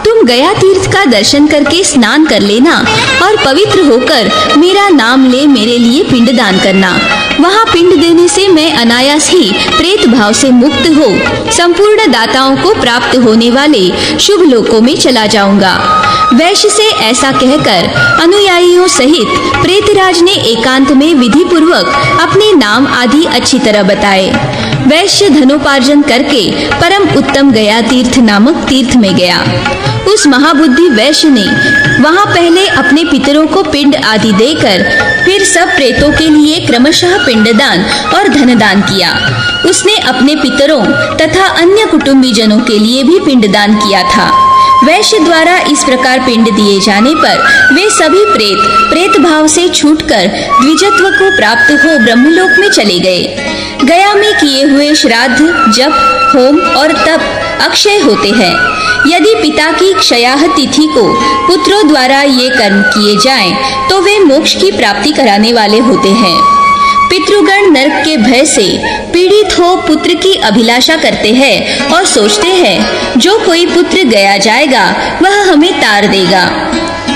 तुम गया तीर्थ का दर्शन करके स्नान कर लेना और पवित्र होकर मेरा नाम ले मेरे लिए पिंडदान करना। वहाँ पिंड देने से मैं अनायास ही प्रेत भाव से मुक्त हो संपूर्ण दाताओं को प्राप्त होने वाले शुभ लोकों में चला जाऊंगा। वैश्य से ऐसा कहकर अनुयायियों सहित प्रेतराज ने एकांत में विधि पूर्वक अपने नाम आदि अच्छी तरह बताए। वैश्य धनोपार्जन करके परम उत्तम गया तीर्थ नामक तीर्थ में गया। उस महाबुद्धि वैश्य ने वहां पहले अपने पितरों को पिंड आदि देकर फिर सब प्रेतों के लिए क्रमशः पिंडदान और धनदान किया। उसने अपने पितरों तथा अन्य कुटुंबी जनों के लिए भी पिंडदान किया था। वैश्य द्वारा इस प्रकार पिंड दिए जाने पर वे सभी प्रेत भाव से छूटकर द्विजत्व को प्राप्त हो ब्रह्मलोक में चले गए। गया में किए हुए श्राद्ध, जप, होम और तप अक्षय होते हैं। यदि पिता की क्षयाह तिथि को पुत्रों द्वारा ये कर्म किए जाएं, तो वे मोक्ष की प्राप्ति कराने वाले होते हैं। पितृगण नरक के भय से पीड़ित हो पुत्र की अभिलाषा करते हैं और सोचते हैं, जो कोई पुत्र गया जाएगा वह हमें तार देगा।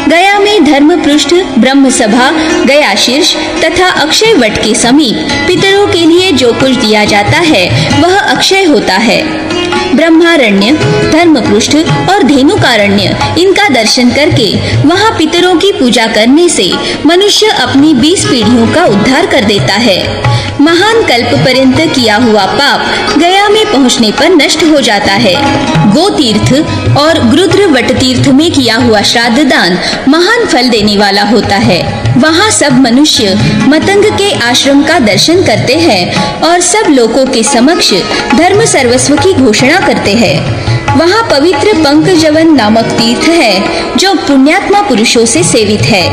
गया में धर्म पृष्ठ, ब्रह्म सभा, गया शीर्ष तथा अक्षय वट के समीप पितरों के लिए जो कुछ दिया जाता है वह अक्षय होता है। ब्रह्मारण्य, धर्मपृष्ठ और धेनुकारण्य, इनका दर्शन करके वहाँ पितरों की पूजा करने से मनुष्य अपनी 20 पीढ़ियों का उद्धार कर देता है। महान कल्प पर्यंत किया हुआ पाप गया में पहुँचने पर नष्ट हो जाता है। गोतीर्थ और गृध्र वट तीर्थ में किया हुआ श्राद्ध दान महान फल देने वाला होता है। वहाँ सब मनुष्य मतंग के आश्रम का दर्शन करते हैं और सब लोगों के समक्ष धर्म सर्वस्व की घोषणा करते हैं। वहाँ पवित्र पंकजवन नामक तीर्थ है जो पुण्यात्मा पुरुषों से सेवित है,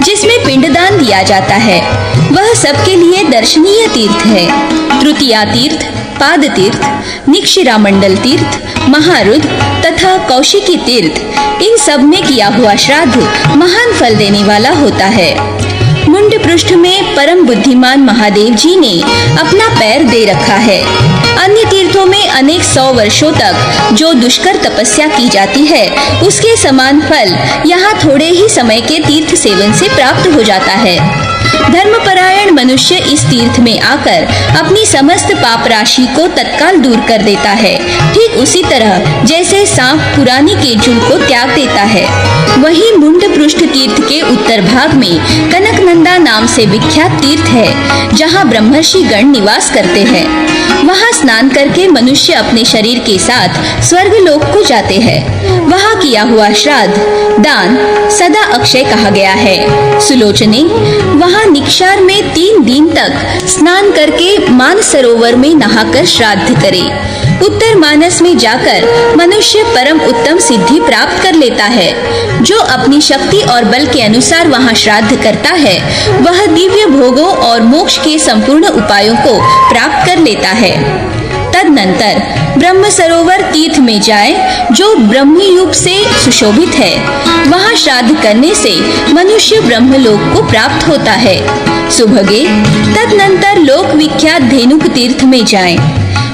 जिसमें पिंडदान दिया जाता है। वह सबके लिए दर्शनीय तीर्थ है। तृतीया तीर्थ, पाद तीर्थ, निक्षिरा मंडल तीर्थ, महारुद्र तथा कौशिकी तीर्थ, इन सब में किया हुआ श्राद्ध महान फल देने वाला होता है। मुंड पृष्ठ में परम बुद्धिमान महादेव जी ने अपना पैर दे रखा है। अन्य तीर्थों में अनेक 100 वर्षों तक जो दुष्कर तपस्या की जाती है, उसके समान फल यहाँ थोड़े ही समय के तीर्थ सेवन से प्राप्त हो जाता है। धर्मपरायण मनुष्य इस तीर्थ में आकर अपनी समस्त पाप राशि को तत्काल दूर कर देता है। ठीक उसी तरह जैसे सांप पुरानी केचुल को त्याग देता है। वही मुंड पृष्ठ तीर्थ के उत्तर भाग में कनकनंदा नाम से विख्यात तीर्थ है, जहाँ ब्रह्मर्षि गण निवास करते हैं। वहाँ स्नान करके मनुष्य अपने शरीर के साथ स्वर्ग लोक को जाते हैं। वहाँ किया हुआ श्राद्ध दान सदा अक्षय कहा गया है। सुलोचने, वहाँ निक्षार में 3 दिन तक स्नान करके मानसरोवर में नहाकर श्राद्ध करे। उत्तर मानस में जाकर मनुष्य परम उत्तम सिद्धि प्राप्त कर लेता है। जो अपनी शक्ति और बल के अनुसार वहाँ श्राद्ध करता है, वह दिव्य भोगों और मोक्ष के संपूर्ण उपायों को प्राप्त कर लेता है। तदनंतर ब्रह्म सरोवर तीर्थ में जाए, जो ब्रह्मयूप से सुशोभित है। वहाँ श्राद्ध करने से मनुष्य ब्रह्मलोक को प्राप्त होता है। सुभगे, तदनंतर लोक विख्यात धेनुक तीर्थ में जाएं।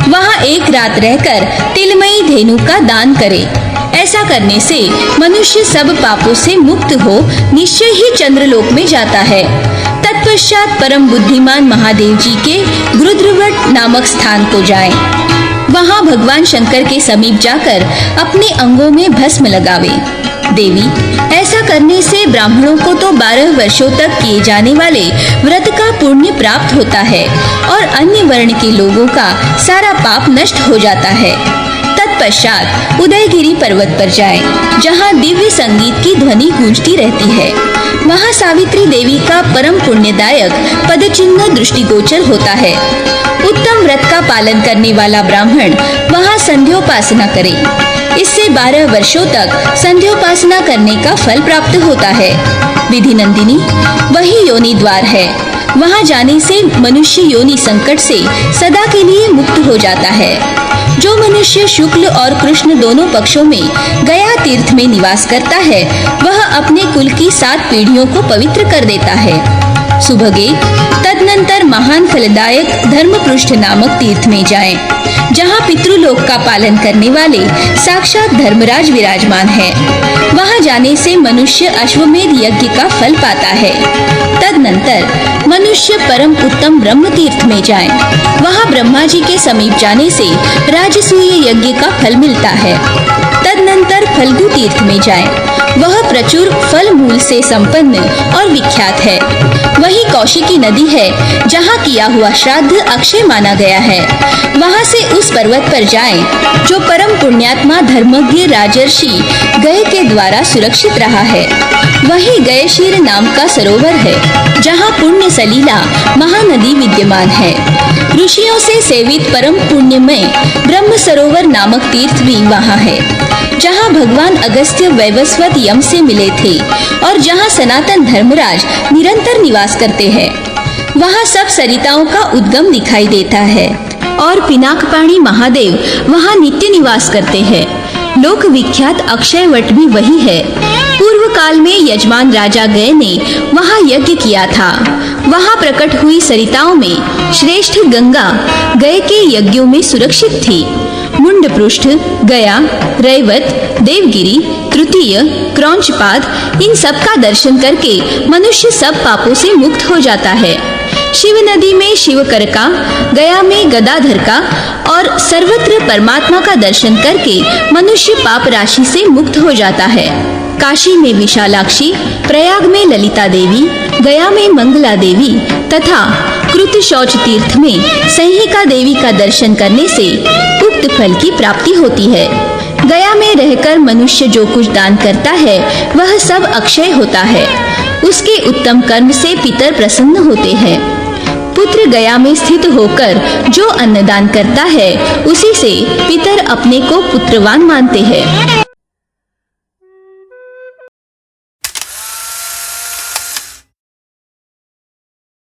वहाँ एक रात रहकर तिलमयी धेनु का दान करे। ऐसा करने से मनुष्य सब पापों से मुक्त हो निश्चय ही चंद्रलोक में जाता है। तत्पश्चात परम बुद्धिमान महादेव जी के रुद्रवट नामक स्थान को जाएं। वहाँ भगवान शंकर के समीप जाकर अपने अंगों में भस्म लगावे। देवी, ऐसा करने से ब्राह्मणों को तो 12 वर्षों तक किए जाने वाले व्रत का पुण्य प्राप्त होता है और अन्य वर्ण के लोगों का सारा पाप नष्ट हो जाता है। तत्पश्चात उदयगिरी पर्वत पर जाएं, जहाँ दिव्य संगीत की ध्वनि गूंजती रहती है। वहाँ सावित्री देवी का परम पुण्यदायक पदचिन्ह दृष्टिगोचर होता है। उत्तम व्रत का पालन करने वाला ब्राह्मण वहाँ संध्योपासना करे। इससे 12 वर्षों तक संध्योपासना करने का फल प्राप्त होता है। विधि नंदिनी, वही योनि द्वार है। वहाँ जाने से मनुष्य योनि संकट से सदा के लिए मुक्त हो जाता है। जो मनुष्य शुक्ल और कृष्ण दोनों पक्षों में गया तीर्थ में निवास करता है, वह अपने कुल की 7 पीढ़ियों को पवित्र कर देता है। सुभगे, तदनंतर महान फलदायक धर्मपृष्ठ नामक तीर्थ में जाएं, जहाँ पितृलोक का पालन करने वाले साक्षात धर्मराज विराजमान है। वहाँ जाने से मनुष्य अश्वमेध यज्ञ का फल पाता है। तदनंतर मनुष्य परम उत्तम ब्रह्म तीर्थ में जाएं। वहाँ ब्रह्मा जी के समीप जाने से राजसूय यज्ञ का फल मिलता है। तदनंतर फल्गु तीर्थ में जाएं। वह प्रचुर फल मूल से संपन्न और विख्यात है। वही कौशिकी नदी है, जहाँ किया हुआ श्राद्ध अक्षय माना गया है। वहाँ से उस पर्वत पर जाएं, जो परम पुण्यात्मा धर्मज्ञ राजर्षि गय के द्वारा सुरक्षित रहा है। वही गयशीर नाम का सरोवर है, जहाँ पुण्य सलीला महानदी विद्यमान है। ऋषियों से सेवित परम पुण्यमय ब्रह्म सरोवर नामक तीर्थ भी वहाँ है, जहाँ भगवान अगस्त्य वैवस्वत यम से मिले थे और जहाँ सनातन धर्मराज निरंतर निवास करते हैं। वहाँ सब सरिताओं का उद्गम दिखाई देता है और पिनाकपाणी महादेव वहाँ नित्य निवास करते हैं। लोक विख्यात अक्षय वट भी वही है। पूर्व काल में यजमान राजा गय ने वहाँ यज्ञ किया था। वहाँ प्रकट हुई सरिताओं में श्रेष्ठ गंगा गय के यज्ञों में सुरक्षित थी। मुंड पृष्ठ, गया, रैवत, देवगिरी, तृतीय, क्रौंचपाद, इन सब का दर्शन करके मनुष्य सब पापों से मुक्त हो जाता है। शिव नदी में शिवकर का, गया में गदाधर का और सर्वत्र परमात्मा का दर्शन करके मनुष्य पाप राशि से मुक्त हो जाता है। काशी में विशालाक्षी, प्रयाग में ललिता देवी, गया में मंगला देवी तथा कृत शौच तीर्थ में संहिका देवी का दर्शन करने से उक्त फल की प्राप्ति होती है। गया में रहकर मनुष्य जो कुछ दान करता है, वह सब अक्षय होता है। उसके उत्तम कर्म से पितर प्रसन्न होते हैं। पुत्र गया में स्थित होकर जो अन्नदान करता है, उसी से पितर अपने को पुत्रवान मानते हैं।